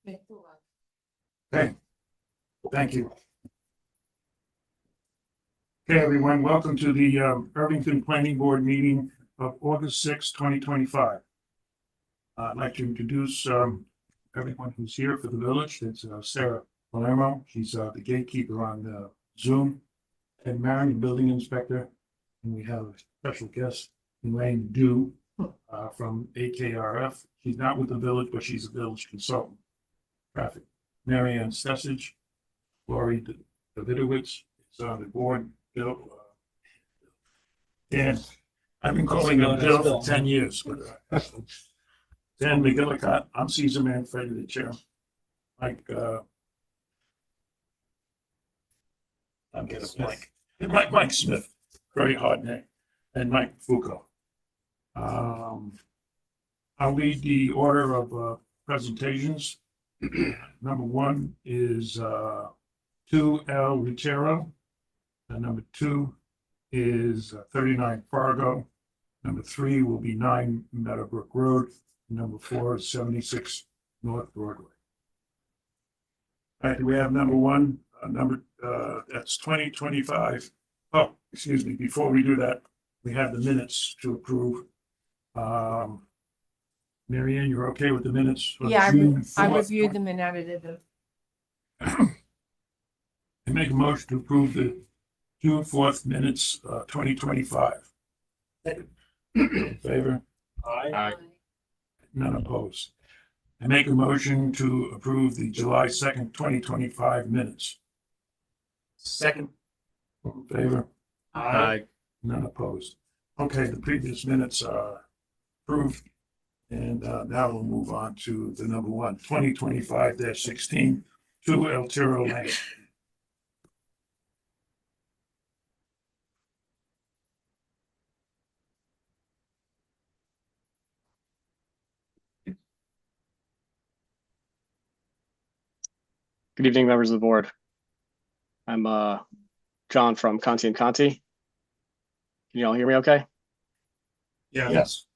Okay, thank you. Okay, everyone, welcome to the Irvington Planning Board meeting of August 6, 2025. I'd like to introduce everyone who's here for the village. It's Sarah Palermo. She's the gatekeeper on Zoom. And Marion, the building inspector. And we have a special guest, Elaine Dew, from AKRF. She's not with the village, but she's a village consultant. Traffic. Marianne Stessage, Lori Davidowitz is on the board. Bill, and I've been calling him Bill for 10 years. But, Dan McGillicott, I'm Caesar Manfredi, the chair. Mike, I'm getting a blank. Mike Smith, very hard name, and Mike Foucault. I'll read the order of presentations. Number one is 2L Rutero. Number 2 is 39 Fargo. Number 3 will be 9 Meadowbrook Road. Number 4 is 76 North Broadway. All right, we have number 1, that's 2025. Oh, excuse me, before we do that, we have the minutes to approve. Marianne, you're okay with the minutes? Yeah, I reviewed them and edited them. I make a motion to approve the June 4th minutes, 2025. In favor? Aye. None opposed. I make a motion to approve the July 2nd, 2025 minutes. Second. In favor? Aye. None opposed. Okay, the previous minutes are approved. And now we'll move on to the number 1, 2025-16, 2 El Tiro Lane. Good evening, members of the board. I'm John from Conti and Conti. Can you all hear me okay? Yes.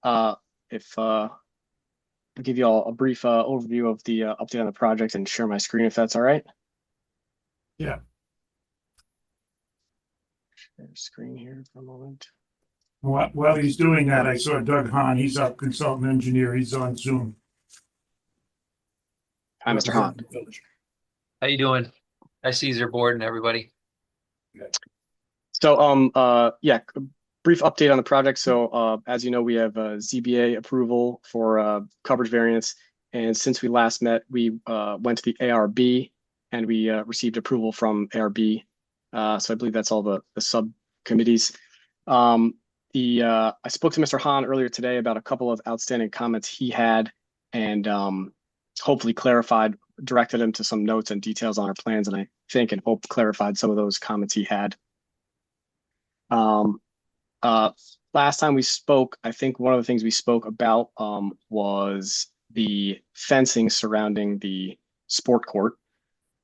I'll give you all a brief overview of the update on the project and share my screen if that's all right. Yeah. Share screen here for a moment. While he's doing that, I saw Doug Hahn. He's our consultant engineer. He's on Zoom. Hi, Mr. Hahn. How you doing? Hi, Caesar board and everybody. So, yeah, brief update on the project. So, as you know, we have ZBA approval for coverage variance. And since we last met, we went to the ARB and we received approval from ARB. So I believe that's all the subcommittees. I spoke to Mr. Hahn earlier today about a couple of outstanding comments he had and hopefully directed him to some notes and details on our plans, and I think and hope clarified some of those comments he had. Last time we spoke, I think one of the things we spoke about was the fencing surrounding the sport court.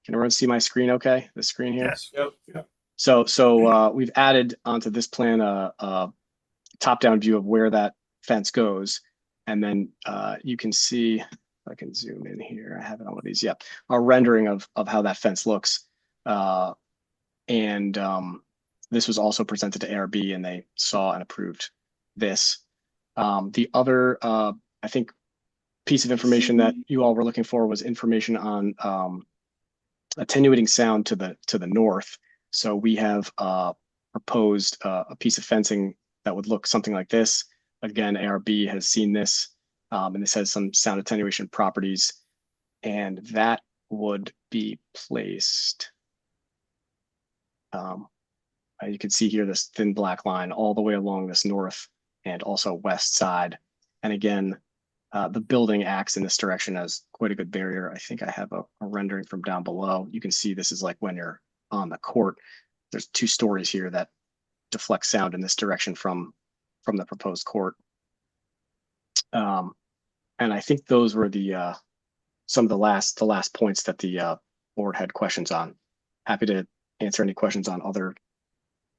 Can everyone see my screen okay? The screen here? Yes. Yep. So we've added onto this plan a top-down view of where that fence goes. And then you can see, if I can zoom in here, I have it on one of these, yeah, a rendering of how that fence looks. This was also presented to ARB and they saw and approved this. The other, I think, piece of information that you all were looking for was information on attenuating sound to the north. So we have proposed a piece of fencing that would look something like this. Again, ARB has seen this, and this has some sound attenuation properties, and that would be placed. You can see here this thin black line all the way along this north and also west side. And again, the building acts in this direction as quite a good barrier. I think I have a rendering from down below. You can see this is like when you're on the court. There's 2 stories here that deflect sound in this direction from the proposed court. And I think those were the some of the last points that the board had questions on. Happy to answer any questions on other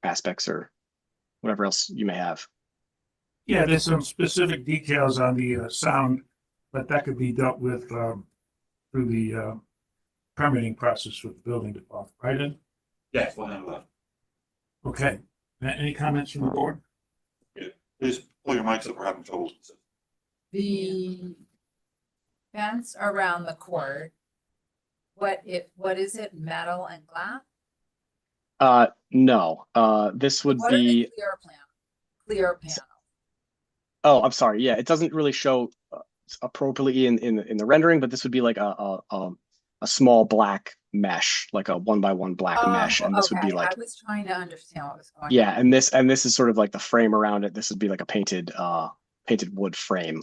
aspects or whatever else you may have. Yeah, there's some specific details on the sound, but that could be dealt with through the permitting process with the building department, right? Ed? Yes, we'll handle that. Okay. Any comments from the board? Please pull your mics up, we're having trouble. The fence around the court, what is it, metal and glass? No, this would What are be, the clear panel? oh, I'm sorry. Yeah, it doesn't really show appropriately in the rendering, but this would be like a small black mesh, like a 1x1 black mesh. And this would be Okay, like, I was trying to understand what was going on. yeah, and this is sort of like the frame around it. This would be like a painted wood frame.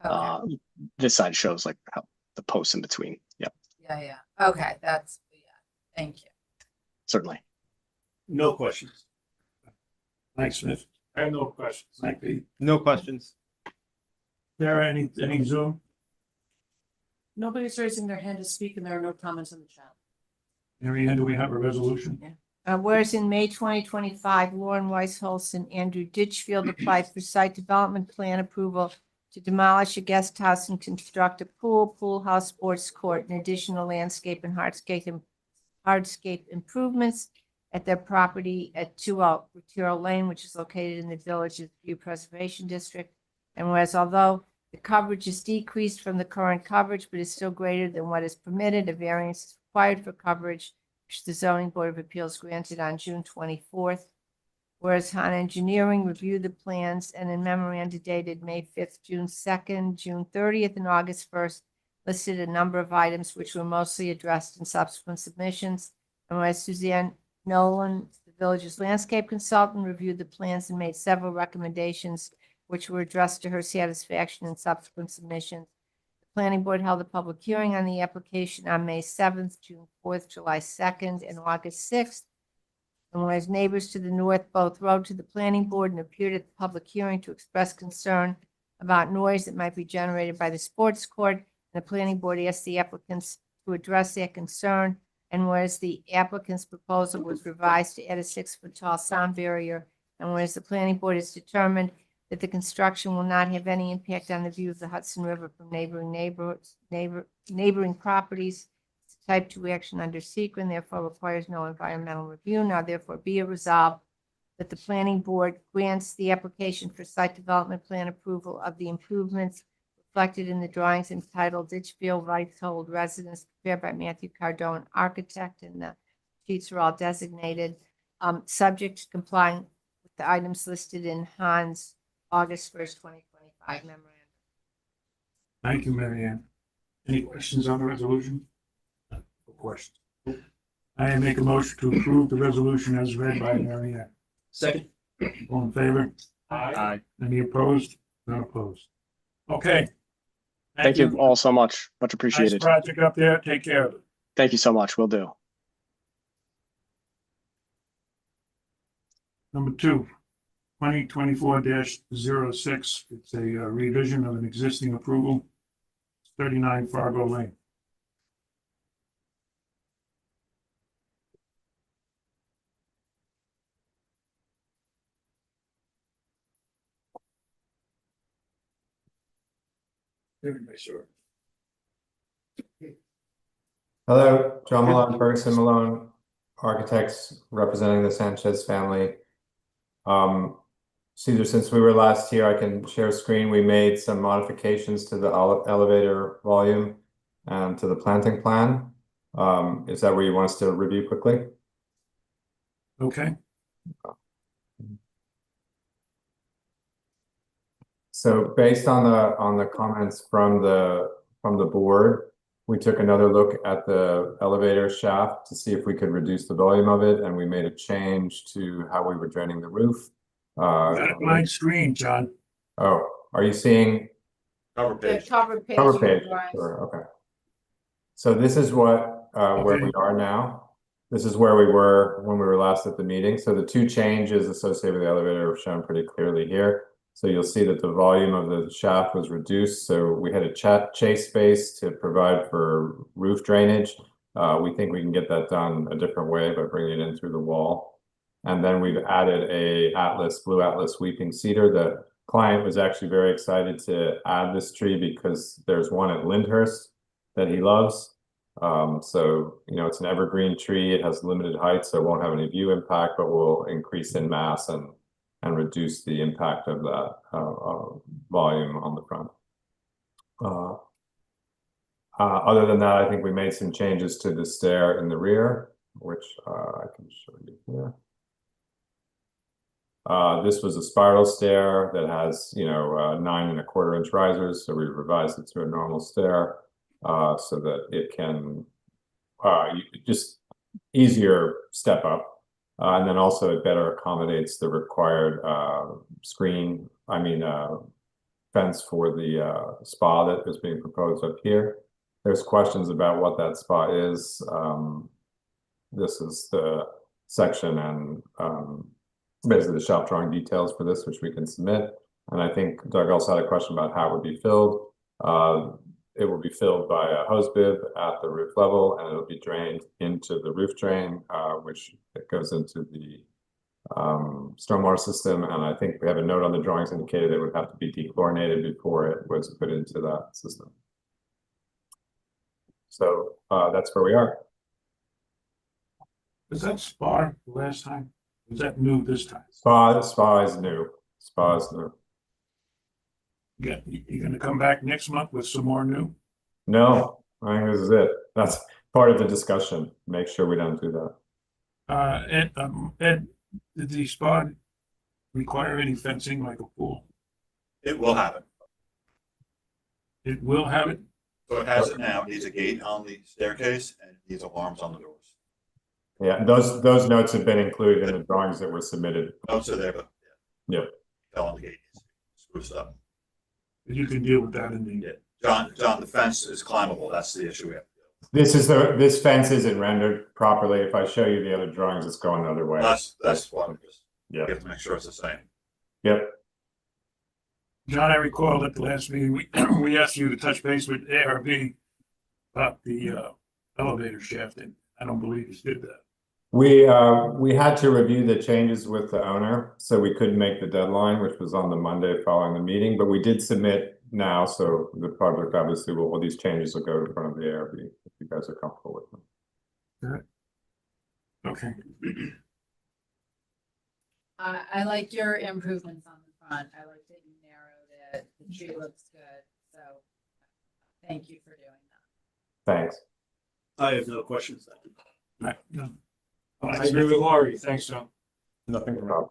Okay, This side shows like how the posts in between. Yep, yeah, okay, thank you. certainly. No questions. Thanks, Smith. I have no questions. Thank you. No questions. Sarah, any Zoom? Nobody's raising their hand to speak and there are no comments in the chat. Mary Ann, do we have a resolution? Whereas in May 2025, Lauren Weisholz and Andrew Ditchfield applied for site development plan approval to demolish a guest house and construct a pool house, sports court, and additional landscape and hardscape improvements at their property at 20 Retiro Lane, which is located in the Village's View Preservation District. And whereas although the coverage is decreased from the current coverage, but is still greater than what is permitted, a variance is required for coverage, which the Zoning Board of Appeals granted on June 24th. Whereas Han Engineering reviewed the plans and in memoranda dated May 5th, June 2nd, June 30th, and August 1st, listed a number of items which were mostly addressed in subsequent submissions. And whereas Suzanne Nolan, the village's landscape consultant, reviewed the plans and made several recommendations which were addressed to her satisfaction in subsequent submissions. The planning board held a public hearing on the application on May 7th, June 4th, July 2nd, and August 6th. And whereas neighbors to the north both wrote to the planning board and appeared at the public hearing to express concern about noise that might be generated by the sports court, and the planning board asked the applicants to address their concern. And whereas the applicant's proposal was revised to add a 6-foot tall sound barrier, and whereas the planning board has determined that the construction will not have any impact on the view of the Hudson River from neighboring properties. It's a type 2 action under secret and therefore requires no environmental review. Now therefore be it resolved that the planning board grants the application for site development plan approval of the improvements reflected in the drawings entitled Ditchfield Weisholz Residence prepared by Matthew Cardone, architect, and the sheets are all designated, subject to complying with the items listed in Han's August 1st, 2025 memorandum. Thank you, Mary Ann. Any questions on the resolution? No questions. I make a motion to approve the resolution as read by Mary Ann. Second. All in favor? Aye. Any opposed? Not opposed. Okay. Thank you all so much. Much Nice appreciated. project up there. Take care of it. Thank you so much. Will do. Number 2, 2024-06. It's a revision of an existing approval. 39 Fargo Lane. Everybody, sure. Hello, John Malone, Ferguson Malone, architects representing the Sanchez family. Caesar, since we were last here, I can share screen. We made some modifications to the elevator volume and to the planting plan. Is that where you want us to review quickly? Okay. So based on the comments from the board, we took another look at the elevator shaft to see if we could reduce the volume of it, and we made a change to how we were draining the roof. Got a blank screen, John. Oh, are you seeing Cover The page. cover page. cover of the page? drawings. Sure, okay. So this is what where Okay. we are now. This is where we were when we were last at the meeting. So the two changes associated with the elevator are shown pretty clearly here. So you'll see that the volume of the shaft was reduced. So we had a chase space to provide for roof drainage. We think we can get that done a different way by bringing it in through the wall. And then we've added a Blue Atlas weeping cedar. The client was actually very excited to add this tree because there's one at Lyndhurst that he loves. So, you know, it's an evergreen tree. It has limited height, so it won't have any view impact, but will increase in mass and reduce the impact of that volume on the front. Other than that, I think we made some changes to the stair in the rear, which I can show you here. This was a spiral stair that has, you know, 9¼ inch risers, so we revised it to a normal stair so that it can just easier step up, and then also it better accommodates the required fence for the spa that is being proposed up here. There's questions about what that spa is. This is the section and basically the shop drawing details for this, which we can submit. And I think Doug also had a question about how it would be filled. It will be filled by a hose bib at the roof level, and it'll be drained into the roof drain, which goes into the stormwater system. And I think we have a note on the drawings indicated it would have to be dechlorinated before it was put into that system. So that's where we are. Was that spa last time? Was that new this time? Spa is new. Spa is new. Yeah, you're gonna come back next month with some more new? No, I think this is it. That's part of the discussion. Make sure we don't do that. Ed, did the spa require any fencing like a pool? It will happen. It will have it? So it has it now. It needs a gate on the staircase and it needs alarms on the doors. Yeah, those notes have been included in the drawings that were submitted. Notes are there, but Yeah. fell on the gate. Spruced up. You can deal with that in the. Yeah. John, the fence is climbable. That's the issue we have. This fence isn't rendered properly. If I show you the other drawings, it's going the other way. That's what I'm just, Yeah. you have to make sure it's the same. Yep. John, I recall at the last meeting, we asked you to touch base with ARB about the elevator shaft, and I don't believe you did that. We had to review the changes with the owner, so we couldn't make the deadline, which was on the Monday following the meeting, but we did submit now, so the project obviously will, all these changes will go in front of the ARB if you guys are comfortable with them. Okay. I like your improvements on the front. I like that you narrowed it. The tree looks good. So thank you for doing that. Thanks. I have no questions. Right, no. I agree with Laurie. Thanks, John. Nothing wrong.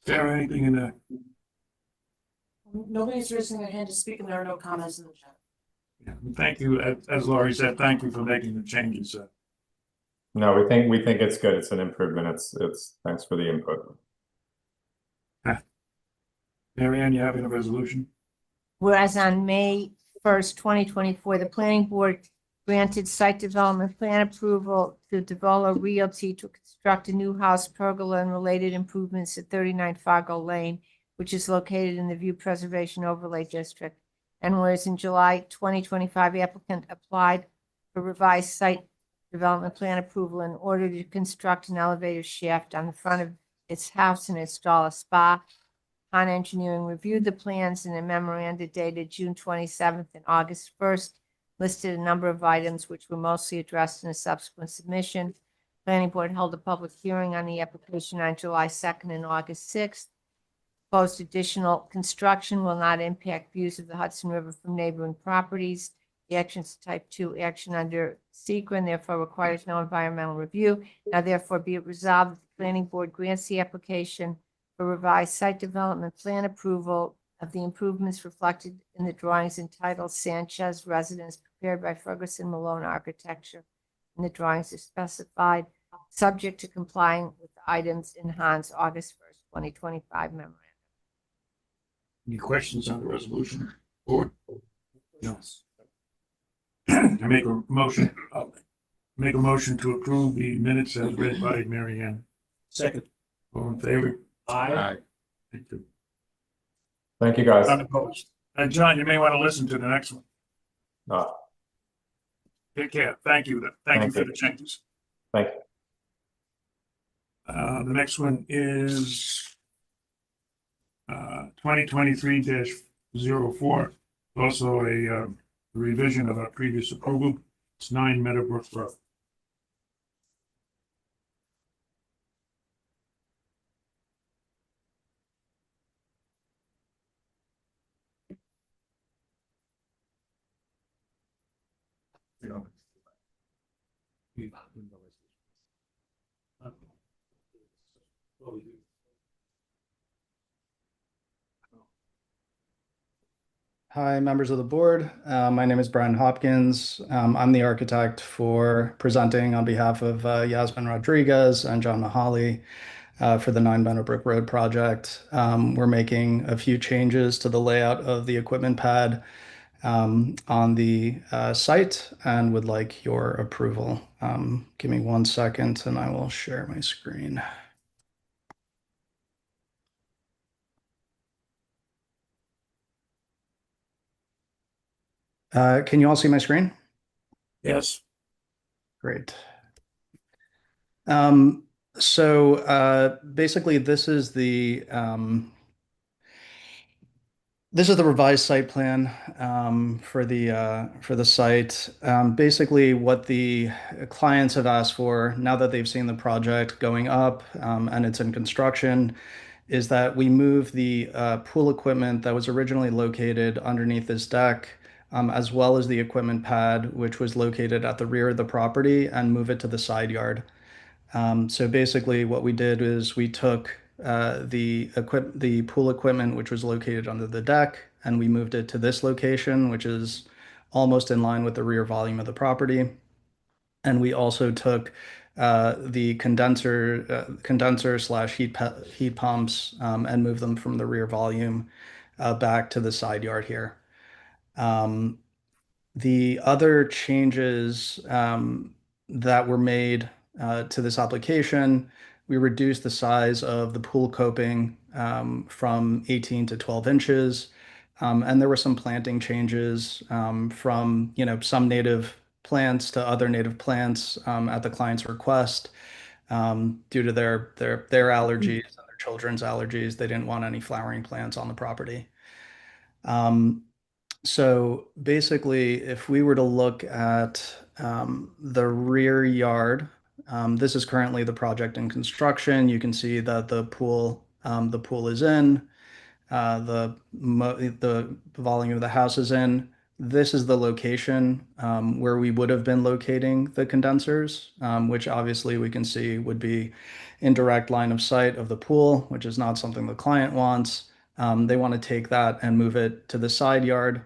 Sarah, anything in the, Nobody's raising their hand to speak, and there are no comments in the chat. yeah, thank you, as Laurie said, thank you for making the changes. No, we think it's good. It's an improvement. It's thanks for the input. Mary Ann, you having a resolution? Whereas on May 1st, 2024, the planning board granted site development plan approval to Devola Realty to construct a new house, pergola, and related improvements at 39 Fargo Lane, which is located in the View Preservation Overlay District. And whereas in July 2025, applicant applied for revised site development plan approval in order to construct an elevator shaft on the front of its house and install a spa. Han Engineering reviewed the plans in a memoranda dated June 27th and August 1st, listed a number of items which were mostly addressed in a subsequent submission. Planning board held a public hearing on the application on July 2nd and August 6th. Proposed additional construction will not impact views of the Hudson River from neighboring properties. The action is type 2 action under SEQRA and therefore requires no environmental review. Now therefore be it resolved that the planning board grants the application for revised site development plan approval of the improvements reflected in the drawings entitled Sanchez Residence prepared by Ferguson Malone Architecture. And the drawings are specified, subject to complying with the items in Han's August 1st, 2025 memorandum. Any questions on the resolution? Board? No. I make a motion, make a motion to approve the minutes as read by Mary Ann. Second. All in favor? Aye. Thank you. Thank you, guys. Unopposed. And John, you may want to listen to the next one. Uh, Take care. Thank you. Thank you for the changes. Thank you. The next one is 2023-04, also a the revision of our previous approval. It's 9 Meadowbrook Road. Hi, members of the board. My name is Brian Hopkins. I'm the architect for presenting on behalf of Yasmin Rodriguez and John Mahali for the 9 Meadowbrook Road project. We're making a few changes to the layout of the equipment pad on the site and would like your approval. Give me 1 second and I will share my screen. Can you all see my screen? Yes. Great. Basically this is the revised site plan for the site. Basically, what the clients have asked for now that they've seen the project going up and it's in construction is that we move the pool equipment that was originally located underneath this deck, as well as the equipment pad, which was located at the rear of the property, and move it to the side yard. So basically, what we did is we took the pool equipment, which was located under the deck, and we moved it to this location, which is almost in line with the rear volume of the property. And we also took the condenser slash heat pumps and moved them from the rear volume back to the side yard here. The other changes that were made to this application, we reduced the size of the pool coping from 18 to 12 inches. And there were some planting changes from some native plants to other native plants at the client's request due to their allergies and their children's allergies. They didn't want any flowering plants on the property. So basically, if we were to look at the rear yard, this is currently the project in construction. You can see that the pool is in, the volume of the house is in. This is the location where we would have been locating the condensers, which obviously we can see would be in direct line of sight of the pool, which is not something the client wants. They want to take that and move it to the side yard.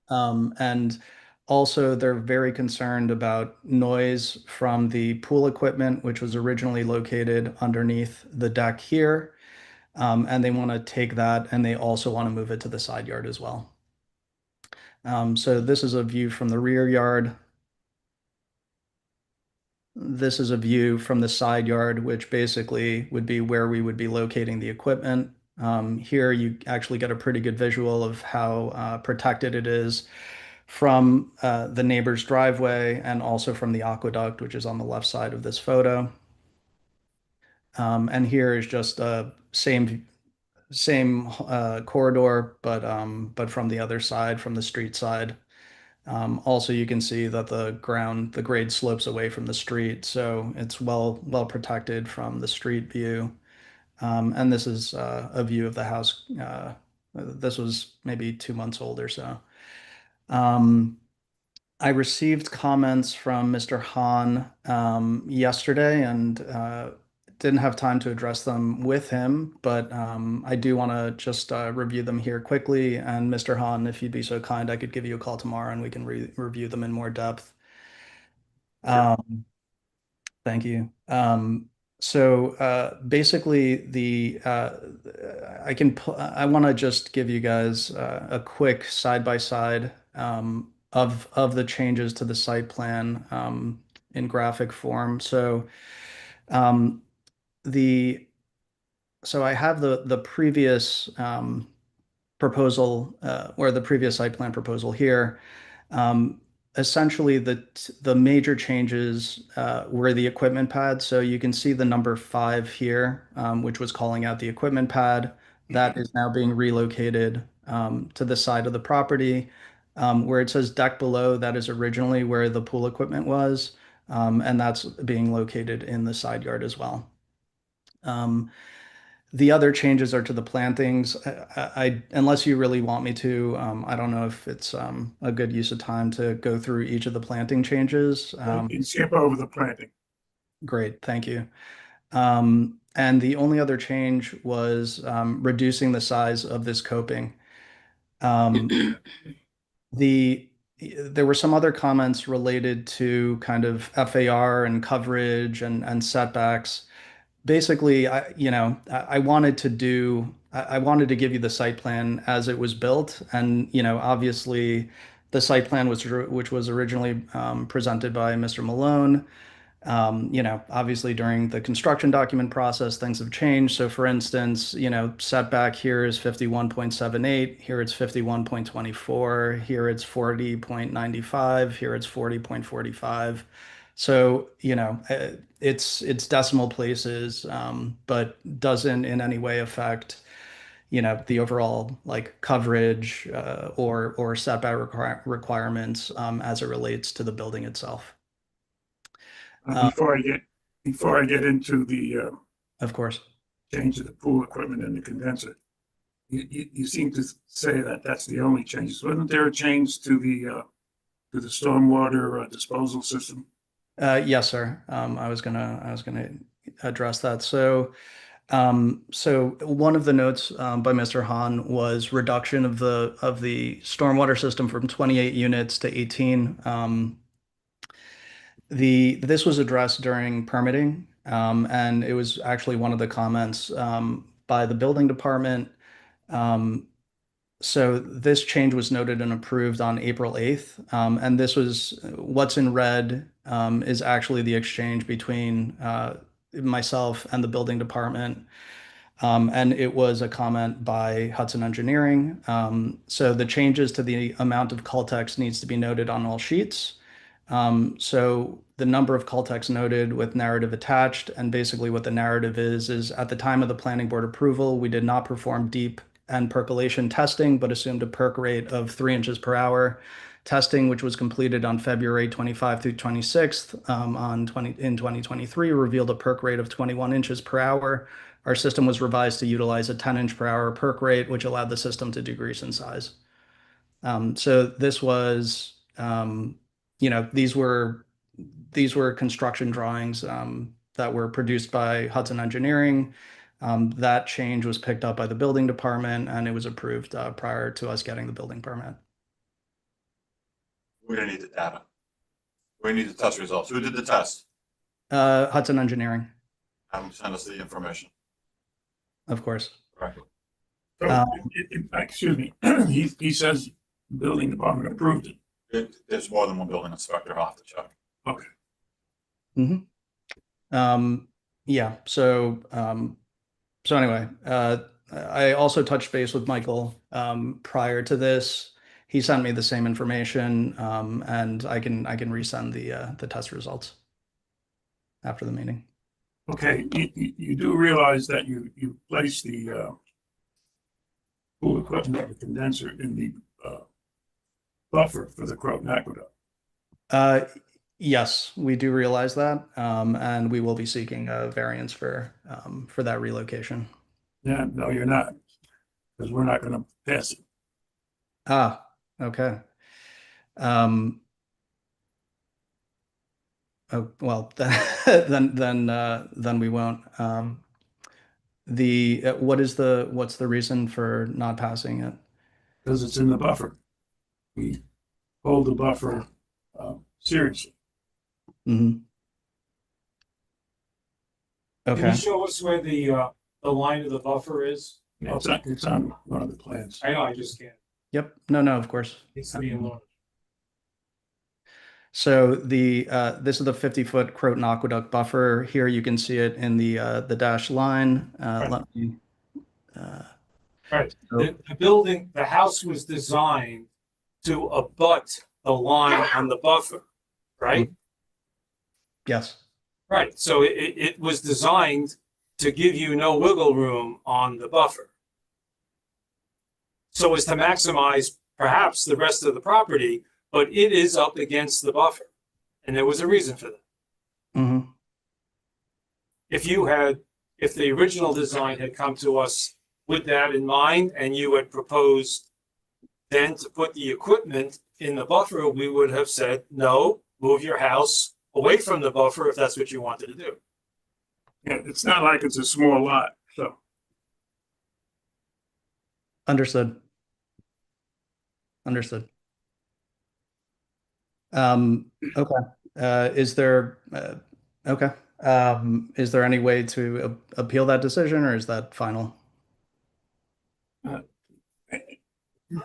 And also, they're very concerned about noise from the pool equipment, which was originally located underneath the deck here. And they want to take that and they also want to move it to the side yard as well. So this is a view from the rear yard. This is a view from the side yard, which basically would be where we would be locating the equipment. Here you actually get a pretty good visual of how protected it is from the neighbor's driveway and also from the aqueduct, which is on the left side of this photo. And here is just a same corridor, but from the other side, from the street side. Also, you can see that the grade slopes away from the street, so it's well protected from the street view. And this is a view of the house. This was maybe 2 months old or so. I received comments from Mr. Hahn yesterday and didn't have time to address them with him, but I do want to just review them here quickly. And Mr. Hahn, if you'd be so kind, I could give you a call tomorrow and we can review them in more depth. Thank you. So basically, I want to just give you guys a quick side-by-side of the changes to the site plan in graphic form. So I have the previous proposal or the previous site plan proposal here. Essentially, the major changes were the equipment pad. So you can see the number 5 here, which was calling out the equipment pad. That is now being relocated to the side of the property. Where it says deck below, that is originally where the pool equipment was, and that's being located in the side yard as well. The other changes are to the plantings. Unless you really want me to, I don't know if it's a good use of time to go through each of the planting changes. You can skip over the planting. Great, thank you. And the only other change was reducing the size of this coping. There were some other comments related to kind of FAR and coverage and setbacks. Basically, I wanted to give you the site plan as it was built, and obviously, the site plan which was originally presented by Mr. Malone. Obviously during the construction document process, things have changed. So for instance, setback here is 51.78, here it's 51.24, here it's 40.95, here it's 40.45. So, it's decimal places, but doesn't in any way affect, the overall like coverage or setback requirements as it relates to the building itself. Before I get into the Of course. change of the pool equipment and the condenser, you seem to say that that's the only change. Wasn't there a change to the stormwater disposal system? Yes, sir. I was gonna address that. So one of the notes by Mr. Hahn was reduction of the stormwater system from 28 units to 18. This was addressed during permitting, and it was actually one of the comments by the building department. So this change was noted and approved on April 8th, and this was what's in red is actually the exchange between myself and the building department. And it was a comment by Hudson Engineering. So the changes to the amount of call text needs to be noted on all sheets. So the number of call texts noted with narrative attached, and basically what the narrative is at the time of the planning board approval, we did not perform deep and percolation testing, but assumed a perk rate of 3 inches per hour. Testing, which was completed on February 25 through 26th in 2023, revealed a perk rate of 21 inches per hour. Our system was revised to utilize a 10 inch per hour perk rate, which allowed the system to decrease in size. So this was, these were construction drawings that were produced by Hudson Engineering. That change was picked up by the building department, and it was approved prior to us getting the building permit. We don't need the data. We need the test results. Who did the test? Hudson Engineering, Have them send us the information. of course. Right. So, excuse me, he says the building department approved it. There's more than one building inspector. I'll have to check. Okay. Yeah. So anyway, I also touched base with Michael prior to this. He sent me the same information, and I can resend the test results after the meeting. Okay, you do realize that you place the pool equipment, the condenser in the buffer for the Croton Aqueduct. Yes, we do realize that, and we will be seeking a variance for that relocation. Yeah, no, you're not, because we're not going to pass it. Ah, okay. Oh, well, then we won't. What's the reason for not passing it? Because it's in the buffer. We hold the buffer seriously. Mm-hmm. Can Okay. you show us where the line of the buffer is? Yeah, it's on one of the plans. I know, I just can't. Yep. No, of course. Needs to be in large. So this is the 50-foot Croton Aqueduct buffer. Here you can see it in the dashed line. Let me. Right. So- The building, the house was designed to abut the line on the buffer, right? Yes. Right. So it was designed to give you no wiggle room on the buffer, so as to maximize perhaps the rest of the property, but it is up against the buffer. And there was a reason for that. Mhm. If the original design had come to us with that in mind and you had proposed then to put the equipment in the buffer, we would have said, no, move your house away from the buffer if that's what you wanted to do. Yeah, it's not like it's a small lot, so. Understood. Understood. Okay. Okay. Is there any way to appeal that decision, or is that final?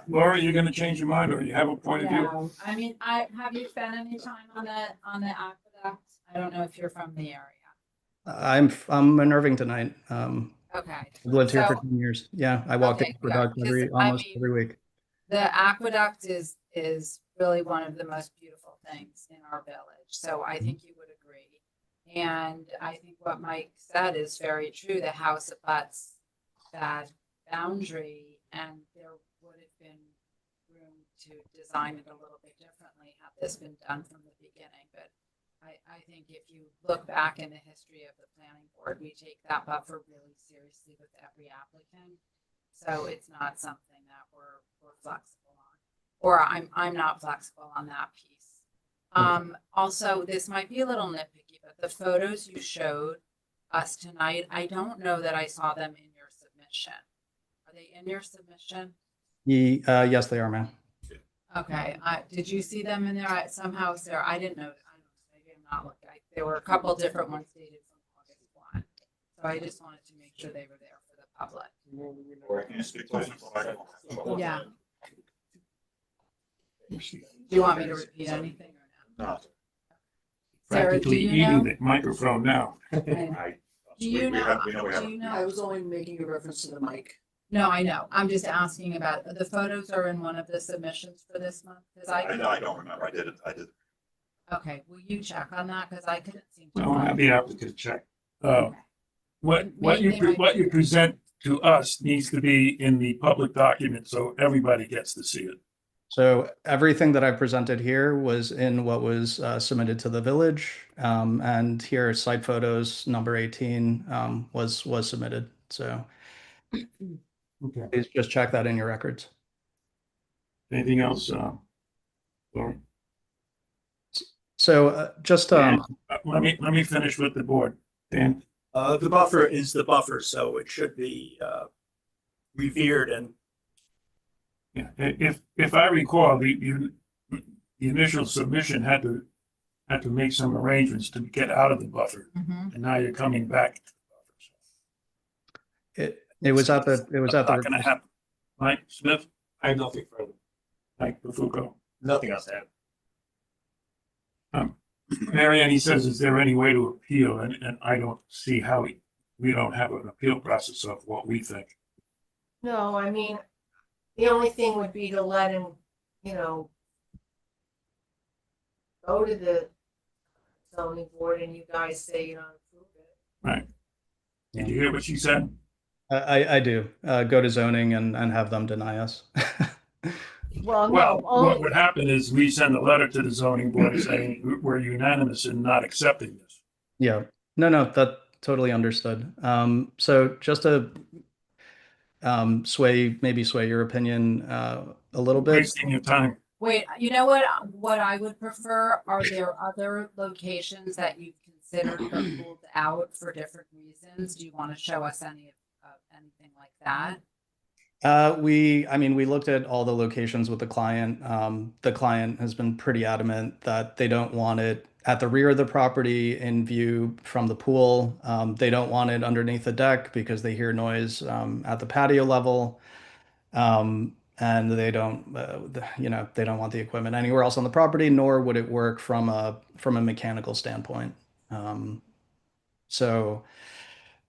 Laura, you're gonna change your mind, or you have a point of view? No, I mean, have you spent any time on the aqueduct? I don't know if you're from the area. I'm in Irving tonight. Okay. I've lived here for So- 10 years. Yeah, I walk Okay, in Aqueduct good, 'cause, almost I mean, every week. The aqueduct is really one of the most beautiful things in our village, so I think you would agree. And I think what Mike said is very true. The house abuts that boundary, and there would have been room to design it a little bit differently had this been done from the beginning. But I think if you look back in the history of the planning board, we take that buffer really seriously with every applicant. So it's not something that we're flexible on, or I'm not flexible on that piece. Also, this might be a little nitpicky, but the photos you showed us tonight, I don't know that I saw them in your submission. Are they in your submission? Yes, they are, ma'am. Okay, did you see them in there? Somehow there, I didn't know, maybe I'm not looking. There were a couple different ones dated from August 1. So I just wanted to make sure they were there for the public. Or can you speak to it? Yeah. Do you want me to repeat anything or No. Sarah, do Practically you eating know? the microphone now. no? I- Do you know? we have. Do you know? I was only making a reference to the mic. No, I know. I'm just asking about, the photos are in one of the submissions for this month? Because I don't remember. I did. Okay, will you check on that? Because I couldn't seem to. I'll have find the it. applicant check. Okay. What Maybe you present to us needs to be in the public document, so everybody gets to see it. So everything that I presented here was in what was submitted to the village. And here, site photos number 18 was submitted. So Okay. please just check that in your records. Anything else? Laura? So just Dan, let me finish with the board. Dan? The buffer is the buffer, so it should be revered and Yeah, if I recall, the initial submission had to make some arrangements to get out of the buffer, Mhm. and now you're coming back to the buffer. it was at the Not gonna happen. Mike Smith, I have nothing further. Mike Bufuco. nothing else to add. Marianne, he says, is there any way to appeal? And I don't see how we don't have an appeal process of what we think. No, I mean, the only thing would be to let him, go to the zoning board and you guys say you don't approve it. Right. Did you hear what she said? I do go to zoning and have them deny us. Well, Well, no, what only, would happen is we send a letter to the zoning board saying we're unanimous in not accepting this. Yeah, no, that totally understood. So just to sway your opinion a little bit. Wasting your time. Wait, you know what I would prefer? Are there other locations that you've considered but ruled out for different reasons? Do you want to show us anything like that? We looked at all the locations with the client. The client has been pretty adamant that they don't want it at the rear of the property in view from the pool. They don't want it underneath the deck because they hear noise at the patio level. And they don't, they don't want the equipment anywhere else on the property, nor would it work from a mechanical standpoint.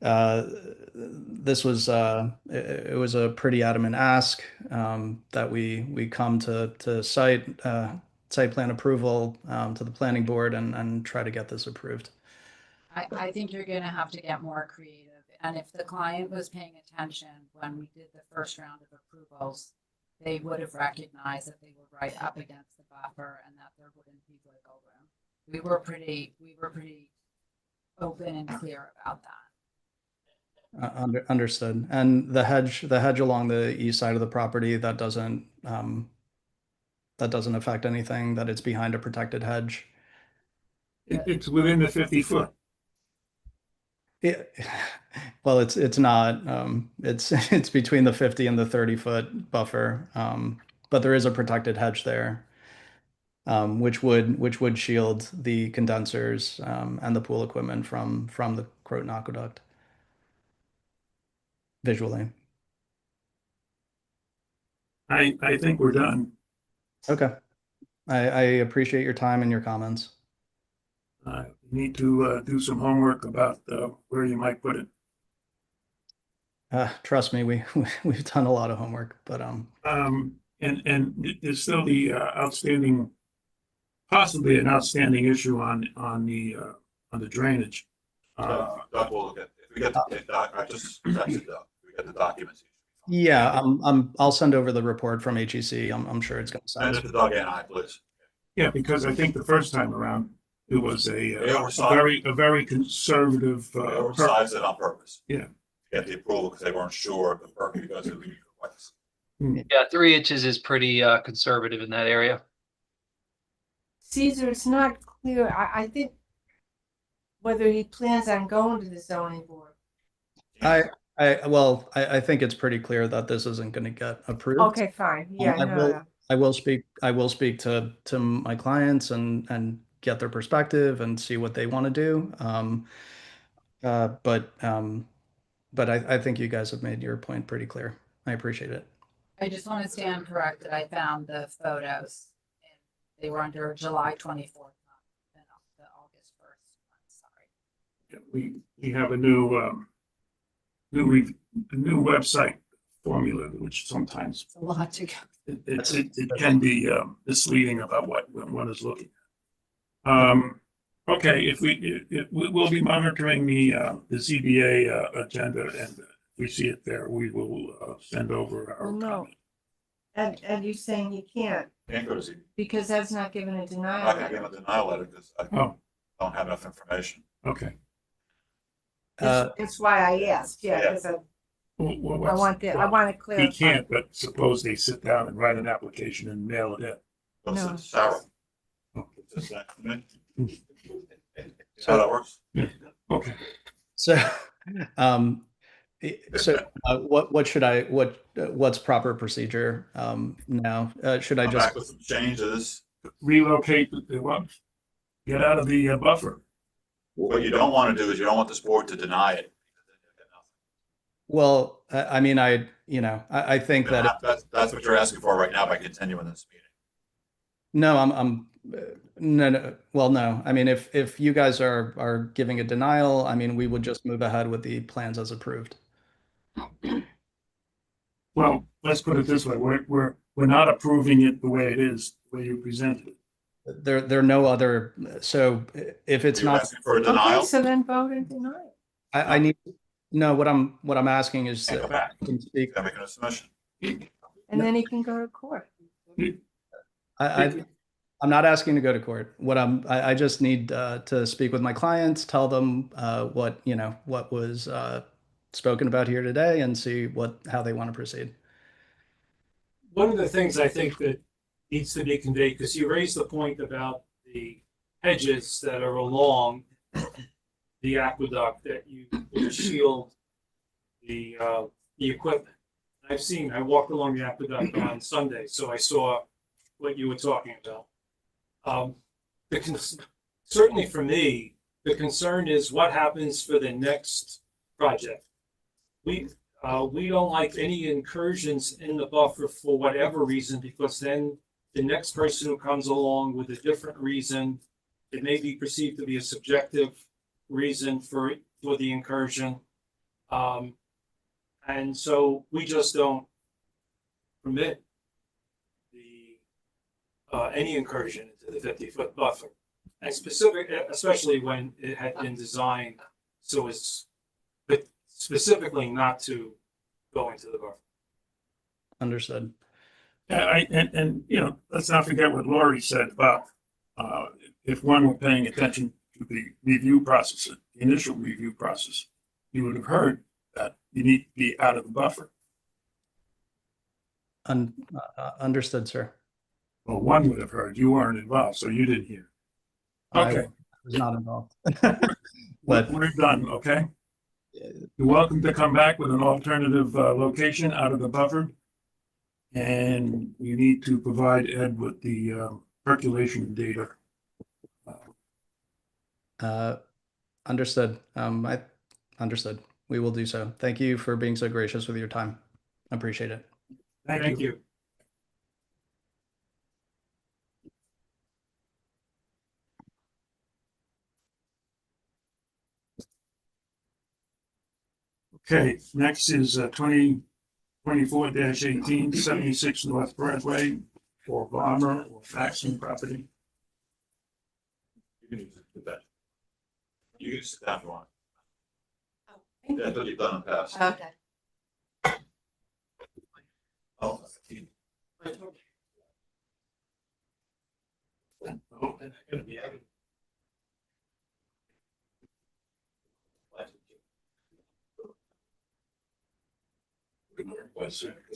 This was it was a pretty adamant ask that we come to site plan approval to the planning board and try to get this approved. I think you're gonna have to get more creative, and if the client was paying attention when we did the first round of approvals, they would have recognized that they were right up against the buffer and that there wouldn't be wiggle room. We were pretty open and clear about that. Understood. And the hedge along the east side of the property, that doesn't affect anything, that it's behind a protected hedge. It's within the 50-foot. Well, it's not, it's between the 50 and the 30-foot buffer. But there is a protected hedge there, which would shield the condensers, and the pool equipment from the Croton Aqueduct visually. I think we're done. Okay. I appreciate your time and your comments. Need to do some homework about where you might put it. Trust me, we've done a lot of homework, but And there's still the possibly an outstanding issue on the drainage. Doug will look at, if we get I just texted Doug, if we get the documents. yeah, I'll send over the report from HEC. I'm sure it's going to Send sound. it to Doug and I, please. Yeah, because I think the first time around, it was a oversized. very conservative. They oversized it on purpose. Yeah. To get the approval because they weren't sure of the perk because of the request. Yeah, 3 inches is pretty conservative in that area. Caesar, it's not clear. I think whether he plans on going to the zoning board. I think it's pretty clear that this isn't going to get approved. Okay, fine. Yeah, no. I will speak to my clients and get their perspective and see what they want to do. But I think you guys have made your point pretty clear. I appreciate it. I just want to stand corrected. I found the photos and they were under July 24th, not the August 1st. I'm sorry. We have a new website formula, which sometimes It's a lot to go. it can be misleading about what one is looking at. Okay, if we'll be monitoring the ZBA agenda, and if we see it there, we will send over our No. comment. And you're saying you can't Can't go to ZBA. because that's not given a I'm denial. not gonna give a denial letter because I Oh, don't have enough information. okay. That's why I asked. Yeah, because I want it clear. He can't, but suppose they sit down and write an application and mail it in. Go No. sit Sarah. Oh. Just that. How that works? Okay. So, what's proper procedure now? Should I Come just back with some changes. Relocate get out of the buffer. What you don't want to do is you don't want this board to deny it. Well, I mean, I think that That's what you're asking for right now by continuing this meeting. no, no. Well, no. I mean, if you guys are giving a denial, I mean, we would just move ahead with the plans as approved. Well, let's put it this way: we're not approving it the way it is, the way you presented it. There are no other. So if it's You're not, asking for a Okay, denial. so then vote and deny it. I need. No, what I'm asking is Can't go back. can speak. You gotta make an submission. And then he can go to court. I'm not asking to go to court. I just need to speak with my clients, tell them what was spoken about here today, and see how they want to proceed. One of the things I think that needs to be conveyed, because you raised the point about the hedges that are along the aqueduct that you will shield the equipment. I walked along the aqueduct on Sunday, so I saw what you were talking about. Certainly for me, the concern is what happens for the next project. We don't like any incursions in the buffer for whatever reason, because then the next person who comes along with a different reason, it may be perceived to be a subjective reason for the incursion. And so we just don't permit any incursion into the 50-foot buffer. And especially when it had been designed so as specifically not to go into the buffer. Understood. And, let's not forget what Laurie said about, if one were paying attention to the review process, the initial review process, you would have heard that you need to be out of the buffer. Understood, sir. Well, one would have heard, you weren't involved, so you didn't hear. Okay, I was not involved. we're done, okay? You're welcome to come back with an alternative, location out of the buffer. And you need to provide Ed with the, percolation data. Understood. I understood. We will do so. Thank you for being so gracious with your time. I appreciate it. Thank you. Okay, next is 2024-18, 76 North Broadway for Bomber or Faxon property. You can sit down. You can sit down if you want. That's what you've done in the past. Okay. Oh, Oh, that's gonna be out. Thank you.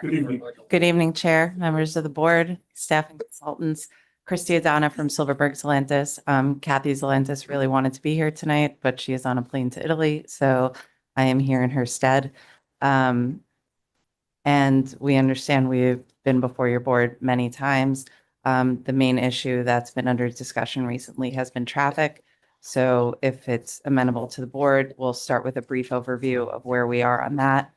Good evening. Good evening, Chair, members of the board, staff and consultants. Christy Adana from Silverberg Zelantis. Kathy Zelantis really wanted to be here tonight, but she is on a plane to Italy, so I am here in her stead. And we understand we've been before your board many times. The main issue that's been under discussion recently has been traffic. So if it's amenable to the board, we'll start with a brief overview of where we are on that.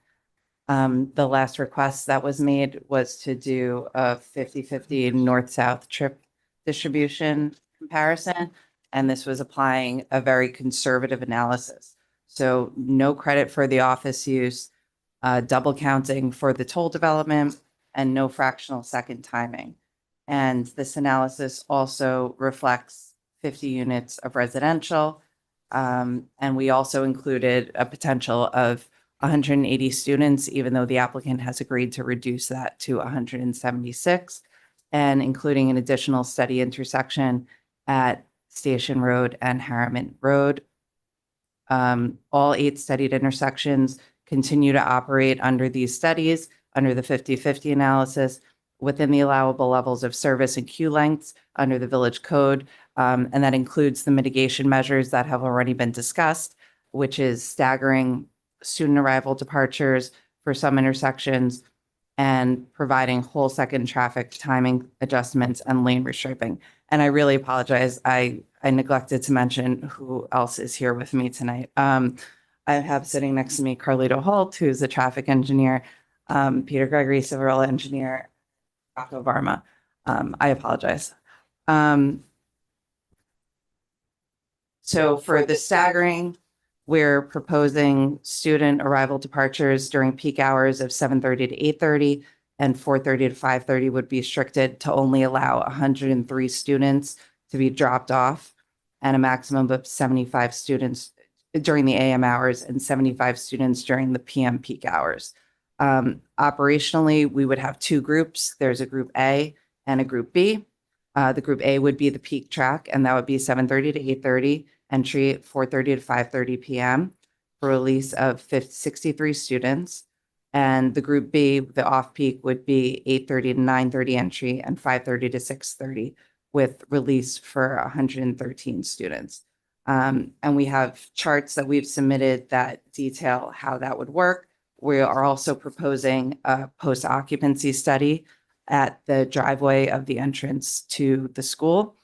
The last request that was made was to do a 50-50 north-south trip distribution comparison. And this was applying a very conservative analysis. So no credit for the office use, double counting for the toll development, and no fractional second timing. And this analysis also reflects 50 units of residential. And we also included a potential of 180 students, even though the applicant has agreed to reduce that to 176, and including an additional study intersection at Station Road and Harriman Road. All 8 studied intersections continue to operate under these studies, under the 50-50 analysis, within the allowable levels of service and queue lengths under the village code. And that includes the mitigation measures that have already been discussed, which is staggering student arrival departures for some intersections and providing whole second traffic timing adjustments and lane restriping. And I really apologize. I neglected to mention who else is here with me tonight. I have sitting next to me Carlito Holt, who's a traffic engineer, Peter Gregory, civil engineer, Rocco Varma. I apologize. So for the staggering, we're proposing student arrival departures during peak hours of 7:30 to 8:30 and 4:30 to 5:30 would be restricted to only allow 103 students to be dropped off and a maximum of 75 students during the AM hours and 75 students during the PM peak hours. Operationally, we would have 2 groups. There's a group A and a group B. The group A would be the peak track, and that would be 7:30 to 8:30, entry at 4:30 to 5:30 p.m. for release of 63 students. And the group B, the off-peak, would be 8:30 to 9:30 entry and 5:30 to 6:30 with release for 113 students. And we have charts that we've submitted that detail how that would work. We are also proposing a post-occupancy study at the driveway of the entrance to the school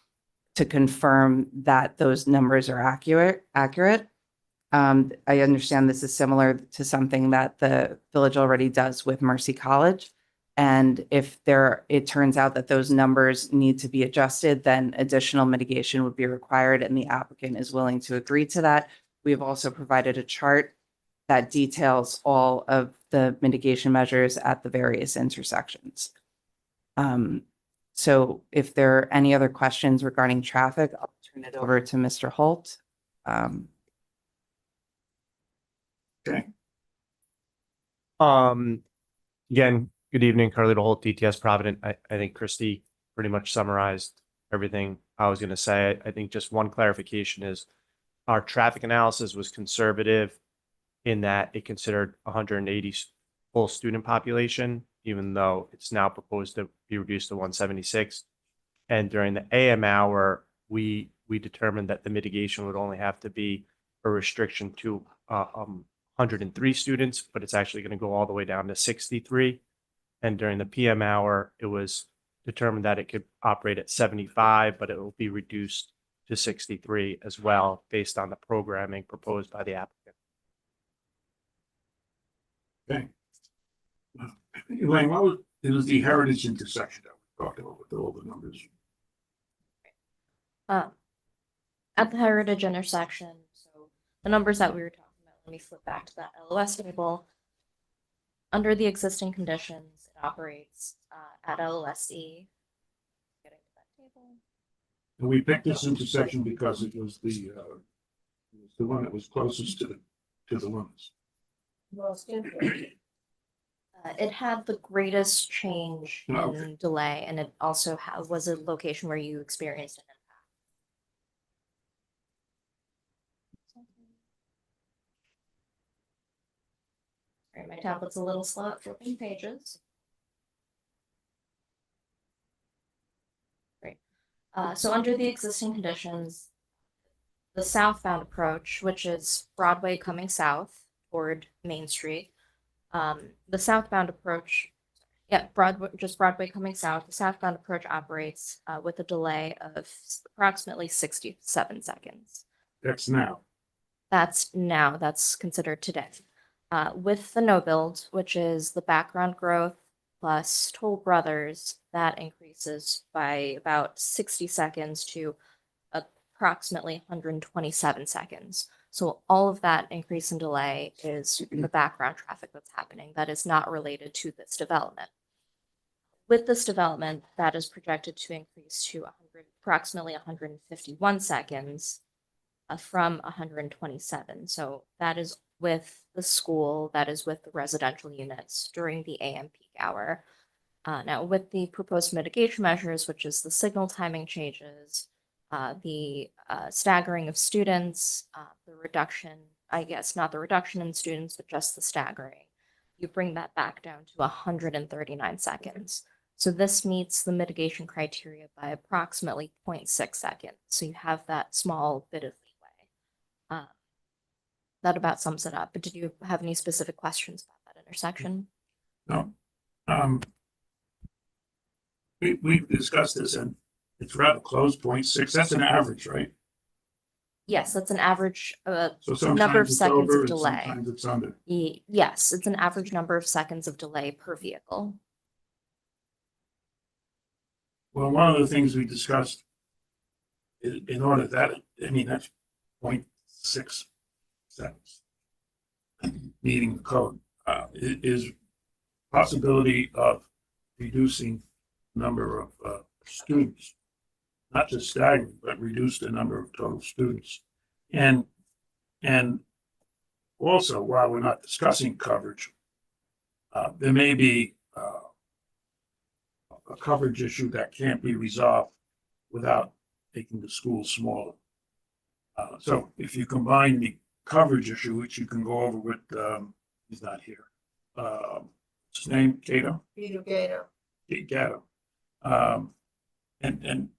to confirm that those numbers are accurate. I understand this is similar to something that the village already does with Mercy College. And if it turns out that those numbers need to be adjusted, then additional mitigation would be required and the applicant is willing to agree to that. We've also provided a chart that details all of the mitigation measures at the various intersections. So if there are any other questions regarding traffic, I'll turn it over to Mr. Holt. Okay. Again, good evening, Carlito Holt, DTS Provident. I think Christy pretty much summarized everything I was going to say. I think just one clarification is our traffic analysis was conservative in that it considered 180 full student population, even though it's now proposed to be reduced to 176. And during the AM hour, we determined that the mitigation would only have to be a restriction to 103 students, but it's actually going to go all the way down to 63. And during the PM hour, it was determined that it could operate at 75, but it will be reduced to 63 as well, based on the programming proposed by the applicant. Okay. Elaine, it was the Heritage intersection that we talked about with all the numbers. At the Heritage intersection, so the numbers that we were talking about, let me flip back to that LOS table. Under the existing conditions, it operates at LOSE. Getting to that table. And we picked this intersection because it was the one that was closest to the limits. It had the greatest change in delay, and it also was a location where you experienced an impact. Sorry, my tablet's a little slow at flipping pages. Great. So under the existing conditions, the southbound approach, which is Broadway coming south toward Main Street, the southbound approach, Broadway coming south, the southbound approach operates with a delay of approximately 67 seconds. That's now. That's considered today. With the no build, which is the background growth plus Toll Brothers, that increases by about 60 seconds to approximately 127 seconds. So all of that increase in delay is the background traffic that's happening that is not related to this development. With this development, that is projected to increase to approximately 151 seconds from 127. So that is with the school, that is with the residential units during the AM peak hour. Now, with the proposed mitigation measures, which is the signal timing changes, the staggering of students, the reduction, I guess not the reduction in students, but just the staggering, you bring that back down to 139 seconds. So this meets the mitigation criteria by approximately 0.6 seconds. So you have that small bit of leeway. That about sums it up. But did you have any specific questions about that intersection? No. We've discussed this and it's rather close, 0.6. That's an average, right? Yes, that's an average So number of sometimes it's seconds over of and delay. sometimes it's under. Yes, it's an average number of seconds of delay per vehicle. Well, one of the things we discussed in order that, I mean, that's 0.6 seconds. Meeting the code is possibility of reducing the number of students, not just staggering, but reduce the number of total students. And also, while we're not discussing coverage, there may be a coverage issue that can't be resolved without making the school smaller. So if you combine the coverage issue, which you can go over with, he's not here. What's his name? Cato? Peter Gato. Gatto. And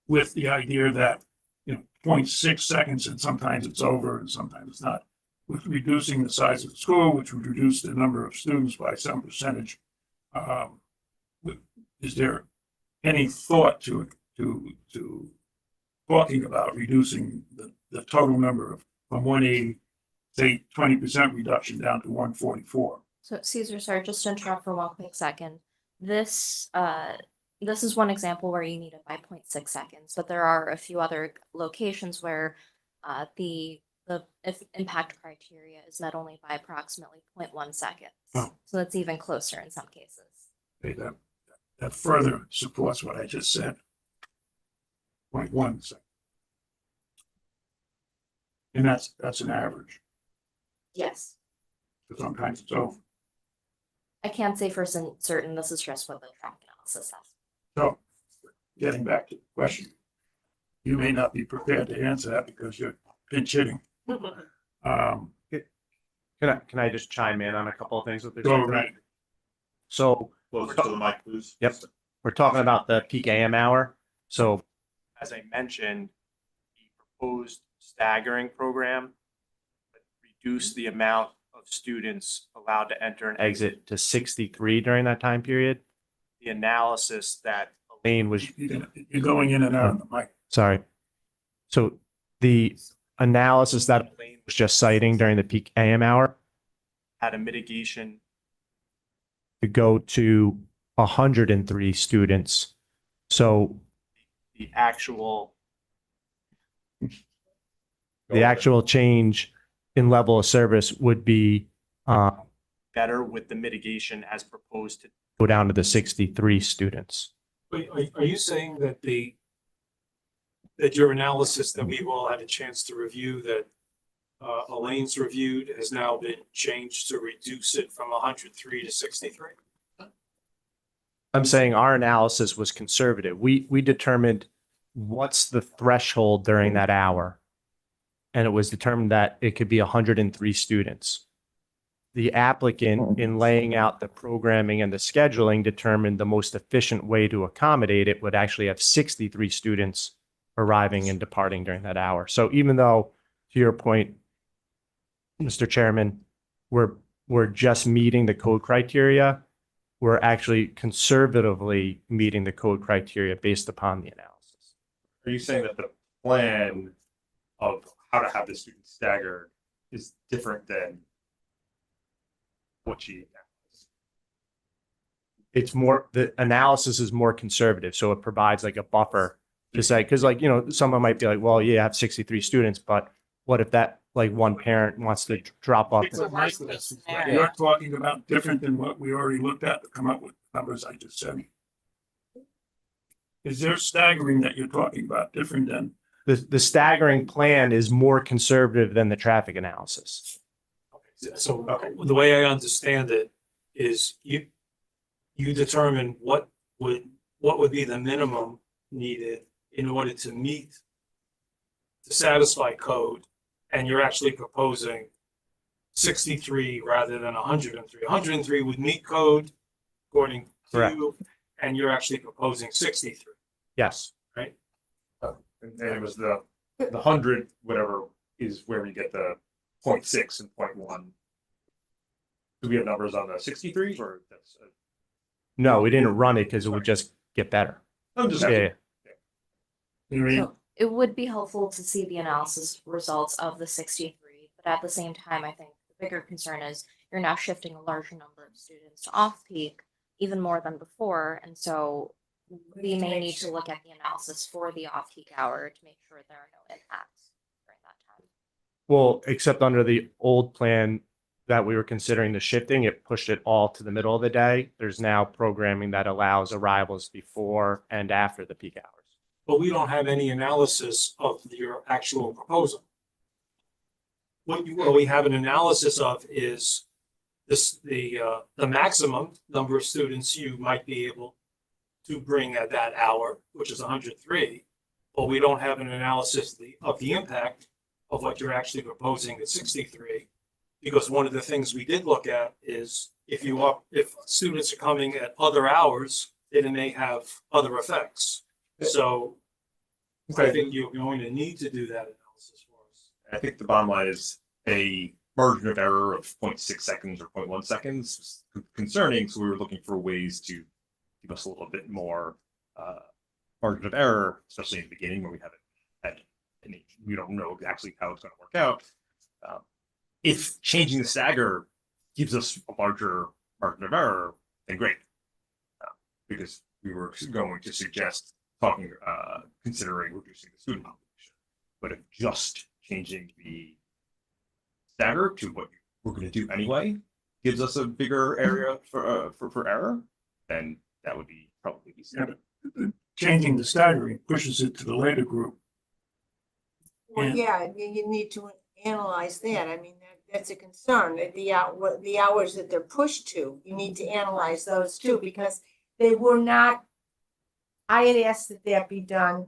with the idea that, 0.6 seconds and sometimes it's over and sometimes it's not. With reducing the size of the school, which would reduce the number of students by some percentage, is there any thought to talking about reducing the total number from 180, say 20% reduction down to 144? So Caesar, sorry, just to interrupt for one quick second. This is one example where you need it by 0.6 seconds, but there are a few other locations where the the if impact criteria is met only by approximately 0.1 seconds. Oh. So that's even closer in some cases. Okay, that further supports what I just said. 0.1 second. And that's an average, Yes. because sometimes it's over. I can't say for certain, this is just what the track analysis says. So, getting back to the question, you may not be prepared to answer that because you're pinch hitting. Can I just chime in on a couple of things with this? Go right. So Closer to the mic, please. Yep. We're talking about the peak AM hour. So as I mentioned, the proposed staggering program reduced the amount of students allowed to enter and exit to 63 during that time period. The analysis that Elaine was, You're going in and out of the mic. sorry. So the analysis that Elaine was just citing during the peak AM hour had a mitigation to go to 103 students. So the actual change in level of service would be better with the mitigation as proposed to go down to the 63 students. Are you saying that that your analysis that we've all had a chance to review, that Elaine's reviewed, has now been changed to reduce it from 103 to 63? I'm saying our analysis was conservative. We determined what's the threshold during that hour. And it was determined that it could be 103 students. The applicant, in laying out the programming and the scheduling, determined the most efficient way to accommodate it would actually have 63 students arriving and departing during that hour. So even though, to your point, Mr. Chairman, we're just meeting the code criteria, we're actually conservatively meeting the code criteria based upon the analysis. Are you saying that the plan of how to have the students staggered is different than what she has? It's more, the analysis is more conservative, so it provides like a buffer to say, because like, you know, someone might be like, well, yeah, I have 63 students, but what if that like one parent wants to drop off? You're talking about different than what we already looked at to come up with numbers I just said. Is there staggering that you're talking about different than? The staggering plan is more conservative than the traffic analysis. So the way I understand it is you determine what would be the minimum needed in order to satisfy code, and you're actually proposing 63 rather than 103. 103 would meet code according to Correct. you, and you're actually proposing 63. Yes. Right? And it was the 100, whatever, is where we get the 0.6 and 0.1. Do we have numbers on the 63 or that's? No, we didn't run it because it would just get better. I'm just Yeah. So it would be helpful to see the analysis results of the 63, but at the same time, I think the bigger concern is you're now shifting a larger number of students to off-peak, even more than before, and so we may need to look at the analysis for the off-peak hour to make sure there are no impacts during that time. Well, except under the old plan that we were considering the shifting, it pushed it all to the middle of the day. There's now programming that allows arrivals before and after the peak hours. But we don't have any analysis of your actual proposal. What we have an analysis of is the maximum number of students you might be able to bring at that hour, which is 103. But we don't have an analysis of the impact of what you're actually proposing at 63. Because one of the things we did look at is if students are coming at other hours, then it may have other effects. So I think you're going to need to do that analysis for us. I think the bottom line is a margin of error of 0.6 seconds or 0.1 seconds was concerning. So we were looking for ways to give us a little bit more margin of error, especially in the beginning where we haven't had any, we don't know exactly how it's going to work out. If changing the stagger gives us a larger margin of error, then great. Because we were going to suggest considering reducing the student population. But if just changing the staggered to what we're going to do anyway gives us a bigger area for error, then that would be probably easier. Changing the staggering pushes it to the later group. Well, And- yeah, you need to analyze that. I mean, that's a concern, that the hours that they're pushed to, you need to analyze those too, because they were not, I had asked that that be done,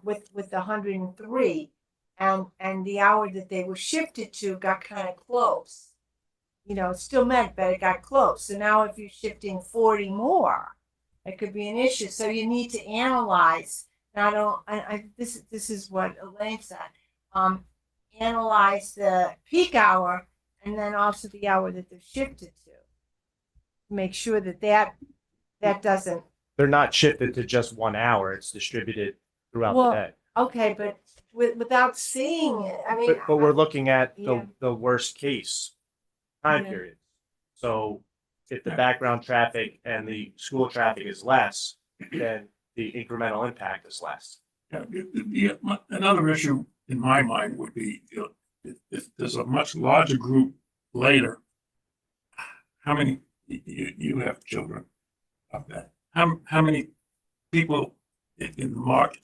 with the 103, and the hour that they were shifted to got kind of close. You know, it still met, but it got close. So now if you're shifting 40 more, it could be an issue. So you need to analyze. And this is what Elaine said. Analyze the peak hour and then also the hour that they're shifted to. Make sure that doesn't. They're not shifted to just 1 hour. It's distributed throughout the Well, day. okay, but without seeing it, I mean. But we're looking at Yeah. the worst case time Yeah. period. So if the background traffic and the school traffic is less, then the incremental impact is less. Another issue in my mind would be, if there's a much larger group later, how many, you have children of that, how many people in the market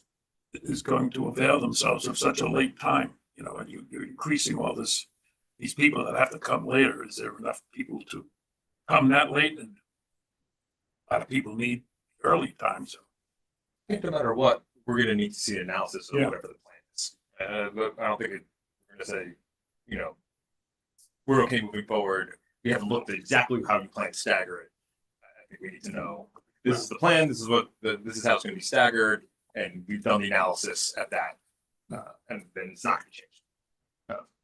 is going to avail themselves of such a late time? You know, and you're increasing all these people that have to come later. Is there enough people to come that late? And a lot of people need early time, so. I think no matter what, we're going to need to see an analysis of Yeah. whatever the plan is. But I don't think we're going to say, you know, we're okay moving forward. We haven't looked at exactly how you plan to stagger it. I think we need to know this is the plan. This is this is how it's going to be staggered, and we've done the analysis at that, and then it's not going to change.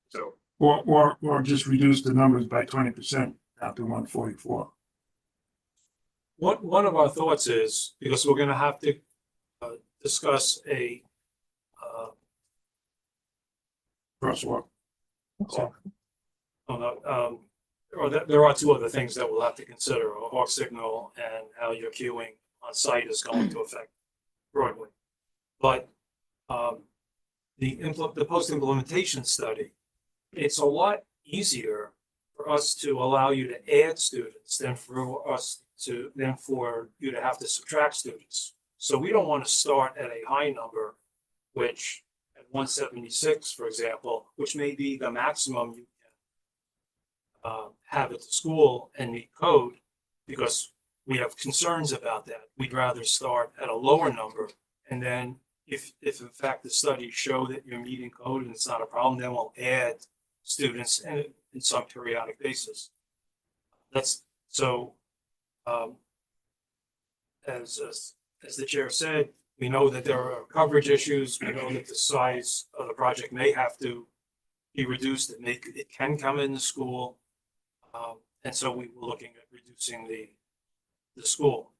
So Or just reduce the numbers by 20% down to 144. One of our thoughts is, because we're gonna have to discuss a Crosswalk. there are two other things that we'll have to consider, a hawk signal and how your queuing on site is going to affect Broadway. But the post-implementation study, it's a lot easier for us to allow you to add students than for you to have to subtract students. So we don't want to start at a high number, which at 176, for example, which may be the maximum you can have at the school and meet code, because we have concerns about that. We'd rather start at a lower number, and then if in fact the studies show that you're meeting code and it's not a problem, then we'll add students in some periodic basis. That's so. As the chair said, we know that there are coverage issues. We know that the size of the project may have to be reduced. It can come in the school, and so we were looking at reducing the school.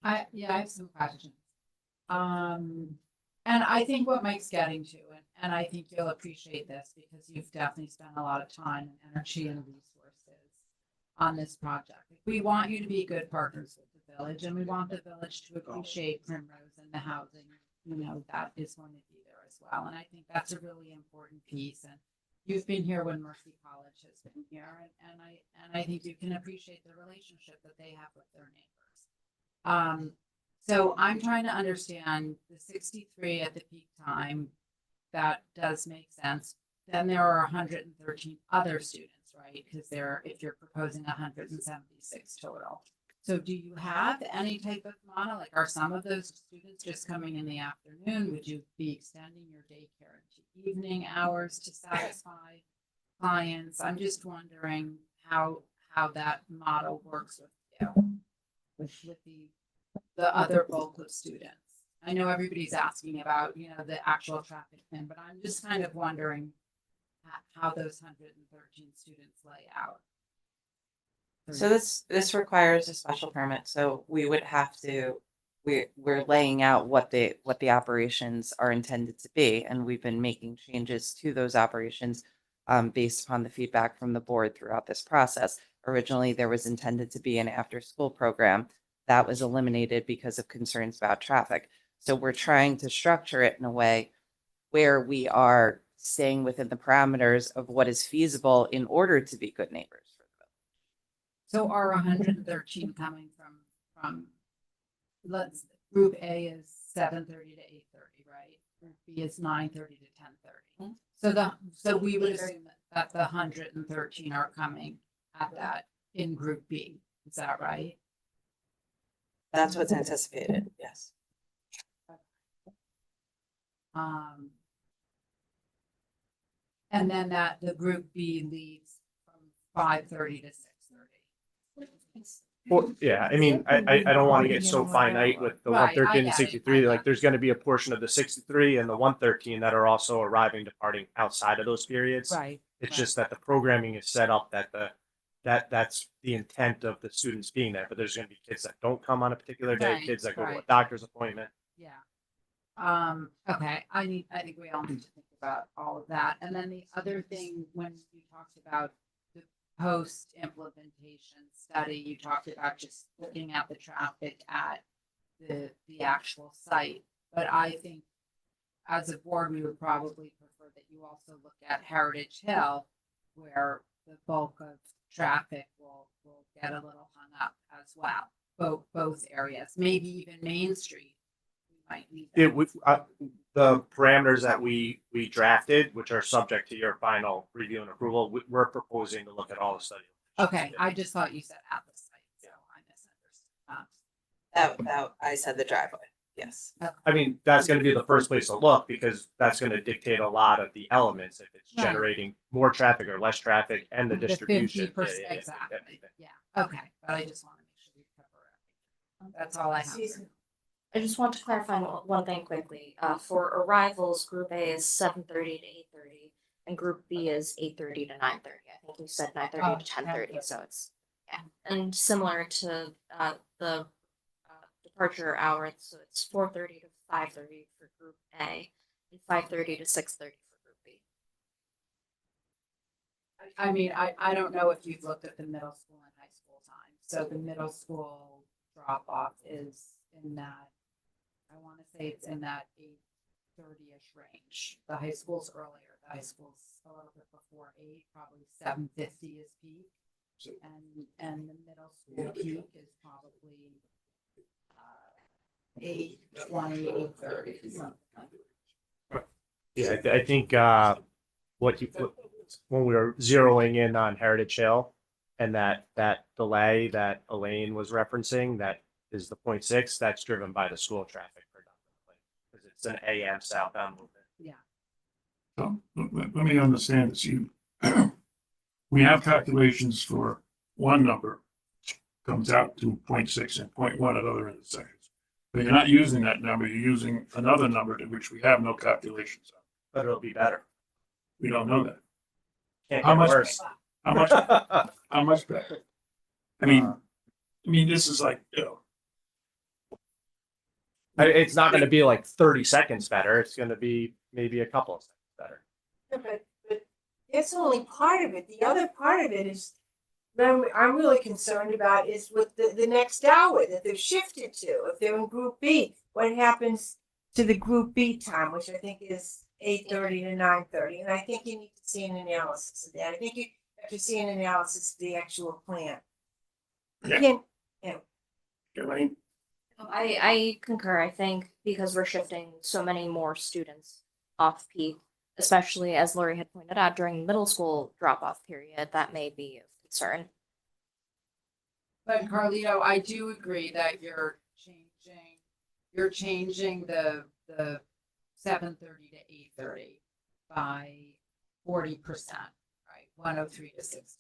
I have some questions. And I think what Mike's getting to, and I think you'll appreciate this because you've definitely spent a lot of time and energy and resources on this project. We want you to be good partners with the village, and we want the village to appreciate Primrose and the housing, you know, that is going to be there as well. And I think that's a really important piece. And you've been here when Mercy College has been here, and I think you can appreciate the relationship that they have with their neighbors. So I'm trying to understand the 63 at the peak time. That does make sense. Then there are 113 other students, right? Because if you're proposing 176 total. So do you have any type of model? Like, are some of those students just coming in the afternoon? Would you be extending your daycare into evening hours to satisfy clients? I'm just wondering how that model works with you, with the other bulk of students. I know everybody's asking about, you know, the actual traffic thing, but I'm just kind of wondering how those 113 students lay out. So this requires a special permit, so we would have to, we're laying out what the operations are intended to be, and we've been making changes to those operations based upon the feedback from the board throughout this process. Originally, there was intended to be an after-school program that was eliminated because of concerns about traffic. So we're trying to structure it in a way where we are staying within the parameters of what is feasible in order to be good neighbors. So are 113 coming from, let's, group A is 7:30 to 8:30, right? Group B is 9:30 to 10:30. So we would assume that the 113 are coming at that in group B. Is that right? That's what's anticipated, yes. And then that the group B leaves from 5:30 to 6:30. Well, yeah, I mean, I don't want to get so finite with the Right, I 113 and get it, 63. I Like, get there's going to be a portion of the 63 and the 113 that are also arriving, departing outside of those periods. Right. It's just that the programming is set up that that's the intent of the students being there. But there's going to be kids that don't come on a particular day, Right, kids that go to a right. doctor's appointment. Yeah. Okay, I think we all need to think about all of that. And then the other thing, when you talked about the post implementation study, you talked about just looking at the traffic at the actual site. But I think as a board, we would probably prefer that you also look at Heritage Hill, where the bulk of traffic will get a little hung up as well. Both areas, maybe even Main Street. We might need that. The parameters that we drafted, which are subject to your final review and approval, we're proposing to look at all the studies. Okay, I just thought you said at the site, so I misunderstood. I said the driveway, yes. I mean, that's going to be the first place to look because that's going to dictate a lot of the elements if it's Right. generating more traffic or less traffic and the distribution. 50%, Yeah, exactly. Yeah, okay, but I just want to make sure we cover it. That's all I have. I just want to clarify one thing quickly. For arrivals, Group A is 7:30 to 8:30, and Group B is 8:30 to 9:30. I think you said 9:30 to 10:30, so it's and similar to the departure hours, so it's 4:30 to 5:30 for Group A, and 5:30 to 6:30 for Group B. I mean, I don't know if you've looked at the middle school and high school time. So the middle school drop off is in that, I want to say it's in that 8:30-ish range. The high school's earlier. The high school's a little bit before 8, probably 7:50 is peak. And the middle school peak is probably 8:20, 8:30, something like that. Yeah, I think when we were zeroing in on Heritage Hill and that delay that Elaine was referencing, that is the 0.6, that's driven by the school traffic predominantly because it's an AM southbound movement. Yeah. So let me understand this. We have calculations for one number, which comes out to 0.6 and 0.1 at other intersections. But you're not using that number, you're using another number to which we have no calculations on. But it'll be better. We don't know that. Can't How get much? worse. How much? How much better? I mean, this is like, It's not going to be like 30 seconds better. It's going to be maybe a couple of seconds better. But it's only part of it. The other part of it is, I'm really concerned about is with the next hour that they've shifted to. If they're in Group B, what happens to the Group B time, which I think is 8:30 to 9:30, and I think you need to see an analysis of that. I think you have to see an analysis of the actual plan. Yeah. Yeah. Elaine? I concur. I think because we're shifting so many more students off peak, especially as Lori had pointed out during middle school drop off period, that may be of concern. But Carlito, I do agree that you're changing the 7:30 to 8:30 by 40%, right? 103 to 60.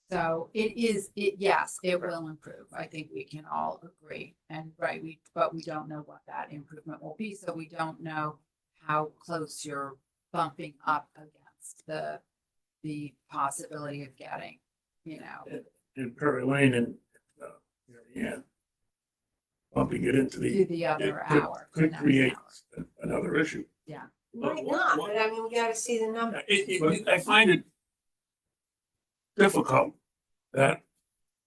So yes, it will improve. I think we can all agree. And right, but we don't know what that improvement will be. So we don't know how close you're bumping up against the possibility of getting, In Prairie Lane and, yeah, bumping it into the other hour. Could create another issue. Yeah. Might not, but I mean, we gotta see the number. I find it difficult that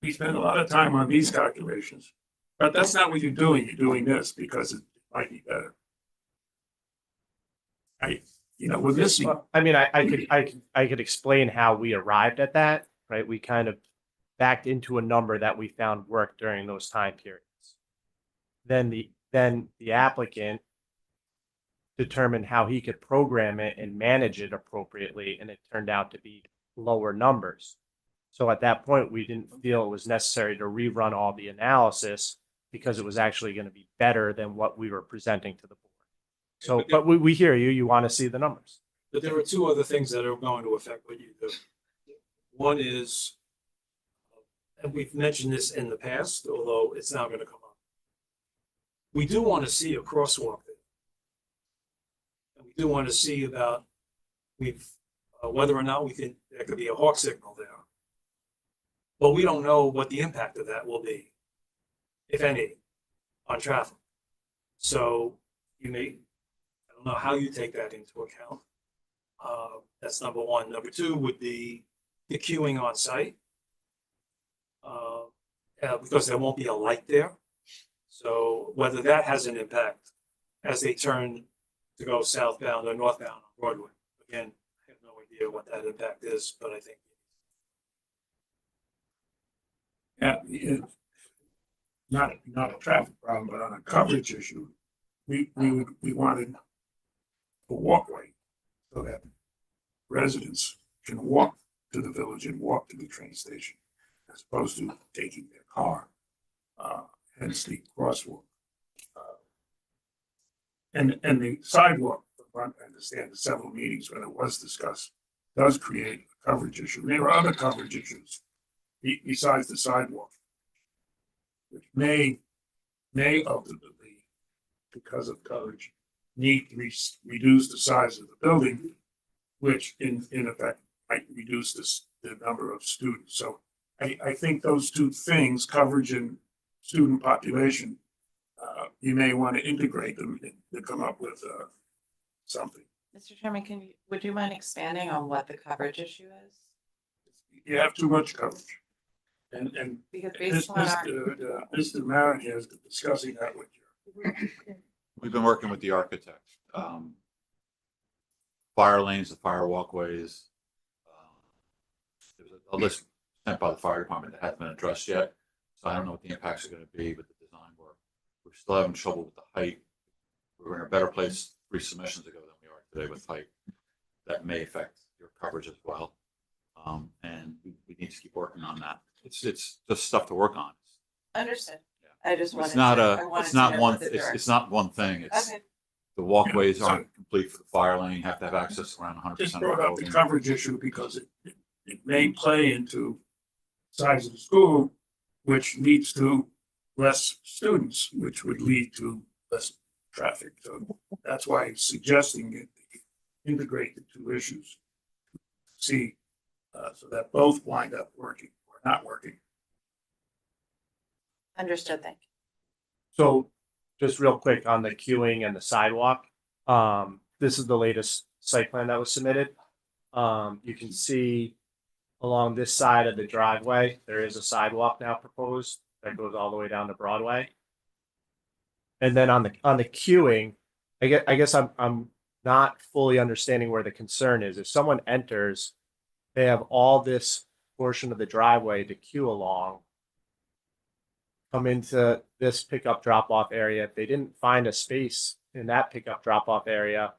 we spend a lot of time on these calculations, but that's not what you're doing. You're doing this because it might be better. you know, with this, Well, I mean, I could explain how we arrived at that, right? We kind of backed into a number that we found worked during those time periods. Then the applicant determined how he could program it and manage it appropriately, and it turned out to be lower numbers. So at that point, we didn't feel it was necessary to rerun all the analysis because it was actually going to be better than what we were presenting to the board. So, but we hear you, you want to see the numbers. But there are two other things that are going to affect what you do. One is, and we've mentioned this in the past, although it's now going to come up. We do want to see a crosswalk there. And we do want to see about whether or not there could be a hawk signal there. But we don't know what the impact of that will be, if any, on traffic. So I don't know how you take that into account. That's number one. Number two would be the queuing on site. Because there won't be a light there. So whether that has an impact as they turn to go southbound or northbound on Broadway. Again, I have no idea what that impact is, but I think. yeah, it's not a traffic problem, but on a coverage issue, we wanted a walkway so that residents can walk to the village and walk to the train station as opposed to taking their car, hence the crosswalk. And the sidewalk, I understand the several meetings when it was discussed, does create a coverage issue. There are other coverage issues besides the sidewalk, which may ultimately, because of coverage, need to reduce the size of the building, which in effect might reduce the number of students. So I think those two things, coverage and student population, you may want to integrate them to come up with something. Mr. Chairman, would you mind expanding on what the coverage issue is? You have too much coverage. And Because based on our, Mr. Maron here is discussing that with you. We've been working with the architect. Fire lanes, the fire walkways. There's a list sent by the fire department that hasn't been addressed yet. So I don't know what the impacts are going to be with the design work. We're still having trouble with the height. We're in a better place 3 submissions ago than we are today with height. That may affect your coverage as well. And we need to keep working on that. It's just stuff to work on. understood. I just wanted It's not to- a, I wanted it's to not know one, what the it's direction- not one thing. It's Okay. the walkways Yeah, aren't complete for the fire lane. You have to have access around 100% Just of the brought up the building. coverage issue because it may play into size of the school, which leads to less students, which would lead to less traffic. So that's why I'm suggesting it integrate the two issues. See, so that both wind up working or not working. Understood, thank you. So just real quick on the queuing and the sidewalk. This is the latest site plan that was submitted. You can see along this side of the driveway, there is a sidewalk now proposed that goes all the way down to Broadway. And then on the queuing, I guess I'm not fully understanding where the concern is. If someone enters, they have all this portion of the driveway to queue along, come into this pickup drop-off area. If they didn't find a space in that pickup drop-off area,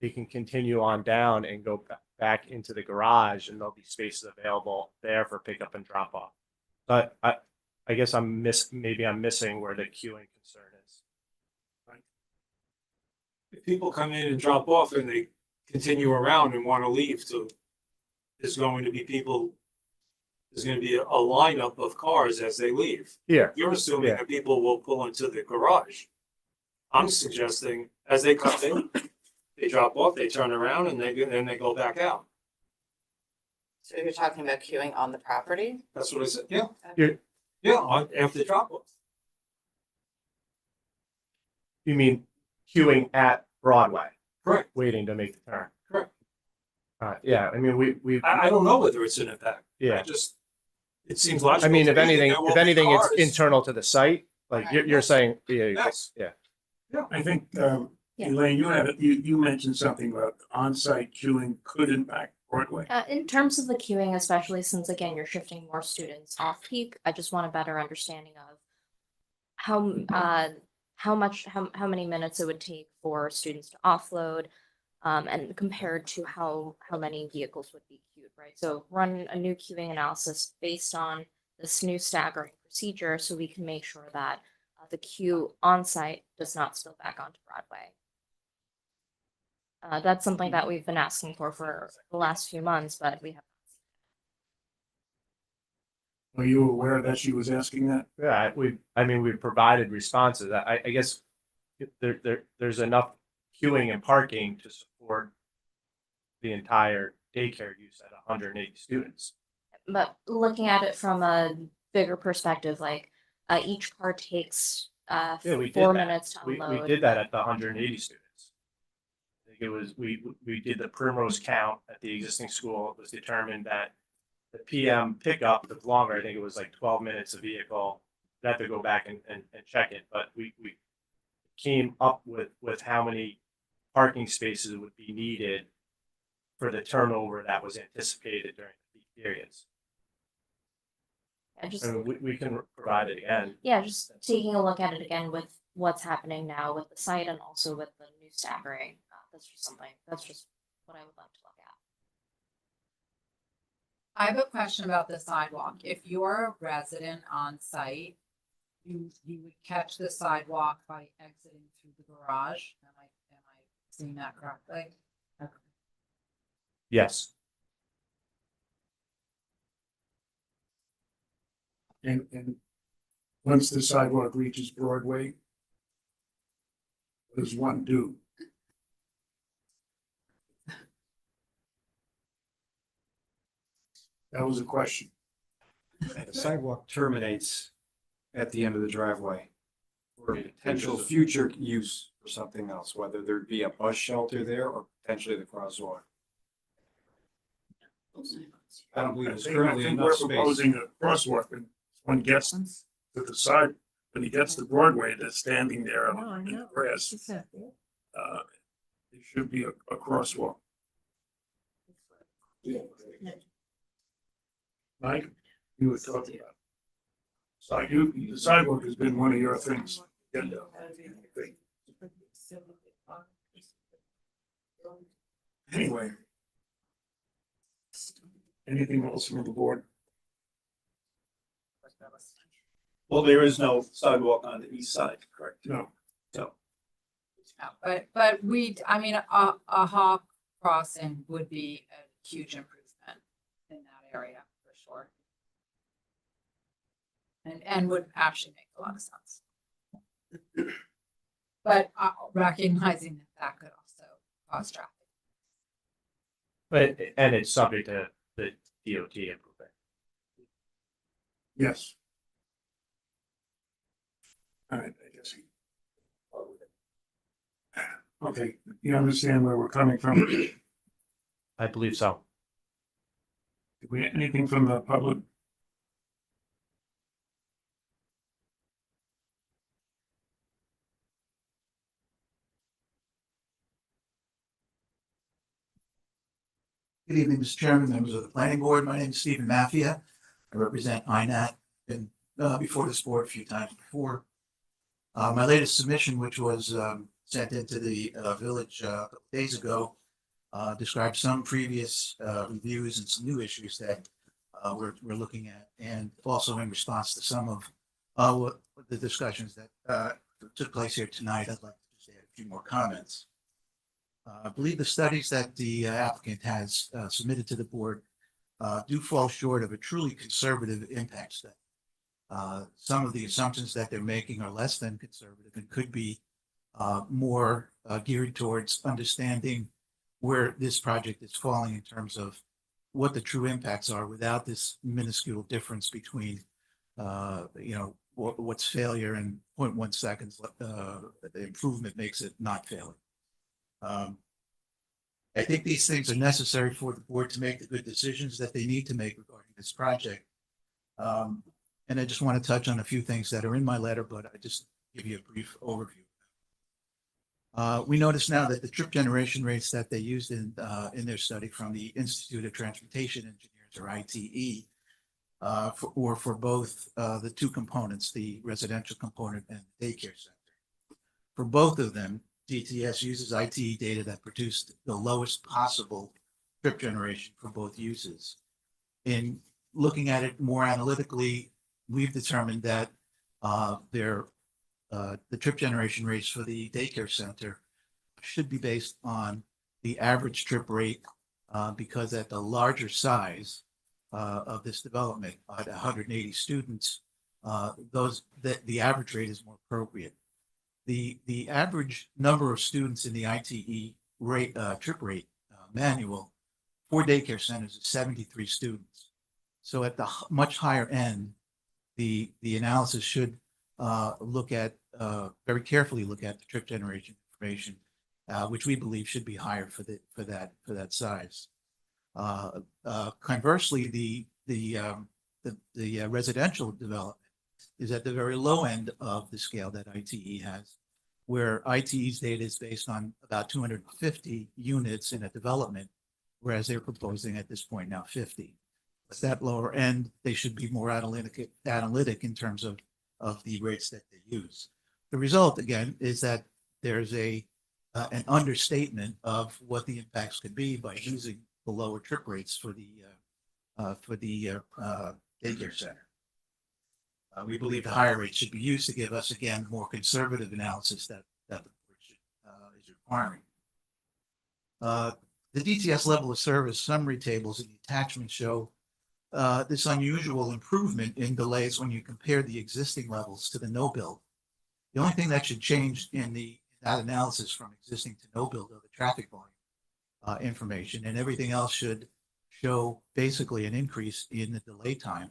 they can continue on down and go back into the garage, and there'll be spaces available there for pickup and drop-off. But I guess maybe I'm missing where the queuing concern is. If people come in and drop off and they continue around and want to leave there's going to be a lineup of cars as they leave. Here. You're assuming Yeah. that people will pull into the garage. I'm suggesting as they come in, they drop off, they turn around and then they go back out. So you're talking about queuing on the property? That's what I said, yeah. You're- After drop off. You mean queuing at Broadway? Correct. Waiting to make the turn? Correct. Yeah, I mean, we. I don't know whether it's an impact. Yeah. It seems logical. I mean, to if me that anything, there will if be anything, it's cars. internal to the site, like you're saying, yeah, Yes. yeah. I think Yeah. Elaine, you mentioned something about on-site queuing could impact Broadway. In terms of the queuing, especially since again, you're shifting more students off peak, I just want a better understanding of how many minutes it would take for students to offload, and compared to how many vehicles would be queued, right? So run a new queuing analysis based on this new staggering procedure, so we can make sure that the queue on site does not spill back onto Broadway. That's something that we've been asking for the last few months, but we have. Are you aware that she was asking that? Yeah, we've provided responses. I guess there's enough queuing and parking to support the entire daycare use at 180 students. But looking at it from a bigger perspective, like each car takes Yeah, we did 4 that. minutes to We unload. did that at the 180 students. I think it was, we did the Primrose count at the existing school. It was determined that the PM pickup took longer. I think it was like 12 minutes a vehicle. I'd have to go back and check it, but we came up with how many parking spaces would be needed for the turnover that was anticipated during the peak periods. I just, And we can provide it again. yeah, just taking a look at it again with what's happening now with the site and also with the new staggering. That's just what I would love to look at. I have a question about the sidewalk. If you're a resident on site, you would catch the sidewalk by exiting through the garage. Am I seeing that correctly? Okay. Yes. And once the sidewalk reaches Broadway, what does one do? That was a question. The sidewalk terminates at the end of the driveway for potential future use for something else, whether there be a bus shelter there or potentially the crosswalk. I don't believe there's currently I think enough we're space. proposing a crosswalk, and when gets to the side, when he gets to Broadway, they're standing there in the grass. There should be a crosswalk. Mike, you were talking about. So the sidewalk has been one of your things. Anyway. Anything else from the board? Well, there is no sidewalk on the east side, correct? No. So. No, but I mean, a hawk crossing would be a huge improvement in that area for sure. And would actually make a lot of sense. But recognizing that could also cause traffic. And it's subject to the DOT improvement. Yes. All right, I guess. Okay, you understand where we're coming from? I believe so. Did we get anything from the public? Good evening, Mr. Chairman, members of the planning board. My name is Stephen Maffia. I represent INAT. Been before this board a few times before. My latest submission, which was sent into the village a couple days ago, describes some previous reviews and some new issues that we're looking at, and also in response to some of what the discussions that took place here tonight. I'd like to just add a few more comments. I believe the studies that the applicant has submitted to the board do fall short of a truly conservative impact study. Some of the assumptions that they're making are less than conservative and could be more geared towards understanding where this project is falling in terms of what the true impacts are without this minuscule difference between, what's failure and 0.1 seconds. The improvement makes it not failing. I think these things are necessary for the board to make the good decisions that they need to make regarding this project. And I just want to touch on a few things that are in my letter, but I just give you a brief overview. We notice now that the trip generation rates that they used in their study from the Institute of Transportation Engineers, or ITE, for both the two components, the residential component and the daycare center. For both of them, DTS uses ITE data that produced the lowest possible trip generation for both uses. In looking at it more analytically, we've determined that the trip generation rates for the daycare center should be based on the average trip rate, because at the larger size of this development, at 180 students, the average rate is more appropriate. The average number of students in the ITE rate trip rate manual for daycare centers is 73 students. So at the much higher end, the analysis should look at very carefully look at the trip generation information, which we believe should be higher for that size. Conversely, the residential development is at the very low end of the scale that ITE has, where ITE's data is based on about 250 units in a development, whereas they're proposing at this point now 50. At that lower end, they should be more analytic in terms of the rates that they use. The result, again, is that there's an understatement of what the impacts could be by using the lower trip rates for the daycare center. We believe the higher rate should be used to give us, again, more conservative analysis that the board is requiring. The DTS level of service summary tables in the attachment show this unusual improvement in delays when you compare the existing levels to the no build. The only thing that should change in that analysis from existing to no build are the traffic volume information, and everything else should show basically an increase in the delay time,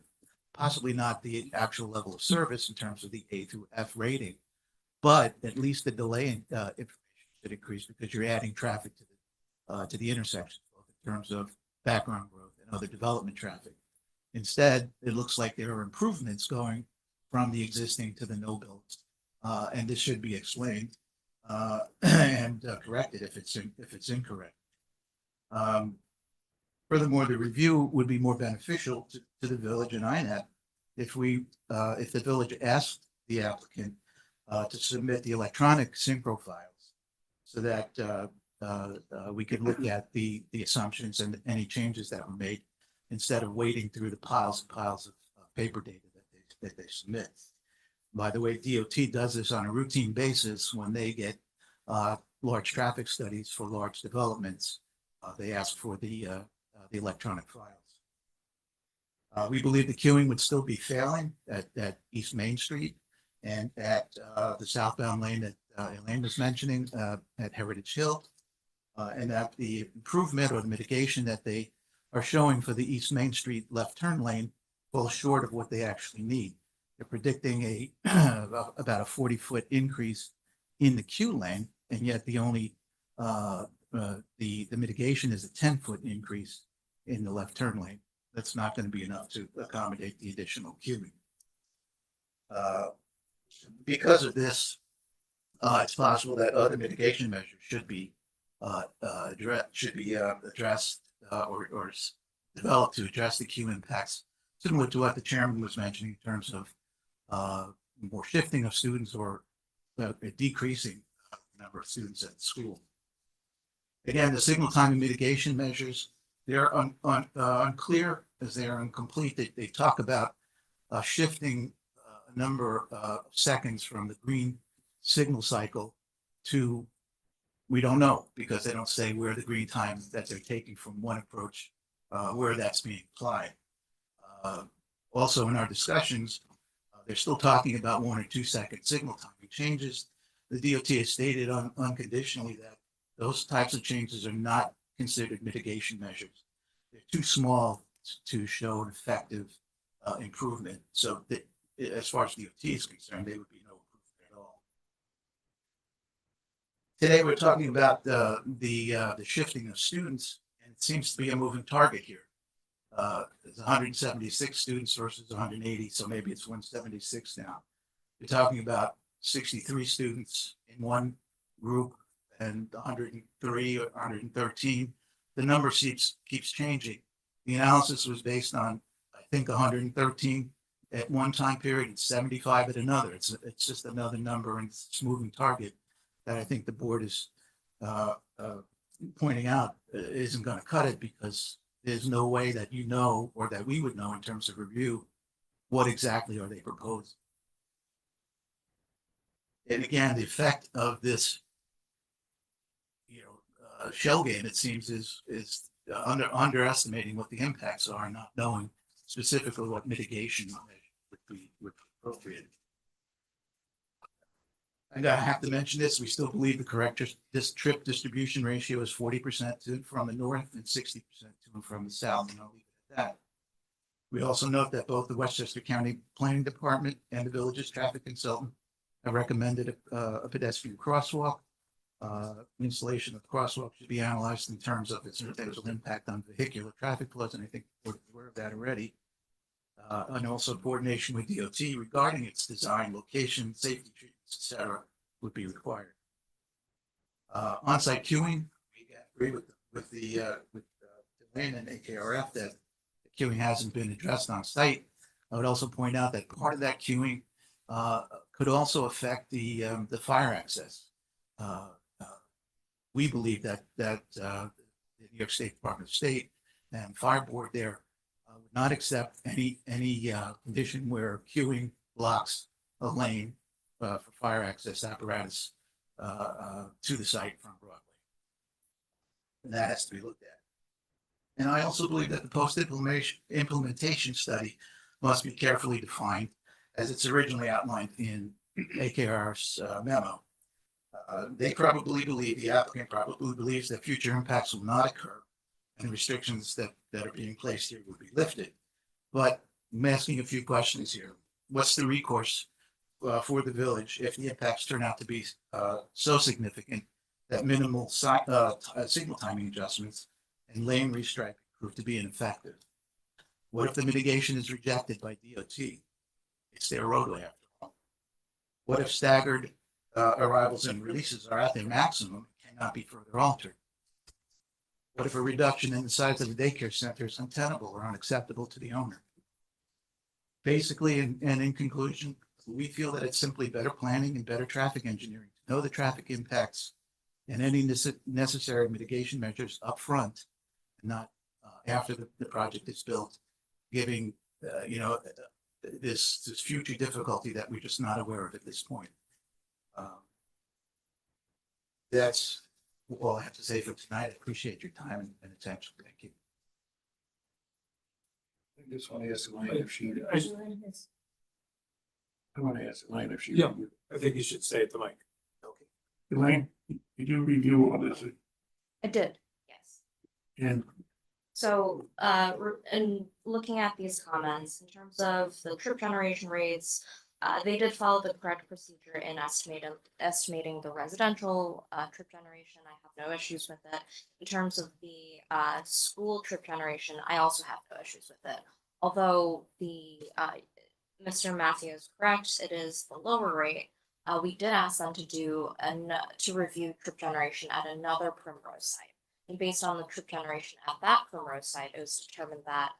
possibly not the actual level of service in terms of the A through F rating, but at least the delay information should increase because you're adding traffic to the intersection, both in terms of background growth and other development traffic. Instead, it looks like there are improvements going from the existing to the no builds, and this should be explained and corrected if it's incorrect. Furthermore, the review would be more beneficial to the village and INET if the village asked the applicant to submit the electronic synchro files so that we could look at the assumptions and any changes that were made instead of wading through the piles and piles of paper data that they submit. By the way, DOT does this on a routine basis when they get large traffic studies for large developments. They ask for the electronic files. We believe the queuing would still be failing at East Main Street and at the southbound lane that Elaine was mentioning at Heritage Hill, and that the improvement or the mitigation that they are showing for the East Main Street left turn lane falls short of what they actually need. They're predicting about a 40-foot increase in the queue lane, and yet the only the mitigation is a 10-foot increase in the left turn lane. That's not going to be enough to accommodate the additional queuing. Because of this, it's possible that other mitigation measures should be addressed or developed to address the queue impacts, similar to what the chairman was mentioning in terms of more shifting of students or decreasing the number of students at the school. Again, the signal time and mitigation measures, they're unclear as they are incomplete. They talk about shifting a number of seconds from the green signal cycle to, we don't know, because they don't say where the green time that they're taking from one approach, where that's being applied. Also in our discussions, they're still talking about 1 or 2 second signal timing changes. The DOT has stated unconditionally that those types of changes are not considered mitigation measures. They're too small to show an effective improvement. So that, as far as DOT is concerned, they would be no improvement at all. Today, we're talking about the shifting of students, and it seems to be a moving target here. There's 176 students versus 180, so maybe it's 176 now. We're talking about 63 students in one group and 103 or 113. The number keeps changing. The analysis was based on, I think, 113 at one time period and 75 at another. It's just another number and it's a moving target that I think the board is pointing out isn't going to cut it, because there's no way that you know, or that we would know in terms of review, what exactly are they proposing. And again, the effect of this, shell game, it seems, is underestimating what the impacts are, not knowing specifically what mitigation would be appropriate. And I have to mention this, we still believe the correct trip distribution ratio is 40% to and from the north and 60% to and from the south, and I'll leave it at that. We also note that both the Westchester County Planning Department and the village's traffic consultant have recommended a pedestrian crosswalk. Installation of the crosswalk should be analyzed in terms of its potential impact on vehicular traffic flows, and I think we're aware of that already. And also coordination with DOT regarding its design, location, safety treatments, etc., would be required. On-site queuing, we agree with Delane and AKRF that the queuing hasn't been addressed on site. I would also point out that part of that queuing could also affect the fire access. We believe that the New York State Department of State and Fire Board there would not accept any condition where queuing blocks a lane for fire access apparatus to the site from Broadway. And that has to be looked at. And I also believe that the post-implementation study must be carefully defined, as it's originally outlined in AKR's memo. They probably believe, the applicant probably believes, that future impacts will not occur and restrictions that are being placed here will be lifted. But I'm asking a few questions here. What's the recourse for the village if the impacts turn out to be so significant that minimal signal timing adjustments and lane restriping prove to be ineffective? What if the mitigation is rejected by DOT? It's their roadway after all. What if staggered arrivals and releases are at their maximum and cannot be further altered? What if a reduction in the size of the daycare center is untenable or unacceptable to the owner? Basically, and in conclusion, we feel that it's simply better planning and better traffic engineering to know the traffic impacts and any necessary mitigation measures up front, and not after the project is built, giving this future difficulty that we're just not aware of at this point. That's all I have to say for tonight. I appreciate your time and attention. Thank you. I just want to ask Elaine if she. I want to ask Elaine if she. Yeah, I think you should stay at the mic. Okay. Elaine, did you review all this? I did, yes. And So, in looking at these comments, in terms of the trip generation rates, they did follow the correct procedure in estimating the residential trip generation. I have no issues with it. In terms of the school trip generation, I also have no issues with it. Although Mr. Matthew is correct, it is the lower rate. We did ask them to review trip generation at another Primrose site. And based on the trip generation at that Primrose site, it was determined that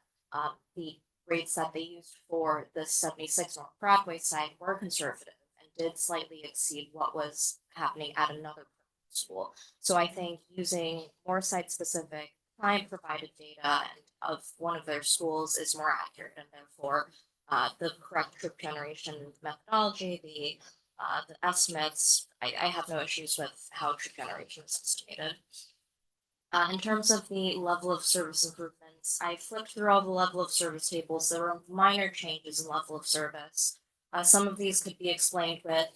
the rates that they used for the 76 North Broadway site were conservative and did slightly exceed what was happening at another school. So I think using more site-specific client-provided data of one of their schools is more accurate, and therefore the correct trip generation methodology, the estimates, I have no issues with how trip generation is estimated. In terms of the level of service improvements, I flipped through all the level of service tables. There were minor changes in level of service. Some of these could be explained with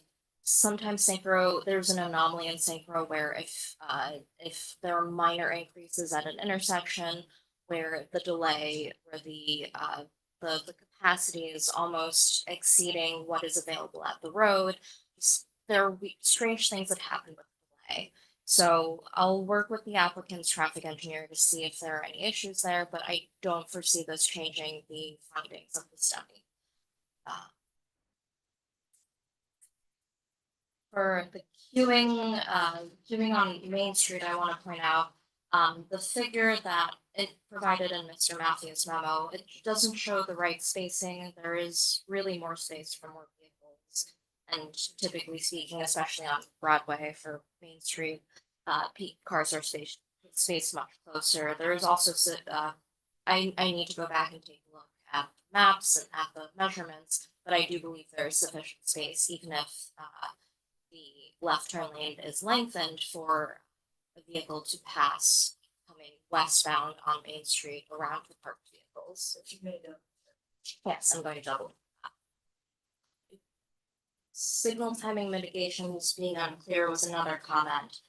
sometimes synchro. There's an anomaly in synchro where if there are minor increases at an intersection where the delay, where the capacity is almost exceeding what is available at the road, there are strange things that happen with delay. So I'll work with the applicant's traffic engineer to see if there are any issues there, but I don't foresee this changing the findings of the study. For the queuing on Main Street, I want to point out, the figure that it provided in Mr. Matthews' memo, it doesn't show the right spacing. There is really more space for more vehicles. And typically speaking, especially on Broadway for Main Street, peak cars are spaced much closer. There is also, I need to go back and take a look at maps and at the measurements, but I do believe there is sufficient space, even if the left turn lane is lengthened for a vehicle to pass coming westbound on Main Street around the parked vehicles. Yes, I'm going to double. Signal timing mitigations being unclear was another comment.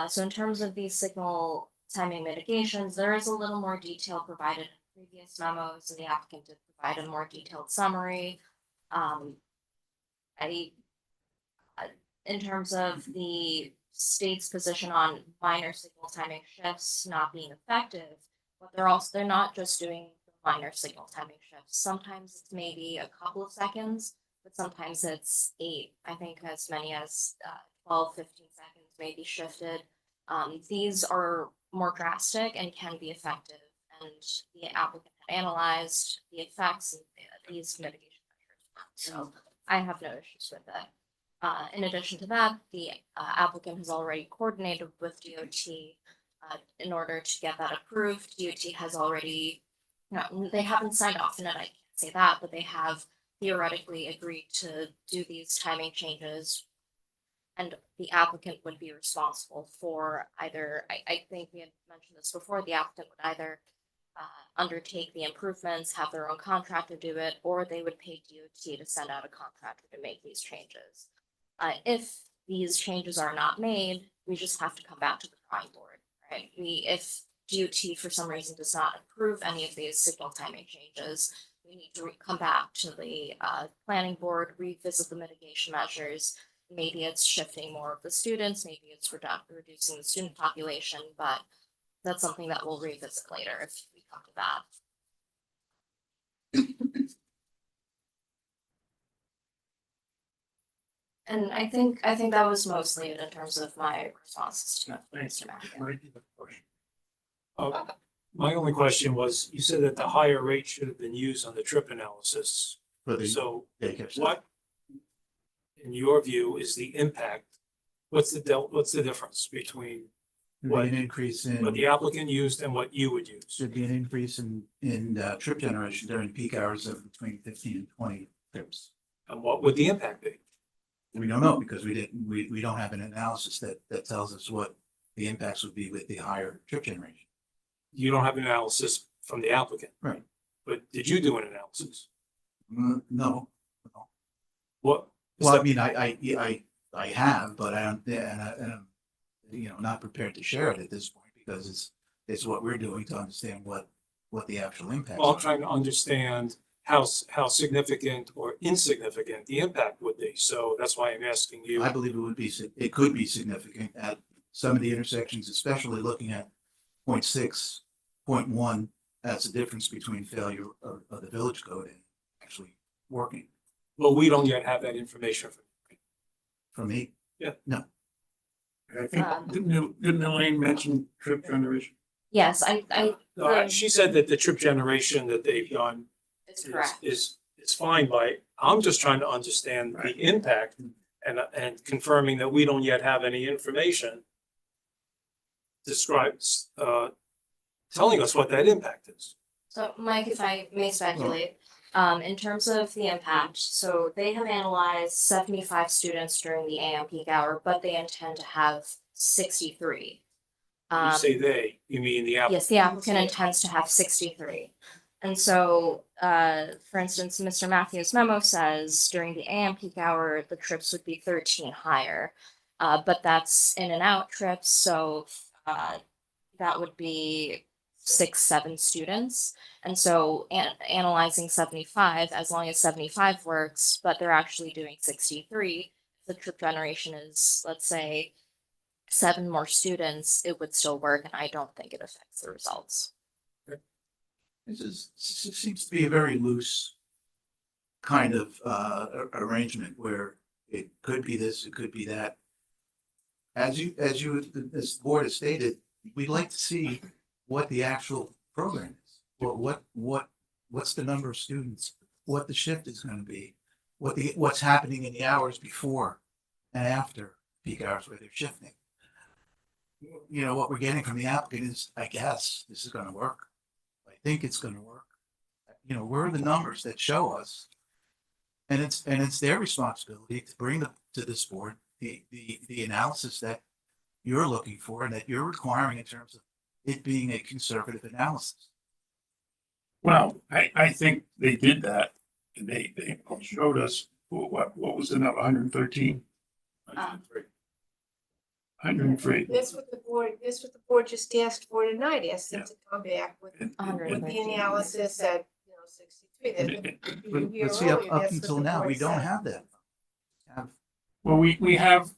So in terms of these signal timing mitigations, there is a little more detail provided in previous memos, and the applicant did provide a more detailed summary. In terms of the state's position on minor signal timing shifts not being effective, but they're not just doing minor signal timing shifts. Sometimes it's maybe a couple of seconds, but sometimes it's I think as many as 12, 15 seconds may be shifted. These are more drastic and can be effective, and the applicant had analyzed the effects of these mitigation measures. So I have no issues with it. In addition to that, the applicant has already coordinated with DOT in order to get that approved. DOT has already, they haven't signed off on it, I can't say that, but they have theoretically agreed to do these timing changes. And the applicant would be responsible for either, I think we had mentioned this before, the applicant would either undertake the improvements, have their own contractor do it, or they would pay DOT to send out a contractor to make these changes. If these changes are not made, we just have to come back to the drawing board, right? If DOT for some reason does not approve any of these signal timing changes, we need to come back to the planning board, revisit the mitigation measures. Maybe it's shifting more of the students, maybe it's reducing the student population, but that's something that we'll revisit later if we come to that. And I think that was mostly it in terms of my responses to Mr. Matthew. My only question was, you said that the higher rate should have been used on the trip analysis. So what, in your view, is the impact? What's the difference between what an increase in what the applicant used and what you would use? Should be an increase in trip generation during peak hours of between 15 and 20 trips. And what would the impact be? We don't know because we don't have an analysis that tells us what the impacts would be with the higher trip generation. You don't have an analysis from the applicant. Right. But did you do an analysis? No. What? Well, I mean, I have, but I'm not prepared to share it at this point because it's what we're doing to understand what the actual impact. Well, I'm trying to understand how significant or insignificant the impact would be. So that's why I'm asking you. I believe it could be significant at some of the intersections, especially looking at 0.6, 0.1. That's the difference between failure of the village code and actually working. Well, we don't yet have that information from me. Yeah. No. I think didn't Elaine mention trip generation? Yes, she said that the trip generation that they've done is fine by. I'm just trying to understand the impact and confirming that we don't yet have any information describes telling us what that impact is. So Mike, if I may speculate, in terms of the impact, so they have analyzed 75 students during the AM peak hour, but they intend to have 63. You say they, you mean the applicant? Yes, the applicant intends to have 63. And so, for instance, Mr. Matthews' memo says during the AM peak hour, the trips would be 13 higher, but that's in and out trips. So that would be 6, 7 students. And so analyzing 75, as long as 75 works, but they're actually doing 63, the trip generation is, let's say, 7 more students, it would still work. And I don't think it affects the results. This seems to be a very loose kind of arrangement where It could be this, it could be that. As the board has stated, we'd like to see what the actual program is. What's the number of students, what the shift is gonna be, what's happening in the hours before and after peak hours where they're shifting. You know, what we're getting from the applicant is, I guess, this is gonna work. I think it's gonna work. You know, where are the numbers that show us? And it's their responsibility to bring to this board the analysis that you're looking for and that you're requiring in terms of it being a conservative analysis. Well, I think they did that. And they showed us what was the number, 113? 103. That's what the board just asked for tonight, asked them to come back with the analysis at, 63. But see, up until now, we don't have that. Well, we have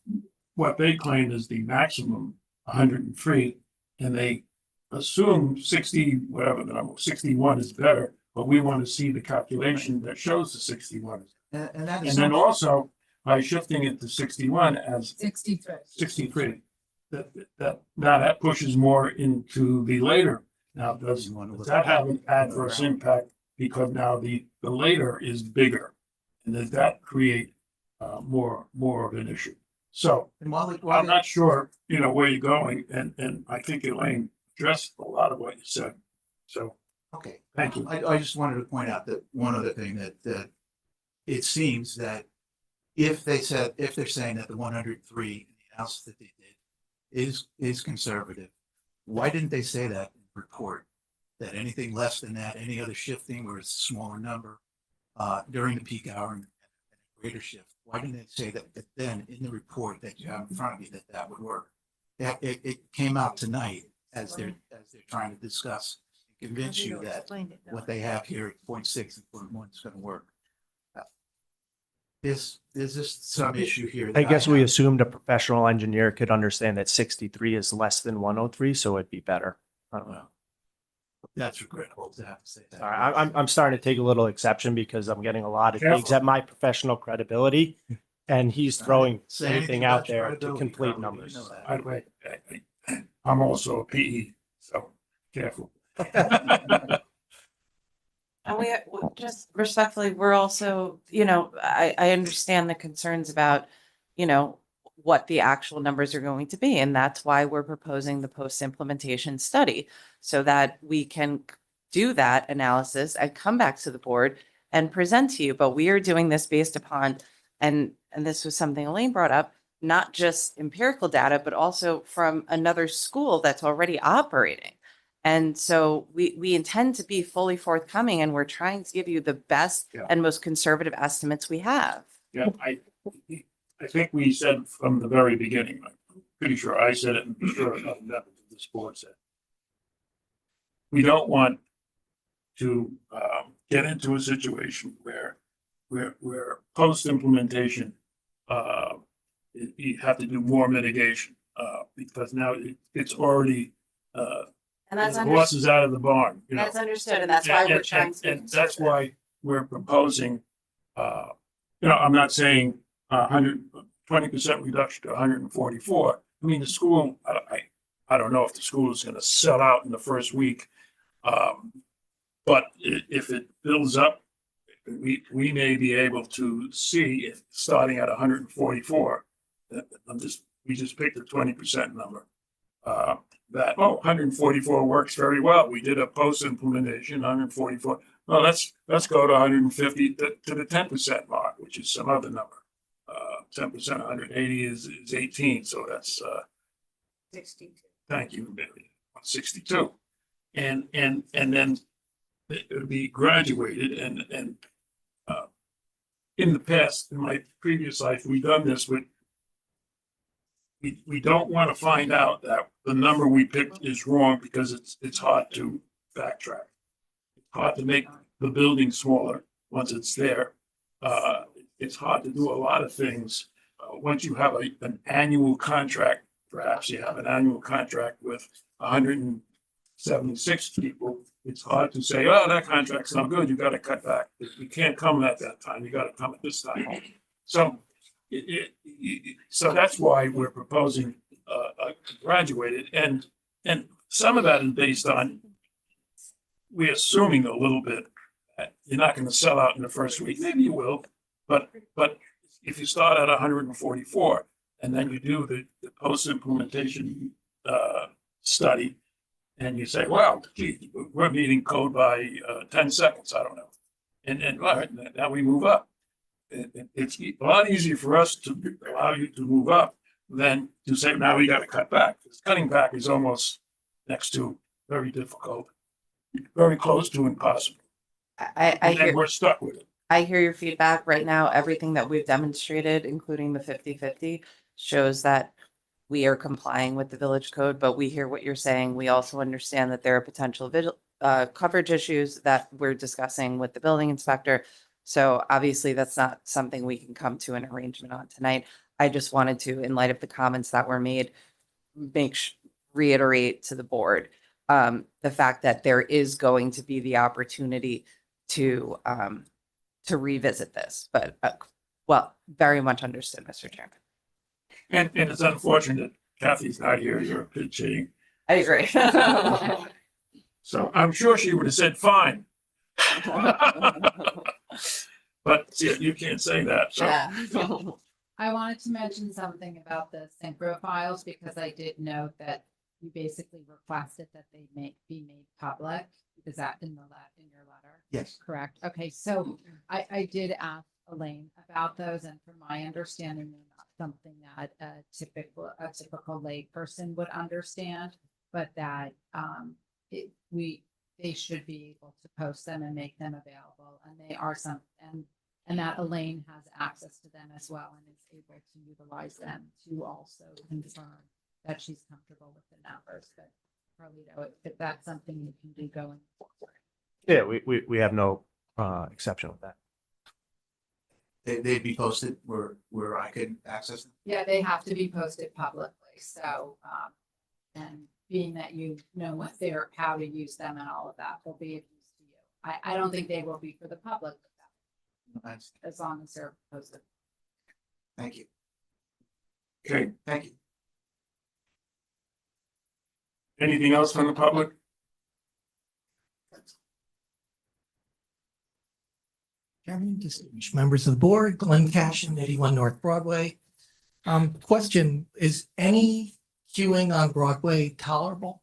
what they claimed is the maximum 103, and they assume 60, whatever the number, 61 is better, but we want to see the calculation that shows the 61. And And then also, by shifting it to 61 as 63. that pushes more into the later. Now, does that have an adverse impact because now the later is bigger? And does that create more of an issue? So I'm not sure, where you're going, and I think Elaine addressed a lot of what you said. So, okay, thank you. I just wanted to point out that one other thing that it seems that if they're saying that the 103 analysis that they did is conservative, why didn't they say that in the report? That anything less than that, any other shifting where it's a smaller number during the peak hour and a greater shift, why didn't they say that then in the report that you have in front of you that would work? It came out tonight as they're trying to discuss and convince you that what they have here at 0.6 and 0.1 is going to work. There's just some issue here. I guess we have. assumed a professional engineer could understand that 63 is less than 103, so it'd be better. I don't know. That's regrettable to have to say that. Sorry, I'm starting to take a little exception because I'm getting a lot of digs Careful. at my professional credibility, and he's throwing Say anything anything about out there to credibility, complete Carl, you numbers. know that. By the way, I'm also a PE, so careful. And we just respectfully, we're also, I understand the concerns about, what the actual numbers are going to be. And that's why we're proposing the post-implementation study so that we can do that analysis and come back to the board and present to you. But we are doing this based upon, and this was something Elaine brought up, not just empirical data, but also from another school that's already operating. And so we intend to be fully forthcoming, and we're trying to give you the best and most conservative estimates we have. Yeah, I think we said from the very beginning, I'm pretty sure I said it, and I'm sure other members of this board said, we don't want to get into a situation where post-implementation, you have to do more mitigation because now it's already And that's the horse is out of the barn. That's understood, and that's why we're trying to be And that's why we're proposing, I'm not saying 20% reduction to 144. I mean, the school, I don't know if the school is going to sell out in the first week. But if it builds up, we may be able to see if starting at 144, we just picked a 20% number. That 144 works very well. We did a post-implementation 144. Well, let's go to 150 to the 10% mark, which is some other number. 10%, 180 is 18, so that's 62. Thank you, 62, and then it would be graduated and in the past, in my previous life, we've done this with. We don't want to find out that the number we picked is wrong because it's hard to backtrack. It's hard to make the building smaller once it's there. It's hard to do a lot of things. Once you have an annual contract, perhaps you have an annual contract with 176 people, it's hard to say, oh, that contract's not good, you got to cut back. You can't come at that time, you got to come at this time. So So that's why we're proposing graduated, and some of that is based on we're assuming a little bit that you're not going to sell out in the first week. Maybe you will, but if you start at 144 and then you do the post implementation study, and you say, "Well, gee, we're meeting code by 10 seconds." I don't know, and all right, now we move up. It's a lot easier for us to allow you to move up than to say, now we got to cut back. Because cutting back is almost next to very difficult, very close to impossible. I And hear, we're stuck with it. I hear your feedback right now. Everything that we've demonstrated, including the 50/50, shows that we are complying with the village code, but we hear what you're saying. We also understand that there are potential coverage issues that we're discussing with the building inspector. So obviously that's not something we can come to an arrangement on tonight. I just wanted to, in light of the comments that were made, reiterate to the board the fact that there is going to be the opportunity to revisit this, but well, very much understood, Mr. Chairman. And it's unfortunate Kathy's not here. You're pitching. I agree. So I'm sure she would have said, fine. But see, you can't say that. So I wanted to mention something about the synchro files because I did note that you basically requested that they be made public. Is that in your letter? Yes. Correct. Okay, so I did ask Elaine about those, and from my understanding, they're not something that a typical lay person would understand, but that they should be able to post them and make them available, and they are and that Elaine has access to them as well and is able to utilize them to also confirm that she's comfortable with the numbers. But Carlito, if that's something you can do going forward. Yeah, we have no exception with that. They'd be posted where I could access them. Yeah, they have to be posted publicly. So, and being that you know how to use them and all of that will be of use to you. I don't think they will be for the public, as long as they're posted. Thank you. Okay. Thank you. Anything else from the public? Chairman, distinguished members of the board, Glenn Cashin, 81 North Broadway. Question, is any queuing on Broadway tolerable?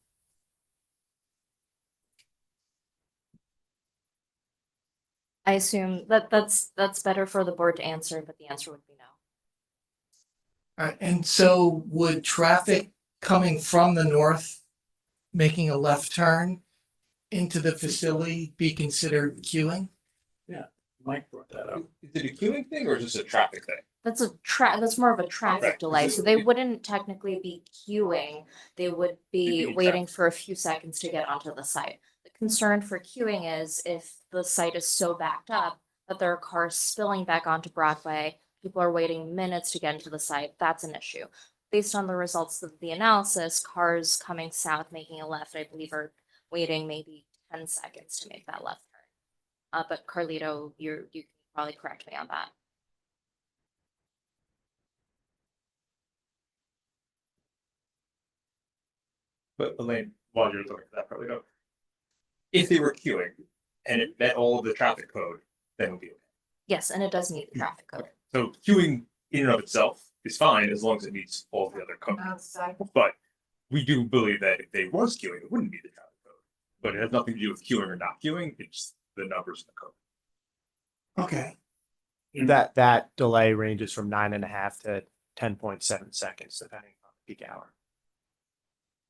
I assume that's better for the board to answer, but the answer would be no. All right, and so would traffic coming from the north, making a left turn into the facility be considered queuing? Yeah, Mike brought that up. Is it a queuing thing or is this a traffic thing? That's more of a traffic Right. delay. So they wouldn't technically be queuing. They would be waiting for a few seconds to get onto the site. The concern for queuing is if the site is so backed up that there are cars spilling back onto Broadway, people are waiting minutes to get into the site, that's an issue. Based on the results of the analysis, cars coming south making a left, I believe, are waiting maybe 10 seconds to make that left turn. But Carlito, you can probably correct me on that. But Elaine, while you're looking for that, probably go. If they were queuing and it met all of the traffic code, then it would be okay. Yes, and it does meet the traffic code. So queuing in and of itself is fine as long as it meets all the other codes. But we do believe that if they was queuing, it wouldn't be the traffic code. But it has nothing to do with queuing or not queuing. It's the numbers in the code. Okay. That delay ranges from 9.5 to 10.7 seconds, depending on peak hour.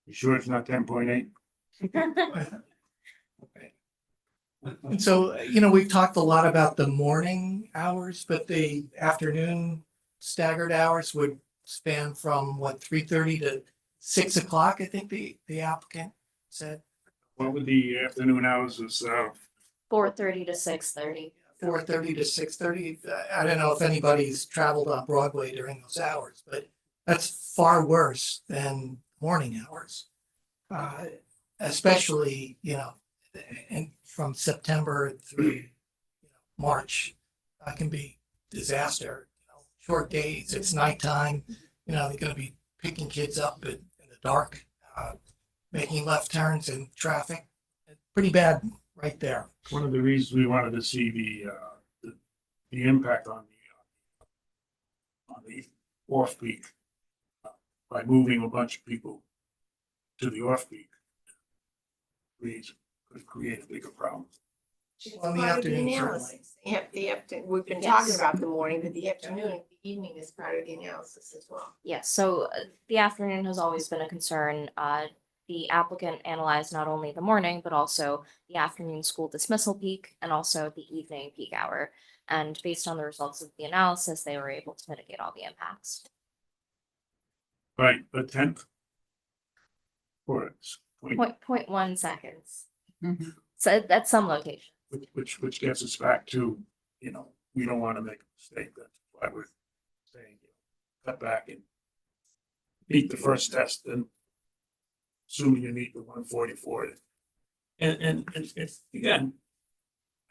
You sure it's not 10.8? And so, we've talked a lot about the morning hours, but the afternoon staggered hours would span from 3:30 to 6 o'clock, I think the applicant said. What would the afternoon hours of 4:30 to 6:30. 4:30 to 6:30. I don't know if anybody's traveled on Broadway during those hours, but that's far worse than morning hours. Especially, and from September through March, can be disaster. short days, it's nighttime, you know, they're gonna be picking kids up in the dark, making left turns in traffic. Pretty bad right there. One of the reasons we wanted to see the impact on the off-peak by moving a bunch of people to the off-peak could create a bigger problem. On the Part of afternoon, analysis. We've been Yes. talking about the morning, but the afternoon, the evening is part of the analysis as well. Yes, so the afternoon has always been a concern. The applicant analyzed not only the morning, but also the afternoon school dismissal peak and also the evening peak hour. And based on the results of the analysis, they were able to mitigate all the impacts. Right, a tenth. Or Point 1 seconds. So that's some location. which gets us back to, you know, we don't want to make a mistake. That's why we're saying, cut back and beat the first test, and assuming you meet the 144. And it's, again,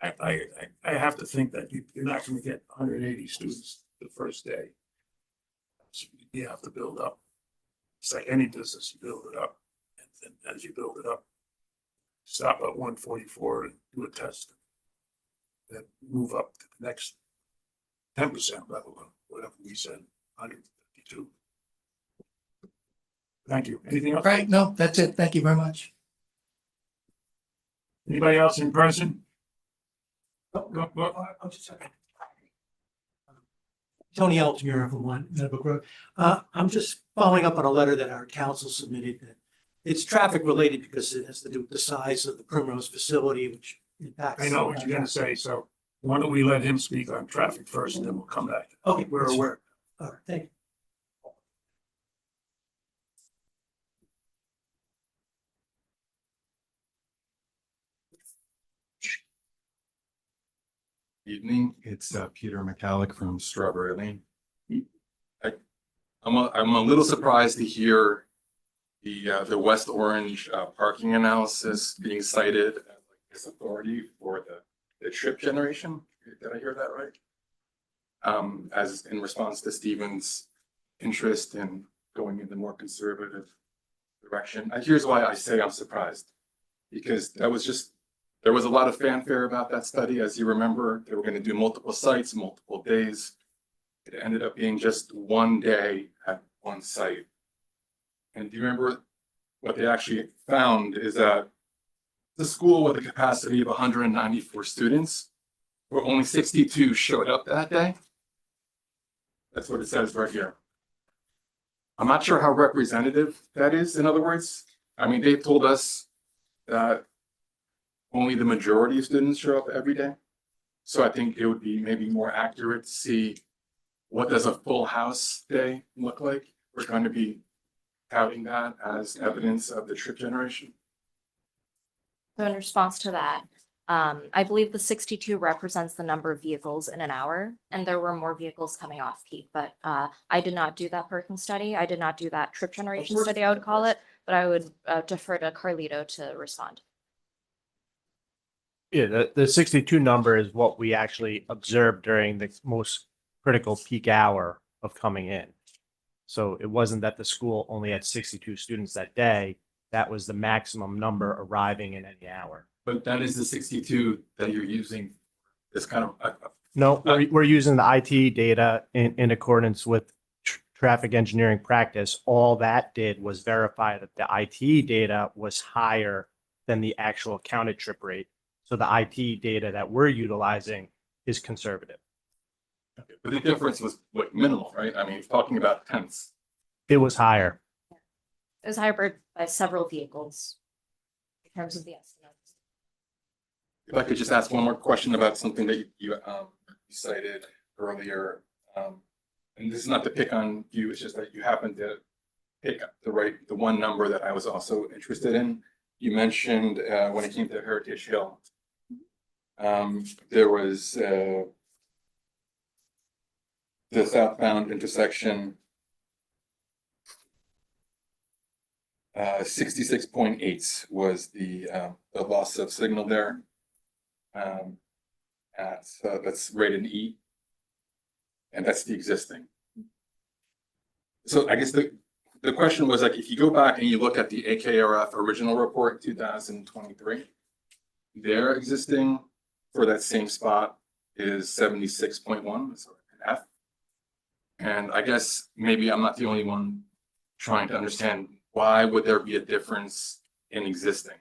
I have to think that you're not going to get 180 students the first day. So you have to build up. It's like any business, you build it up. And as you build it up, stop at 144 and do a test. Then move up to the next 10% level, or whatever we said, 152. Thank you. Anything else? Right, no, that's it. Thank you very much. Anybody else in person? Go. I'm just sorry. Tony Altamira from One Meadowbrook Road. I'm just following up on a letter that our council submitted. It's traffic related because it has to do with the size of the Primrose facility, which impacts. I know what you're gonna say, so why don't we let him speak on traffic first, and then we'll come back. Okay, We're aware. all right, thank you. Evening, it's Peter McCallick from Strawberry Lane. I'm a little surprised to hear the West Orange parking analysis being cited as authority for the trip generation. Did I hear that right? As in response to Stephen's interest in going in the more conservative direction. Here's why I say I'm surprised, because there was a lot of fanfare about that study. As you remember, they were going to do multiple sites, multiple days. It ended up being just one day at one site. And do you remember what they actually found is that the school with a capacity of 194 students, where only 62 showed up that day? That's what it says right here. I'm not sure how representative that is, in other words. I mean, they told us that only the majority of students show up every day. So I think it would be maybe more accurate to see what does a full house day look like. We're going to be touting that as evidence of the trip generation. So in response to that, I believe the 62 represents the number of vehicles in an hour, and there were more vehicles coming off peak, but I did not do that parking study. I did not do that trip generation study, I would call it, but I would defer to Carlito to respond. Yeah, the 62 number is what we actually observed during the most critical peak hour of coming in. So it wasn't that the school only had 62 students that day. That was the maximum number arriving in any hour. But that is the 62 that you're using, this kind of. No, we're using the IT data in accordance with traffic engineering practice. All that did was verify that the IT data was higher than the actual counted trip rate. So the IT data that we're utilizing is conservative. Okay, but the difference was what, minimal, right? I mean, talking about tenths. It was higher. It was higher by several vehicles in terms of the estimates. If I could just ask one more question about something that you cited earlier. And this is not to pick on you, it's just that you happen to pick the one number that I was also interested in. You mentioned when it came to Heritage Hill, there was the southbound intersection 66.8 was the loss of signal there. That's rated E. and that's the existing. So I guess the question was like, if you go back and you look at the AKRF original report in 2023, their existing for that same spot is 76.1, so an F. And I guess maybe I'm not the only one trying to understand why would there be a difference in existing,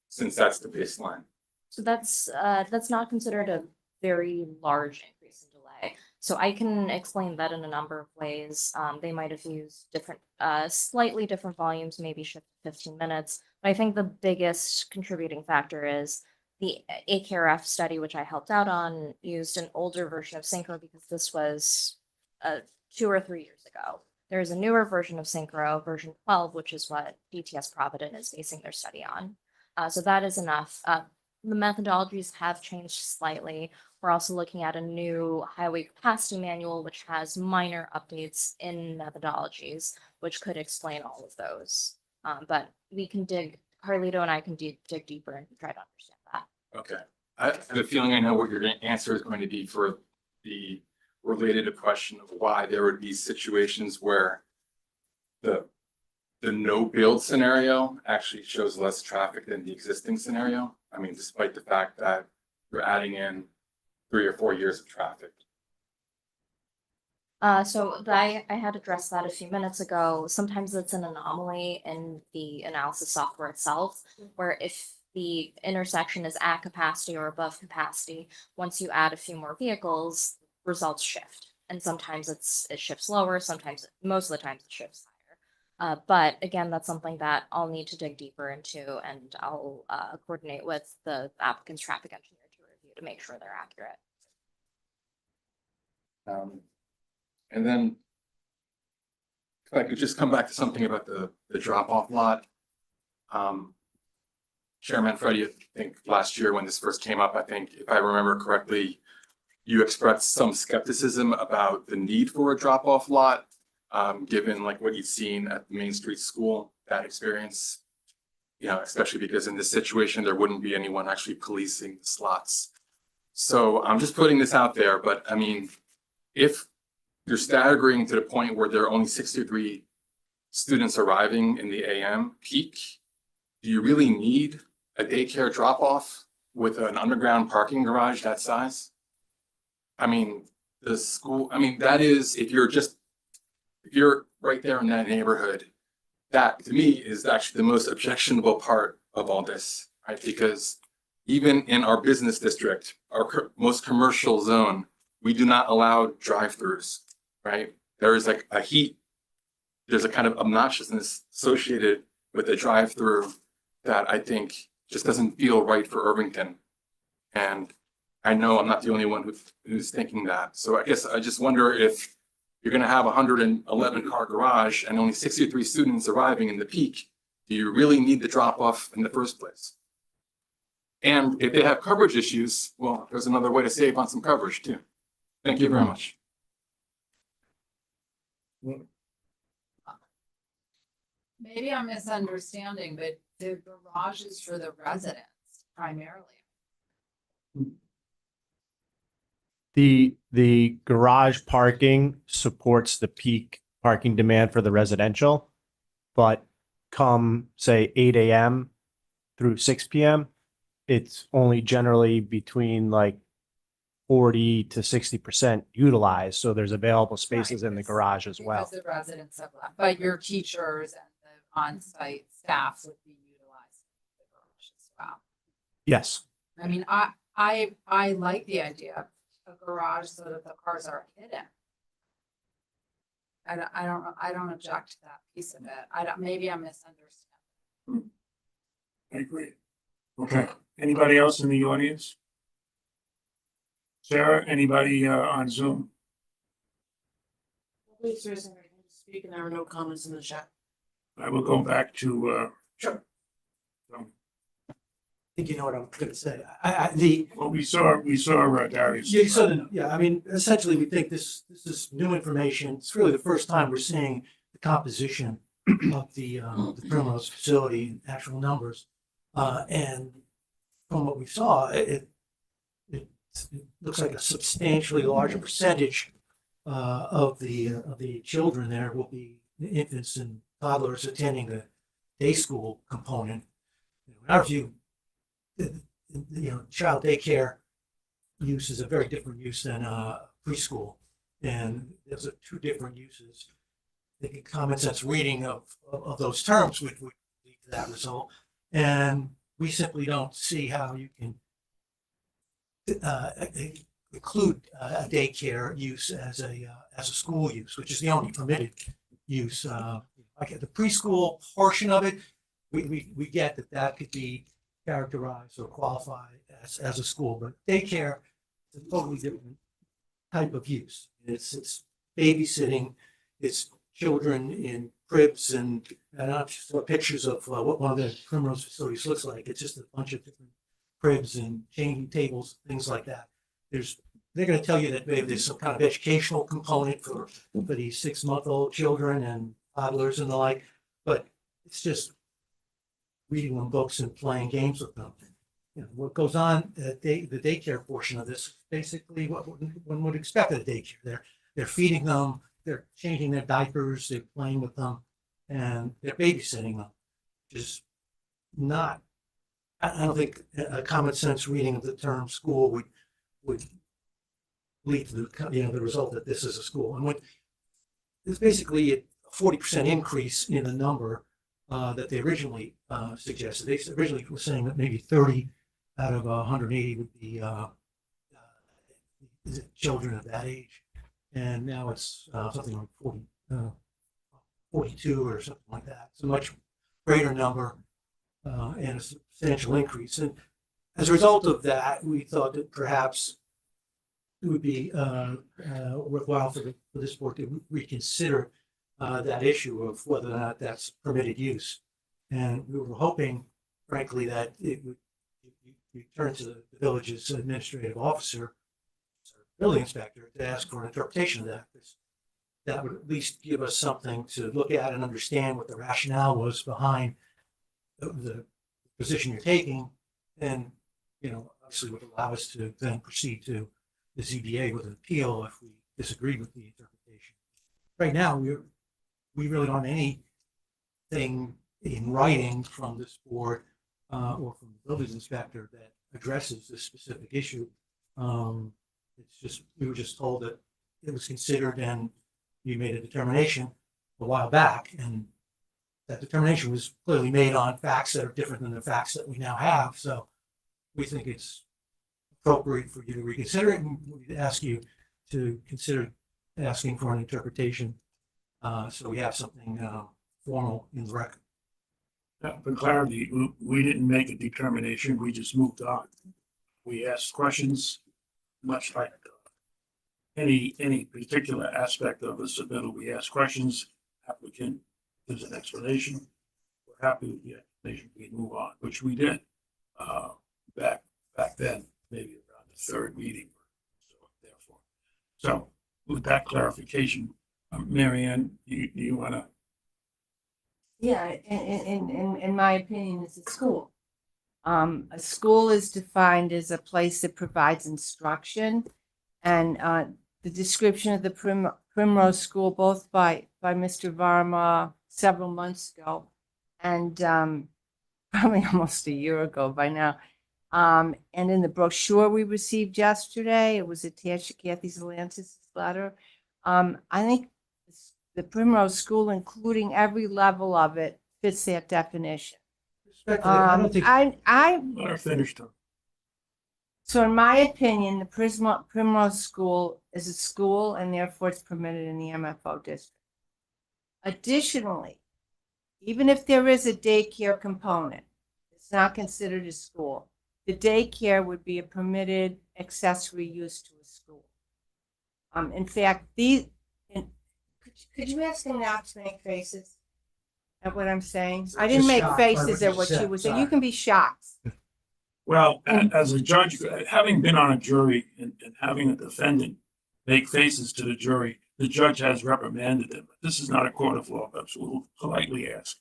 since that's the baseline. So that's not considered a very large increase in delay. So I can explain that in a number of ways. They might have used different, slightly different volumes, maybe shift 15 minutes. But I think the biggest contributing factor is the AKRF study, which I helped out on, used an older version of Synchro because this was 2 or 3 years ago. There is a newer version of Synchro, version 12, which is what DTS Provident is basing their study on. So that is enough. The methodologies have changed slightly. We're also looking at a new highway capacity manual, which has minor updates in methodologies, which could explain all of those. But we can Carlito and I can dig deeper and try to understand that. Okay. I have a feeling I know what your answer is going to be for the related question of why there would be situations where the no build scenario actually shows less traffic than the existing scenario. I mean, despite the fact that you're adding in 3 or 4 years of traffic. So I had addressed that a few minutes ago. Sometimes it's an anomaly in the analysis software itself, where if the intersection is at capacity or above capacity, once you add a few more vehicles, results shift. And sometimes it shifts lower, most of the times it shifts higher. But again, that's something that I'll need to dig deeper into, and I'll coordinate with the applicant's traffic engineer to review to make sure they're accurate. And then if I could just come back to something about the drop-off lot. Chairman Freddie, I think last year when this first came up, I think if I remember correctly, you expressed some skepticism about the need for a drop-off lot, given like what you'd seen at the Main Street School, that experience. You know, especially because in this situation, there wouldn't be anyone actually policing the slots. So I'm just putting this out there, but I mean, if you're staggering to the point where there are only 63 students arriving in the AM peak, do you really need a daycare drop-off with an underground parking garage that size? I mean, the school, I mean, that is, if you're right there in that neighborhood, that to me is actually the most objectionable part of all this, right? Because even in our business district, our most commercial zone, we do not allow drive-throughs, right? There is like there's a kind of obnoxiousness associated with a drive-through that I think just doesn't feel right for Irvington. And I know I'm not the only one who's thinking that. So I guess I just wonder if you're gonna have a 111 car garage and only 63 students arriving in the peak, do you really need the drop-off in the first place? And if they have coverage issues, well, there's another way to save on some coverage too. Thank you very much. Maybe I'm misunderstanding, but the garage is for the residents primarily. The garage parking supports the peak parking demand for the residential, but come say 8 a.m. through 6 p.m., it's only generally between like 40 to 60% utilized. So there's available spaces in the garage as well. Because the residents have left, but your teachers and the on-site staff would be utilizing the garage as well. Yes. I mean, I like the idea of a garage so that the cars are hidden. I don't object to that piece of it. Maybe I'm misunderstanding. I agree. Okay, anybody else in the audience? Sarah, anybody on Zoom? Please, Susan, I can speak, and there are no comments in the chat. I will go back to, Sure. so, I think you know what I'm gonna say. well, we saw Darius. Yeah, so, yeah, I mean, essentially, we think this is new information. It's really the first time we're seeing the composition of the Primrose facility, actual numbers. And from what we saw, it looks like a substantially larger percentage of the children there will be infants and toddlers attending the day school component. In our view, child daycare use is a very different use than preschool, and those are two different uses. I think common sense reading of those terms would lead to that result, and we simply don't see how you can include a daycare use as a school use, which is the only permitted use. Like the preschool portion of it, we get that could be characterized or qualified as a school, but daycare is a totally different type of use. It's babysitting, it's children in cribs, and I just saw pictures of what one of the Primrose facilities looks like. It's just a bunch of different cribs and changing tables, things like that. They're going to tell you that maybe there's some kind of educational component for these 6-month-old children and toddlers and the like, but it's just reading them books and playing games with them. What goes on at the daycare portion of this is basically what one would expect at a daycare. They're feeding them, they're changing their diapers, they're playing with them, and they're babysitting them. Just not, I don't think a common sense reading of the term school would lead to the result that this is a school. And it's basically a 40% increase in the number that they originally suggested. They originally were saying that maybe 30 out of 180 would be children of that age, and now it's something like 42 or something like that. It's a much greater number and a substantial increase. And as a result of that, we thought that perhaps it would be worthwhile for this board to reconsider that issue of whether or not that's permitted use. And we were hoping, frankly, that it would return to the village's administrative officer, building inspector, to ask for an interpretation of that. That would at least give us something to look at and understand what the rationale was behind the position you're taking, and obviously would allow us to then proceed to the ZBA with an appeal if we disagree with the interpretation. Right now, we really don't have anything in writing from this board or from the building inspector that addresses this specific issue. It's just, we were just told that it was considered and you made a determination a while back, and that determination was clearly made on facts that are different than the facts that we now have. So we think it's appropriate for you to reconsider it, and we ask you to consider asking for an interpretation so we have something formal in the record. For clarity, we didn't make a determination, we just moved on. We asked questions, much like any particular aspect of a submittal. We ask questions, applicant gives an explanation. We're happy with the explanation, we move on, which we did back then, maybe around the third meeting. So with that clarification, Mary Ann, you want to? Yeah, in my opinion, it's a school. A school is defined as a place that provides instruction, and the description of the Primrose School, both by Mr. Varma several months ago, and probably almost a year ago by now. And in the brochure we received yesterday, it was attached to Kathy Zelantis' letter. I think the Primrose School, including every level of it, fits that definition. I don't think Let her finish though. So in my opinion, the Primrose School is a school, and therefore it's permitted in the MFO district. Additionally, even if there is a daycare component, it's not considered a school. The daycare would be a permitted accessory use to a school. In fact, could you ask them not to make faces at what I'm saying? I didn't Just make shocked by faces what at you what said. she was saying. You Sorry. can be shocked. Well, as a judge, having been on a jury and having a defendant make faces to the jury, the judge has reprimanded them. This is not a court of law, but we'll politely ask.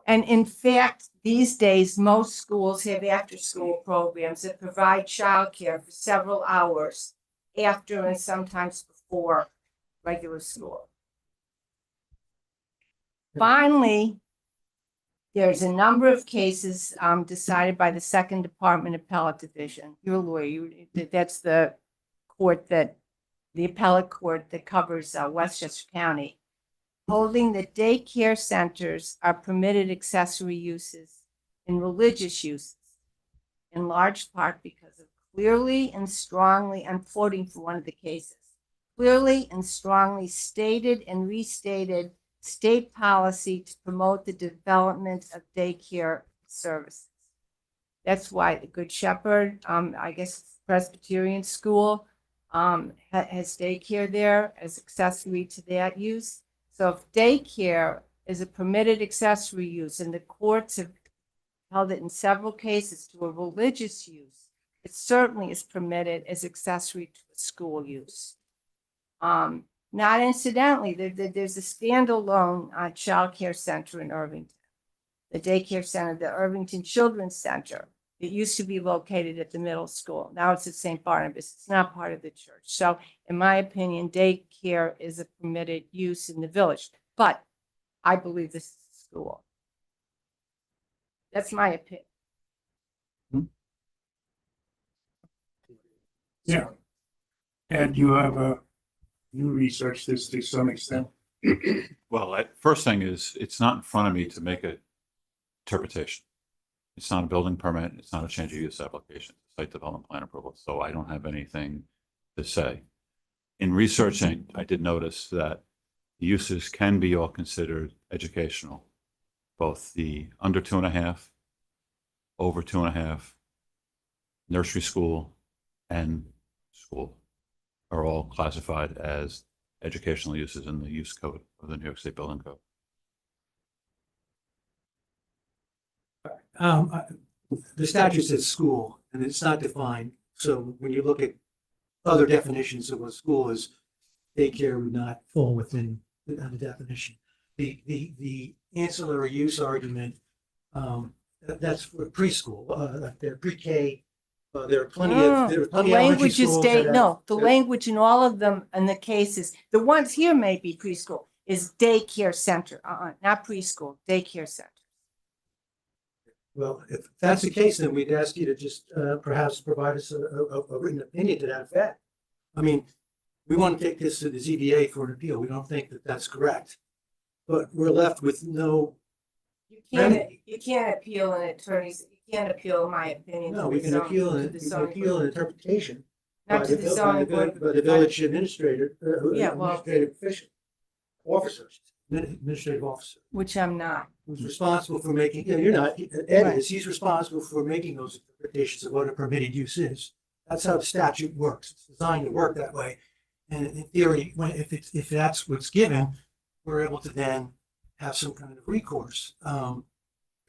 And in fact, these days, most schools have after-school programs that provide childcare for several hours after and sometimes before regular school. Finally, there's a number of cases decided by the Second Department Appellate Division. You're a lawyer. That's the court that, the appellate court that covers Westchester County, holding that daycare centers are permitted accessory uses in religious uses, in large part because of clearly and strongly, I'm quoting from one of the cases, clearly and strongly stated and restated state policy to promote the development of daycare services. That's why the Good Shepherd, I guess Presbyterian school, has daycare there as accessory to that use. So if daycare is a permitted accessory use, and the courts have held it in several cases to a religious use, it certainly is permitted as accessory to a school use. Not incidentally, there's a standalone child care center in Irvington, the daycare center, the Irvington Children's Center. It used to be located at the middle school. Now it's at St. Barnabas. It's not part of the church. So in my opinion, daycare is a permitted use in the village, but I believe this is a school. That's my opinion. Yeah. And you researched this to some extent. Well, first thing is, it's not in front of me to make a interpretation. It's not a building permit. It's not a change of use application, it's a site development plan approval. So I don't have anything to say. In researching, I did notice that uses can be all considered educational. Both the under 2.5, over 2.5, nursery school, and school are all classified as educational uses in the use code of the New York State Building Code. The statute says school, and it's not defined. So when you look at other definitions of what school is, daycare would not fall within the definition. The ancillary use argument, that's for preschool, they're pre-K. There are plenty of elementary Language is schools that have- no, the language in all of them and the cases, the ones here may be preschool, is daycare center, not preschool, daycare center. Well, if that's the case, then we'd ask you to just perhaps provide us a written opinion to that effect. I mean, we want to take this to the ZBA for an appeal. We don't think that that's correct. But we're left with no. You can't appeal an attorney's, you can't appeal my opinion. No, to we the can zone- appeal to an the zoning appeal an board. interpretation. Not by to the- the zoning board. By the village administrator, Yeah, well- administrative official, administrative officer. Which I'm not. Who's responsible for making, you're not, Ed Right. is, he's responsible for making those interpretations of what a permitted use is. That's how the statute works. It's designed to work that way. And in theory, if that's what's given, we're able to then have some kind of recourse.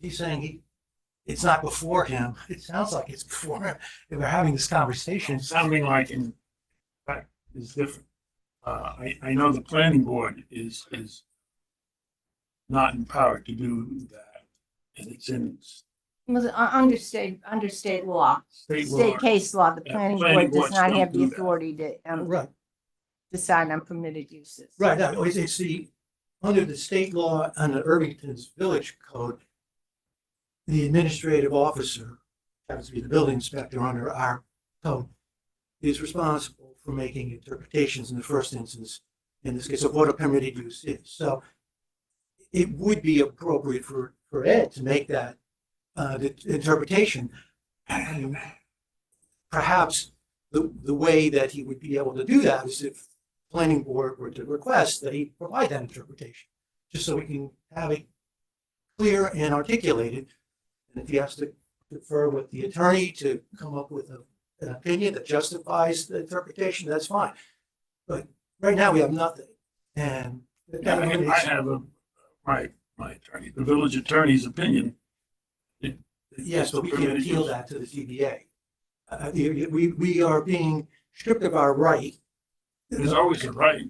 He's saying it's not before him. It sounds like it's before him. If we're having this conversation. Sounding like in fact is different. I know the planning board is not empowered to do that, and it's in Under state law, State law. state case law, the Yeah, planning planning board does boards not don't have the do that. authority to Right. decide on permitted uses. Right, no, it's the, under the state law and the Irvington's village code, the administrative officer, happens to be the building inspector under our code, is responsible for making interpretations in the first instance, in this case, of what a permitted use is. So it would be appropriate for Ed to make that the interpretation. And perhaps the way that he would be able to do that is if planning board were to request that he provide that interpretation, just so we can have it clear and articulated. And if he has to defer with the attorney to come up with an opinion that justifies the interpretation, that's fine. But right now we have nothing. And I have my attorney, the village attorney's opinion. Yes, but we can appeal that to the ZBA. We are being stripped of our right. There's always a right.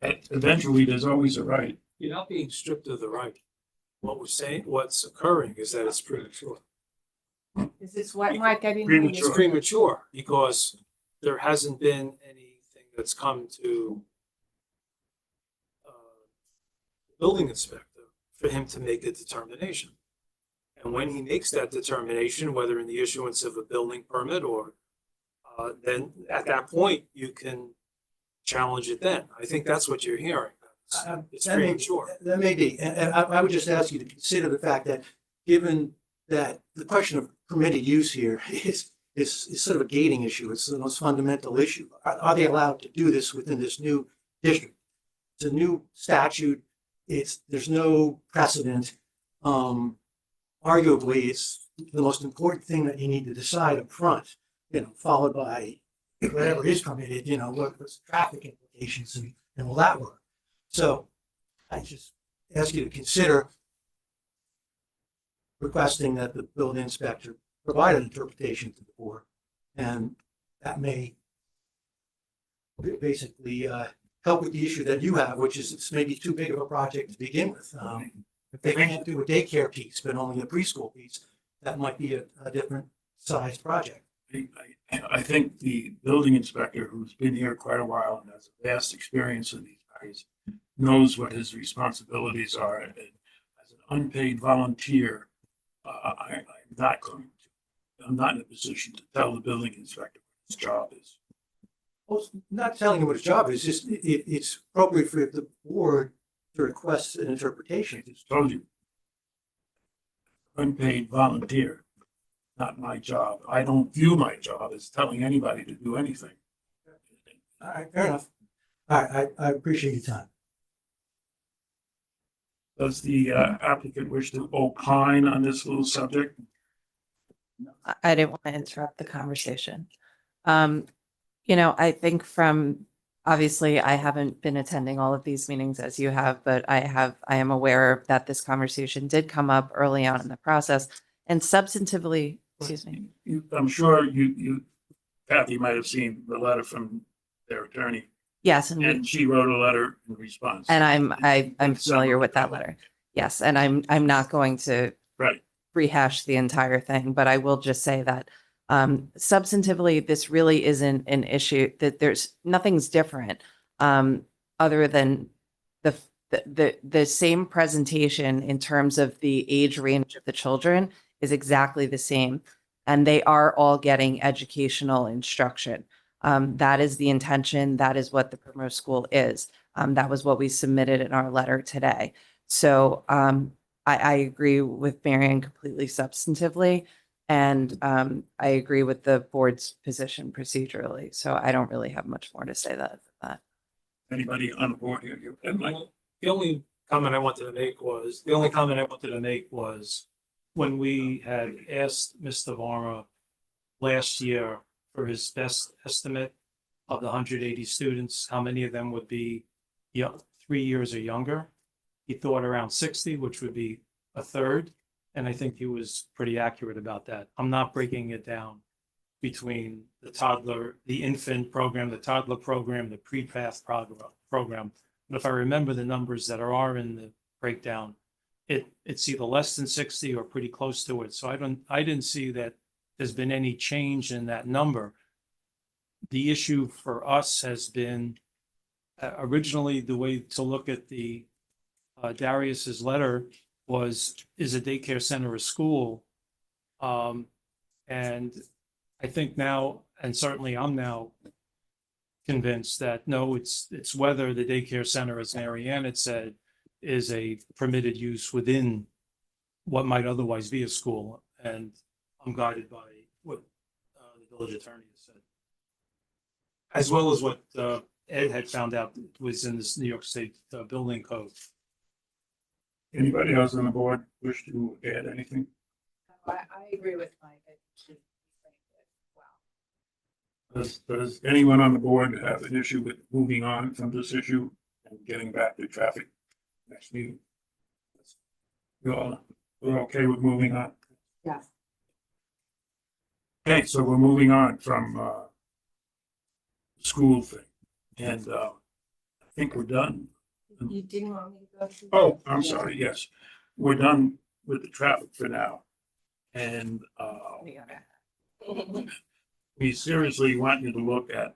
Eventually, there's always a right. You're not being stripped of the right. What we're saying, what's occurring is that it's premature. Is this what, Mike? I didn't. hear you. It's premature because there hasn't been anything that's come to the building inspector for him to make a determination. And when he makes that determination, whether in the issuance of a building permit or then at that point, you can challenge it then. I think that's what you're hearing. It's That may- premature. That may be, and I would just ask you to consider the fact that, given that the question of permitted use here is sort of a gating issue, it's the most fundamental issue. Are they allowed to do this within this new district? It's a new statute, there's no precedent. Arguably, it's the most important thing that you need to decide up front, followed by whatever is permitted, what's the traffic implications and will that work? So I just ask you to consider requesting that the building inspector provide an interpretation to the board. And that may basically help with the issue that you have, which is it's maybe too big of a project to begin with. If they can't do a daycare piece, but only a preschool piece, that might be a different sized project. I think the building inspector, who's been here quite a while and has a vast experience in these areas, knows what his responsibilities are. And as an unpaid volunteer, I'm not in a position to tell the building inspector what his job is. Well, it's not telling you what his job is, just it's appropriate for the board to request an interpretation. I just told you. Unpaid volunteer, not my job. I don't view my job as telling anybody to do anything. All right, fair enough. All right, I appreciate your time. Does the applicant wish to opine on this little subject? I didn't want to interrupt the conversation. I think obviously I haven't been attending all of these meetings as you have, but I am aware that this conversation did come up early on in the process and substantively, excuse me. I'm sure Kathy might have seen the letter from their attorney. Yes. And she wrote a letter in response. And I'm familiar with that letter. Yes. And I'm not going to rehash the entire thing, but I will just say that substantively, this really isn't an issue, that there's nothing's different other than the same presentation in terms of the age range of the children is exactly the same. And they are all getting educational instruction. That is the intention. That is what the Primrose School is. That was what we submitted in our letter today. So I agree with Marion completely substantively. And I agree with the board's position procedurally. So I don't really have much more to say that. Anybody on the board here? The only comment I wanted to make was when we had asked Mr. Varma last year for his best estimate of the 180 students, how many of them would be 3 years or younger. He thought around 60, which would be a third. And I think he was pretty accurate about that. I'm not breaking it down between the infant program, the toddler program, the pre-path program. But if I remember the numbers that are in the breakdown, it's either less than 60 or pretty close to it. So I didn't see that there's been any change in that number. The issue for us has been originally the way to look at the Darius's letter is a daycare center a school? And I think now, and certainly I'm now convinced that no, it's whether the daycare center, as Marianne had said, is a permitted use within what might otherwise be a school. And I'm guided by what the village attorney has said. As well as what Ed had found out was in this New York State building code. Anybody else on the board wish to add anything? I agree with Mike. Does anyone on the board have an issue with moving on from this issue and getting back to traffic next meeting? We're okay with moving on? Yes. Okay, so we're moving on from the school thing. And I think we're done. You didn't want me to go through? Oh, I'm sorry, yes. We're done with the traffic for now. And we seriously want you to look at,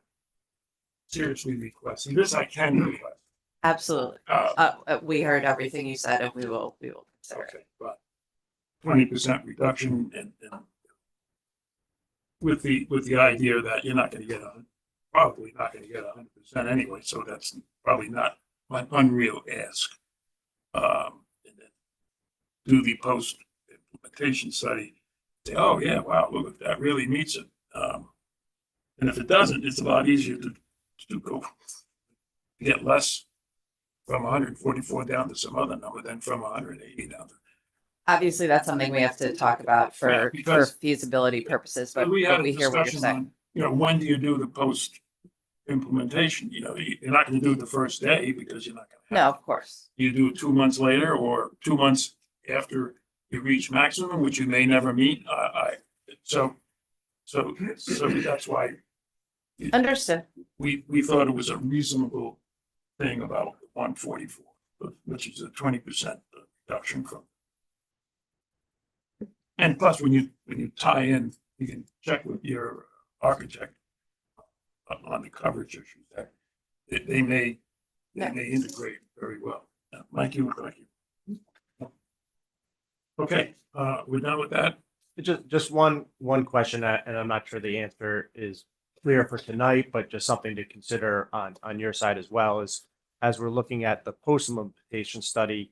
seriously requesting, this I can request. Absolutely. We heard everything you said and we will consider it. Okay, but 20% reduction and with the idea that you're not gonna get probably not gonna get 100% anyway, so that's probably not an unreal ask. And then do the post implementation study, say, oh yeah, wow, look, that really meets it. And if it doesn't, it's a lot easier to go to get less from 144 down to some other number than from 180 down to. Obviously, that's something we have to talk about Yeah, for because- feasibility purposes, but we had a we hear what you're discussion saying. on, when do you do the post implementation? You're not going to do it the first day because you're not going to. No, of course. You do it 2 months later or 2 months after you reach maximum, which you may never meet. So that's why Understood. we thought it was a reasonable thing about 144, which is a 20% reduction from. And plus, when you tie in, you can check with your architect on the coverage issues that they may integrate very well. Thank you. Okay, we're done with that. Just one question, and I'm not sure the answer is clear for tonight, but just something to consider on your side as well is, as we're looking at the post-implementation study,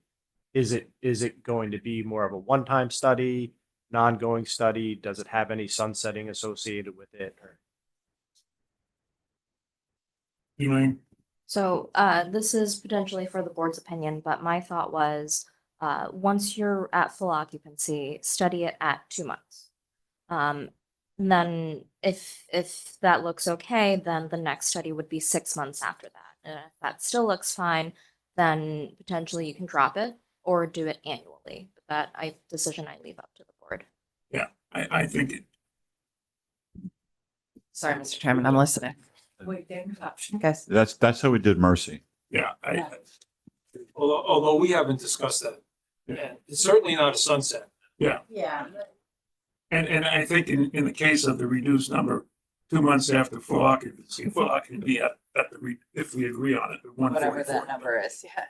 is it going to be more of a one-time study, an ongoing study? Does it have any sunsetting associated with it? Or Elaine? So this is potentially for the board's opinion, but my thought was, once you're at full occupancy, study it at 2 months. And then if that looks okay, then the next study would be 6 months after that. And if that still looks fine, then potentially you can drop it or do it annually. But that decision I leave up to the board. Yeah, I think it. Sorry, Mr. Chairman, I'm listening. Wait, interruption. Guys. That's how we did Mercy. Yeah, Although we haven't discussed that. And it's certainly not a sunset. Yeah. Yeah. And I think in the case of the reduced number, 2 months after full occupancy at if we agree on it, at 144. Whatever that number is, yeah.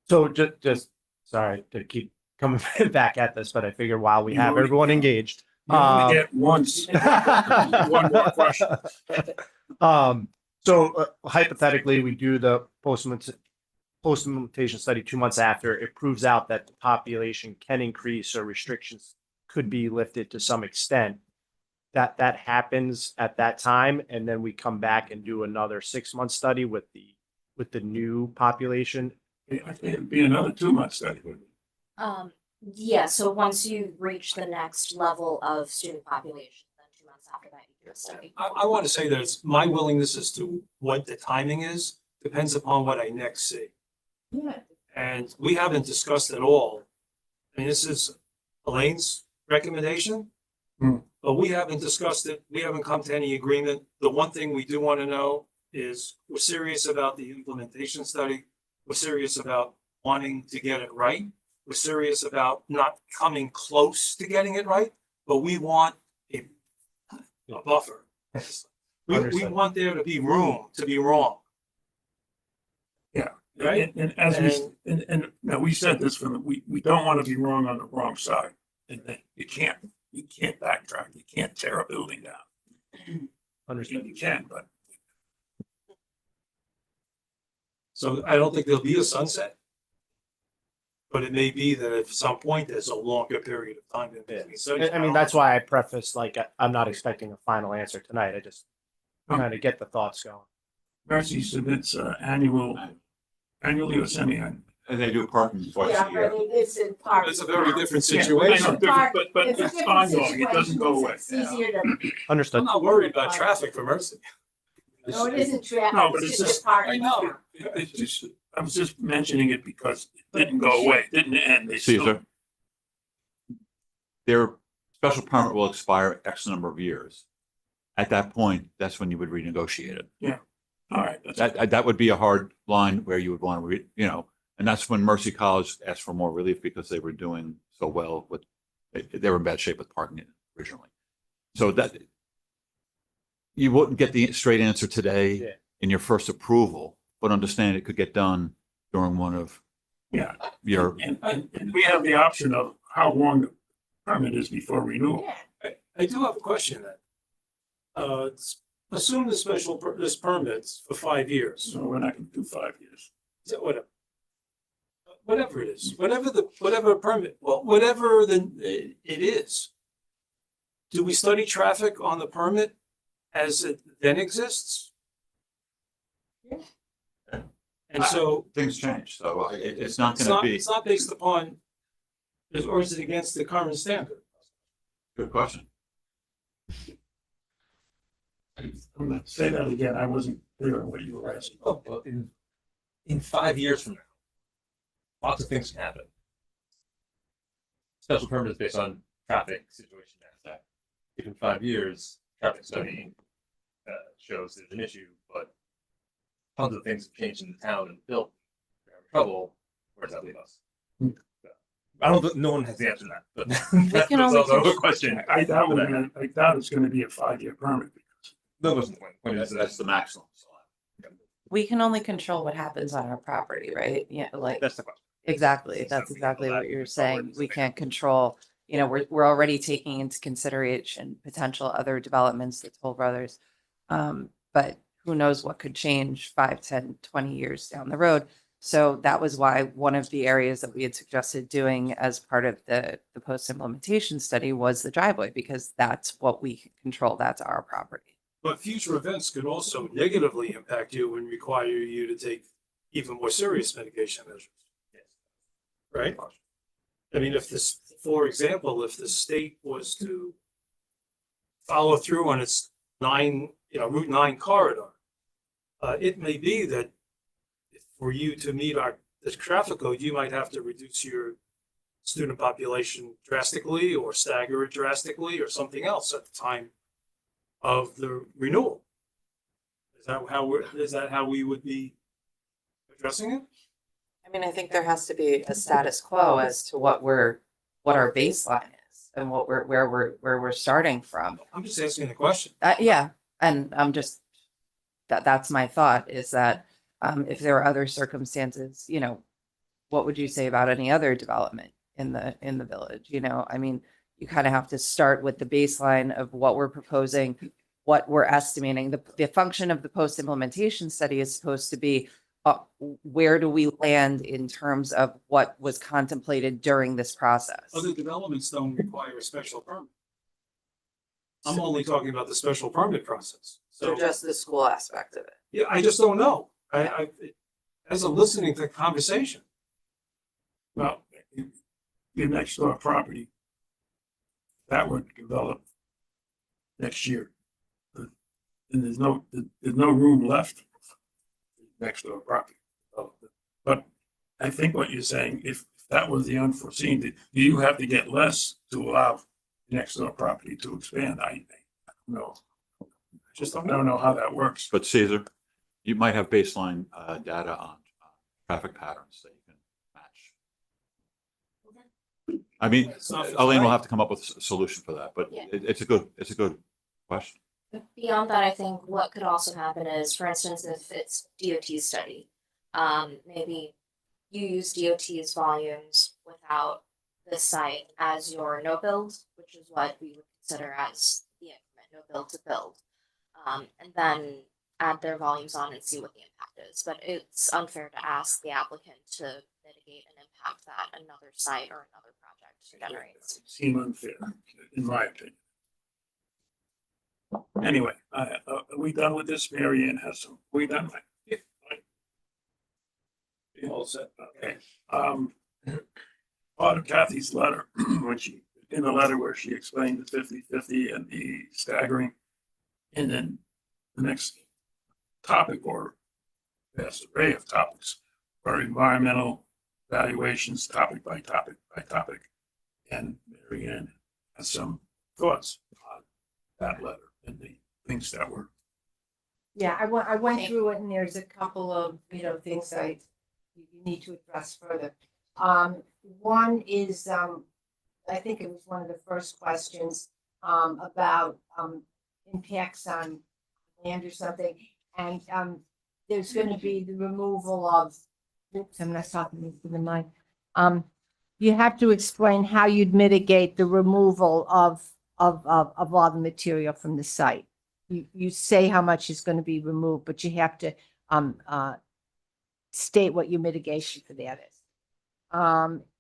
so just sorry to keep coming back at this, but I figure while we You have only- everyone engaged, You only get once. One more question. So hypothetically, we do the post-implementation study 2 months after. It proves out that the population can increase or restrictions could be lifted to some extent. That happens at that time, and then we come back and do another 6-month study with the new population. I think it'd be another 2 month study. Yeah, so once you reach the next level of student population, then 2 months after that, you do a study. I want to say that it's my willingness as to what the timing is depends upon what I next see. Yeah. And we haven't discussed at all. I mean, this is Elaine's recommendation, but we haven't discussed it. We haven't come to any agreement. The one thing we do want to know is we're serious about the implementation study. We're serious about wanting to get it right. We're serious about not coming close to getting it right, but we want a buffer. We Understood. want there to be room to be wrong. Yeah. Right? And as we said this we don't want to be wrong on the wrong side. And that you can't backtrack. You can't tear a building down. Understood. You can, but. So I don't think there'll be a sunset. But it may be that at some point there's a longer period of time. I mean, that's why I prefaced, like, I'm not expecting a final answer tonight. I just kind of get the thoughts going. Mercy submits annually or semi-annually. And they do parking twice a year. It's in part. It's a very different Yeah, I know, situation. different, but It's a it's different ongoing. It doesn't go away. situation. It's easier to, Understood. I'm not worried about traffic for Mercy. no, it isn't traffic. No, but it's just, part. I know. it's just, I was just mentioning it because it didn't go away, it didn't end. They still. Caesar, their special permit will expire X number of years. At that point, that's when you would renegotiate it. Yeah. All right. That would be a hard line where you would want to, and that's when Mercy College asked for more relief because they were doing so well they were in bad shape with parking originally. So you wouldn't get the straight answer Yeah. today in your first approval, but understand it could get done during one of Yeah. your, And we have the option of how long the permit is before renewal. I do have a question then. Assume this permit's for 5 years. So we're not gonna do 5 years. So whatever it is, whatever permit, well, whatever it is. Do we study traffic on the permit as it then exists? And so things change, so it's not it's gonna not, be, it's not based upon, or is it against the current standard? good question. I'm gonna say that again. I wasn't clear on what you were asking. Oh, well, in 5 years from now, lots of things can happen. Special permit is based on traffic situation data. If in 5 years, traffic study shows there's an issue, but tons of things have changed in the town and built, we're having trouble, where does that leave us? I don't think, no one has the answer to that, but that's can only also a control- question. I doubt it's gonna be a 5-year permit. No, that's the point. Point is That's the maximum. We can only control what happens on our property, right? Yeah, like, That's the question. exactly. That's exactly what you're saying. We can't control, we're already taking into consideration potential other developments, the Toll Brothers. But who knows what could change 5, 10, 20 years down the road. So that was why one of the areas that we had suggested doing as part of the post-implementation study was the driveway, because that's what we can control. That's our property. But future events could also negatively impact you and require you to take even more serious mitigation measures. Right? I mean, for example, if the state was to follow through on its Route 9 corridor, it may be that for you to meet the traffic code, you might have to reduce your student population drastically or stagger it drastically or something else at the time of the renewal. Is that how we would be addressing it? I mean, I think there has to be a status quo as to what our baseline is and where we're starting from. I'm just asking a question. Yeah, and I'm just, that's my thought, is that if there are other circumstances, what would you say about any other development in the village? I mean, you kind of have to start with the baseline of what we're proposing, what we're estimating. The function of the post-implementation study is supposed to be where do we land in terms of what was contemplated during this process? Other developments don't require a special permit. I'm only talking about the special permit process. So just the school aspect of it. Yeah, I just don't know. As I'm listening to the conversation. Well, your next door property, that would develop next year. And there's no room left next door property. But I think what you're saying, if that was the unforeseen, do you have to get less to allow next door property to expand? I don't know. I don't know how that works. But Caesar, you might have baseline data on traffic patterns that you can match. I mean, Elaine will have to come up with a solution for that, but Yeah. it's a good question. Beyond that, I think what could also happen is, for instance, if it's DOT's study, maybe you use DOT's volumes without the site as your no build, which is what we would consider as the increment, no build to build. And then add their volumes on and see what the impact is. But it's unfair to ask the applicant to mitigate an impact that another site or another project generates. Seem unfair, in my opinion. Anyway, are we done with this? Mary Ann has some. We done? Yeah. All set. Okay. Part of Kathy's letter, in the letter where she explained the 50-50 and the staggering, and then the next topic, or vast array of topics, are environmental evaluations, topic by topic by topic. And Mary Ann has some thoughts on that letter and the things that were. Yeah, I went through it and there's a couple of, things you need to address further. One is, I think it was one of the first questions, about impacts on land or something, and, there's gonna be the removal of, oops, I'm not talking into the mic. You have to explain how you'd mitigate the removal of all the material from the site. You say how much is gonna be removed, but you have to, state what your mitigation for that is.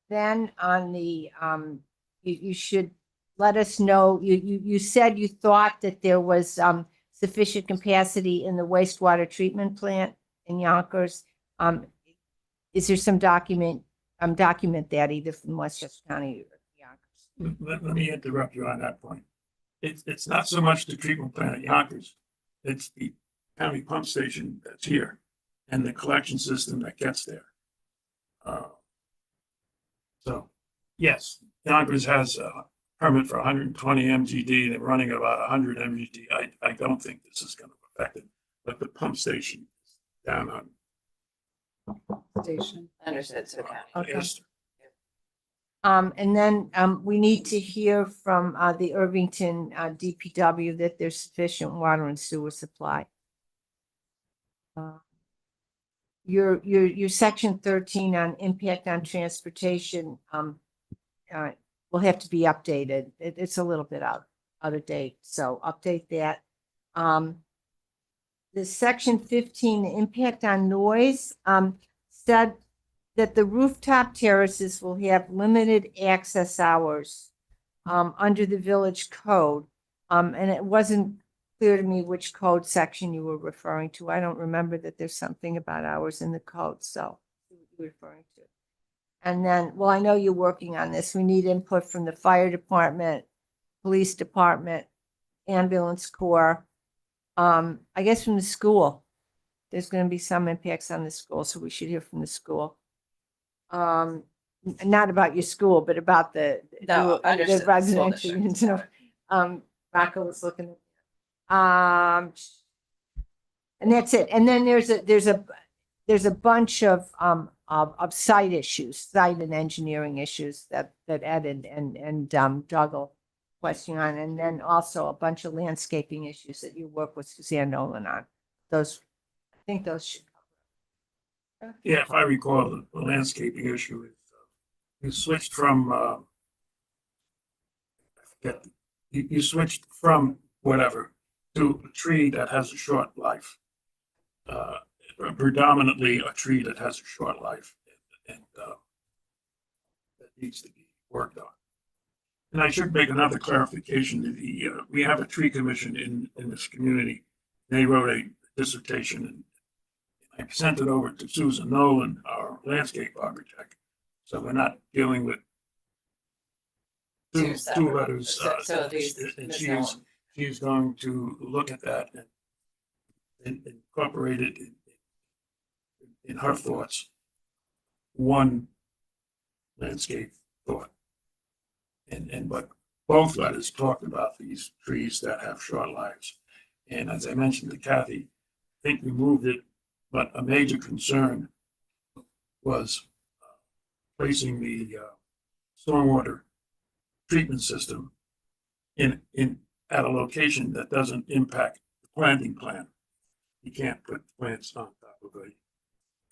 Then on the, you should let us know, you said you thought that there was, sufficient capacity in the wastewater treatment plant in Yonkers. Is there some document that either from Westchester County or Yonkers? Let me interrupt you on that point. It's not so much the treatment plant at Yonkers. It's the county pump station that's here and the collection system that gets there. So, yes, Yonkers has a permit for 120 MGD. They're running about 100 MGD. I don't think this is going to affect it, but the pump station is down on Station. Understood, so county. Okay. Esther. And then, we need to hear from, the Irvington, DPW that there's sufficient water and sewer supply. Your section 13 on impact on transportation, will have to be updated. It's a little bit out of date, so update that. The section 15, the impact on noise, said that the rooftop terraces will have limited access hours under the village code. And it wasn't clear to me which code section you were referring to. I don't remember that there's something about hours in the code, so you're referring to. And then, well, I know you're working on this. We need input from the fire department, police department, ambulance corps, I guess from the school. There's going to be some impacts on the school, so we should hear from the school. Not about your school, but about the understood. residential School units. Rocco was looking. And that's it. And then there's a bunch of site issues, site and engineering issues that Ed and Doug will question on, and then also a bunch of landscaping issues that you work with Suzanne Nolan on. Those, I think those should. Yeah, if I recall, the landscaping issue is, you switched from, I forget, you switched from whatever to a tree that has a short life. Predominantly a tree that has a short life and that needs to be worked on. And I should make another clarification. We have a tree commission in this community. They wrote a dissertation and I sent it over to Susan Nolan, our landscape architect. So we're not dealing with two letters. And she's going to look at that and incorporate it in her thoughts. One landscape thought. But both letters talked about these trees that have short lives. And as I mentioned to Kathy, I think we moved it, but a major concern was placing the stormwater treatment system at a location that doesn't impact the planting plan. You can't put plants on top of a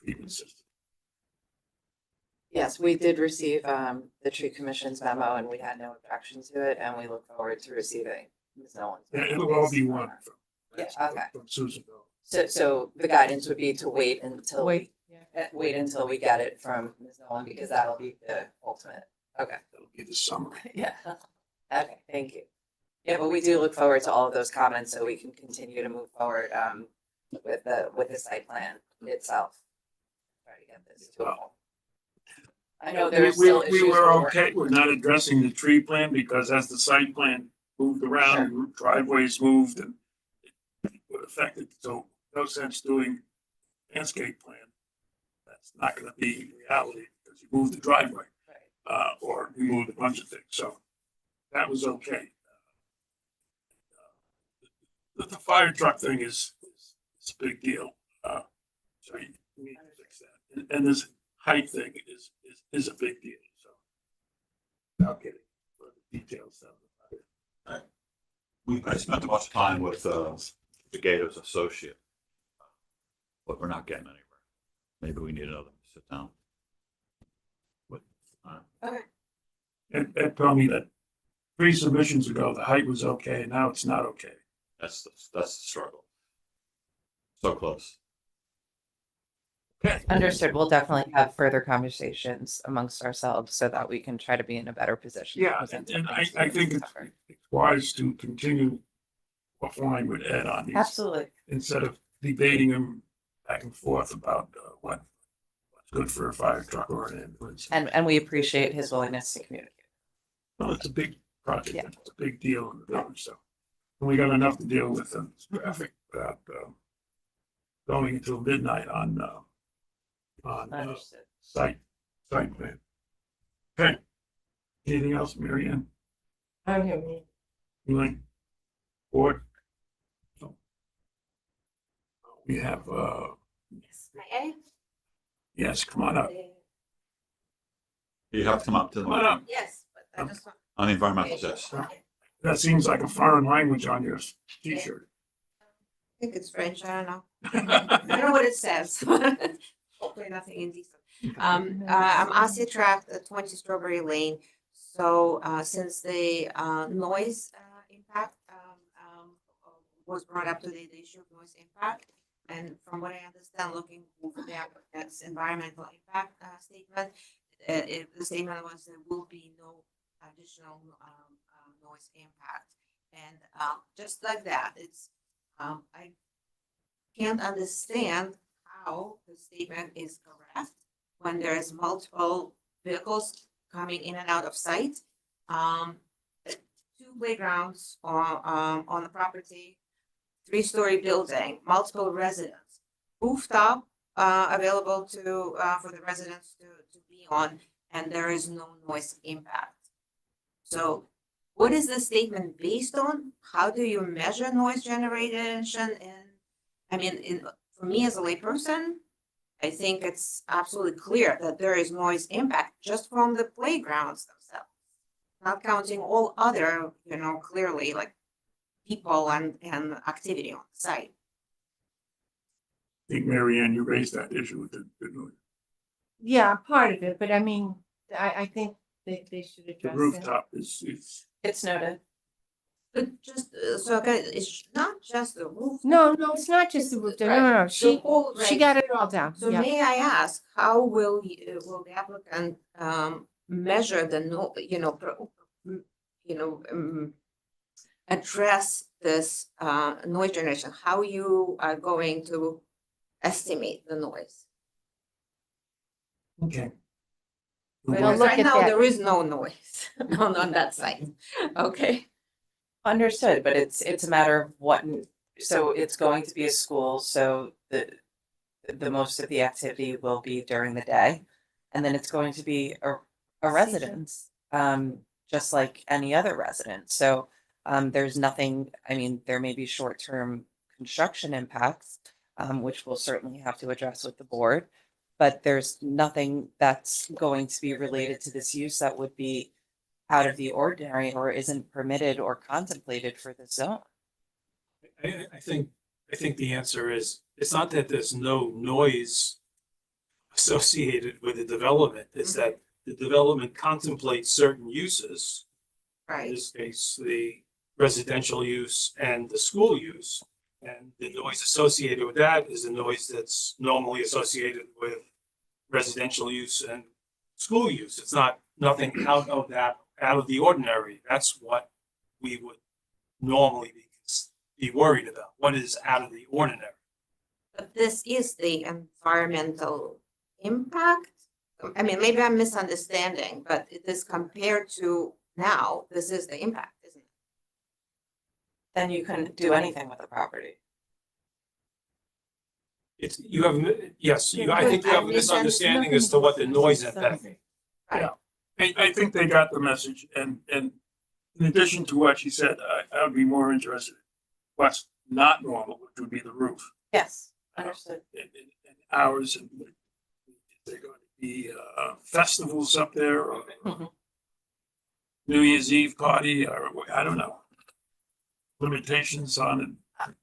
treatment system. Yes, we did receive the tree commission's memo and we had no objection to it and we look forward to receiving Ms. Nolan's. It'll all be one from Susan. So the guidance would be to wait until we get it from Ms. Nolan because that'll be the ultimate. Okay. That'll be the summary. Yeah. Okay, thank you. Yeah, but we do look forward to all of those comments so we can continue to move forward with the site plan itself. Try to get this to a home. I know there's still issues. We were okay. We're not addressing the tree plan because as the site plan moved around, driveways moved and it would affect it. So no sense doing landscape plan. That's not going to be reality because you moved the driveway or you moved a bunch of things. So that was okay. The fire truck thing is a big deal. So you need to fix that. And this height thing is a big deal. So I'll get it for the details. I spent a bunch of time with the Gators associate. But we're not getting anywhere. Maybe we need another sit down. Ed told me that 3 submissions ago, the height was okay, and now it's not okay. That's the struggle. So close. Okay. Understood. We'll definitely have further conversations amongst ourselves so that we can try to be in a better position. to Yeah, present and something I think it's wise to continue offline with Ed on these. Absolutely. Instead of debating them back and forth about what's good for a fire truck or an ambulance. And we appreciate his willingness to communicate. Well, it's a big project. Yeah. It's a big deal in the village, so. And we got enough to deal with in traffic without going until midnight on Understood. site plan. Okay. Anything else, Mary Ann? I'm here. Elaine? Board? No. We have, yes, come on up. You have to come up to the Come on up. Yes, but I just want. on the environmental test. That seems like a foreign language on your t-shirt. I think it's French, I don't know. I don't know what it says. Hopefully nothing indecent. I'm Asia Tract at 20 Strawberry Lane. So since the noise impact was brought up today, the issue of noise impact. And from what I understand, looking for the applicant's environmental impact statement, the statement was there will be no additional noise impact. And just like that, it's I can't understand how the statement is correct when there is multiple vehicles coming in and out of sight. 2 playgrounds on the property, 3-story building, multiple residents, rooftop available to for the residents to be on, and there is no noise impact. So what is the statement based on? How do you measure noise generation? And I mean, for me as a layperson, I think it's absolutely clear that there is noise impact just from the playgrounds themselves, not counting all other, clearly like people and activity on the site. I think, Mary Ann, you raised that issue with the noise. Yeah, part of it, but I mean, I think they should The address it. rooftop is, It's noted. But just so okay, it's not just the roof. No, it's not just the roof. No. She Right. got it all down. So Yeah. may I ask, how will the applicant measure the address this noise generation? How you are going to estimate the noise? okay. We'll look Right at now, that. there is no noise on that site. Okay. Understood, but it's a matter of what, so it's going to be a school, so the most of the activity will be during the day. And then it's going to be a residence, just like any other resident. So there's nothing, I mean, there may be short-term construction impacts, which we'll certainly have to address with the board. But there's nothing that's going to be related to this use that would be out of the ordinary or isn't permitted or contemplated for the zone. I think the answer is, it's not that there's no noise associated with the development, it's that the development contemplates certain uses. Right. In this case, the residential use and the school use. And the noise associated with that is the noise that's normally associated with residential use and school use. It's not nothing out of the ordinary. That's what we would normally be worried about. What is out of the ordinary? But this is the environmental impact. I mean, maybe I'm misunderstanding, but it is compared to now, this is the impact, isn't it? Then you couldn't do anything with the property. I think you have a misunderstanding as to what the noise impact is. Yeah, I think they got the message, and in addition to what she said, I would be more interested in what's not normal, which would be the roof. Yes, understood. And hours, and if they're going to be festivals up there, or New Year's Eve party, or I don't know. Limitations on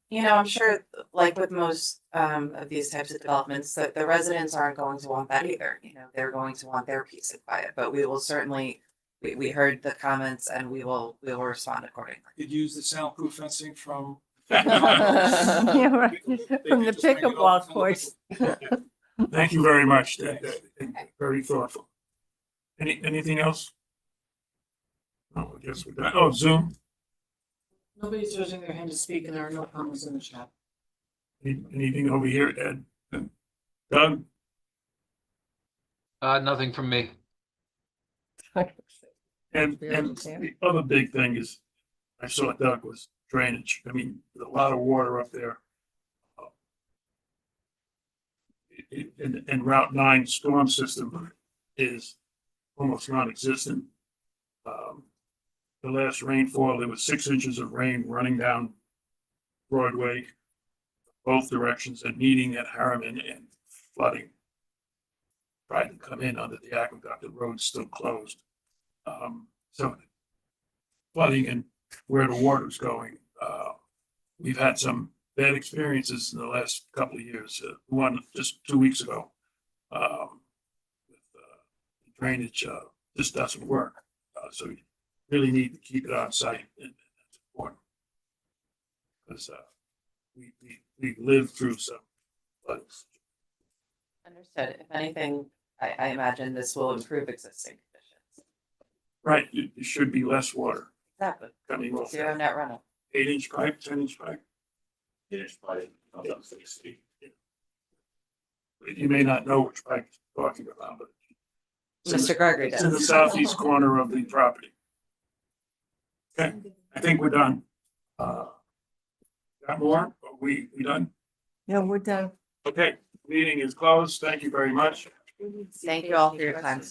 You know, I'm sure, like with most of these types of developments, that the residents aren't going to want that either. You know, they're going to want their peace and quiet, but we will certainly, we heard the comments and we will respond accordingly. Could use the soundproof fencing from. Yeah, right. From the pickleball course. Thank you very much. Very thoughtful. Anything else? No, I guess we're done. Oh, Zoom. Nobody's raising their hand to speak and there are no comments in the chat. Anything over here, Ed? Doug? Nothing from me. And the other big thing is, I saw Doug, was drainage. I mean, there's a lot of water up there. And Route 9 storm system is almost non-existent. The last rainfall, there was 6 inches of rain running down Broadway, both directions, and meeting at Harriman, and flooding tried to come in under the aqueduct. The road's still closed. So flooding and where the water's going, we've had some bad experiences in the last couple of years. One just 2 weeks ago, with drainage just doesn't work. So you really need to keep it on site, and that's important. Because we lived through some floods. Understood. If anything, I imagine this will improve existing conditions. Right, it should be less water Exactly. coming off. Zero net runoff. 8-inch pipe, 10-inch pipe. 8-inch pipe, Yeah. You may not know which pipe you're talking about, but Mr. Gregory it's in the does. southeast corner of the property. Okay, I think we're done. Got more? Are we done? No, we're done. Okay, meeting is closed. Thank you very much. Thank you all for your time tonight.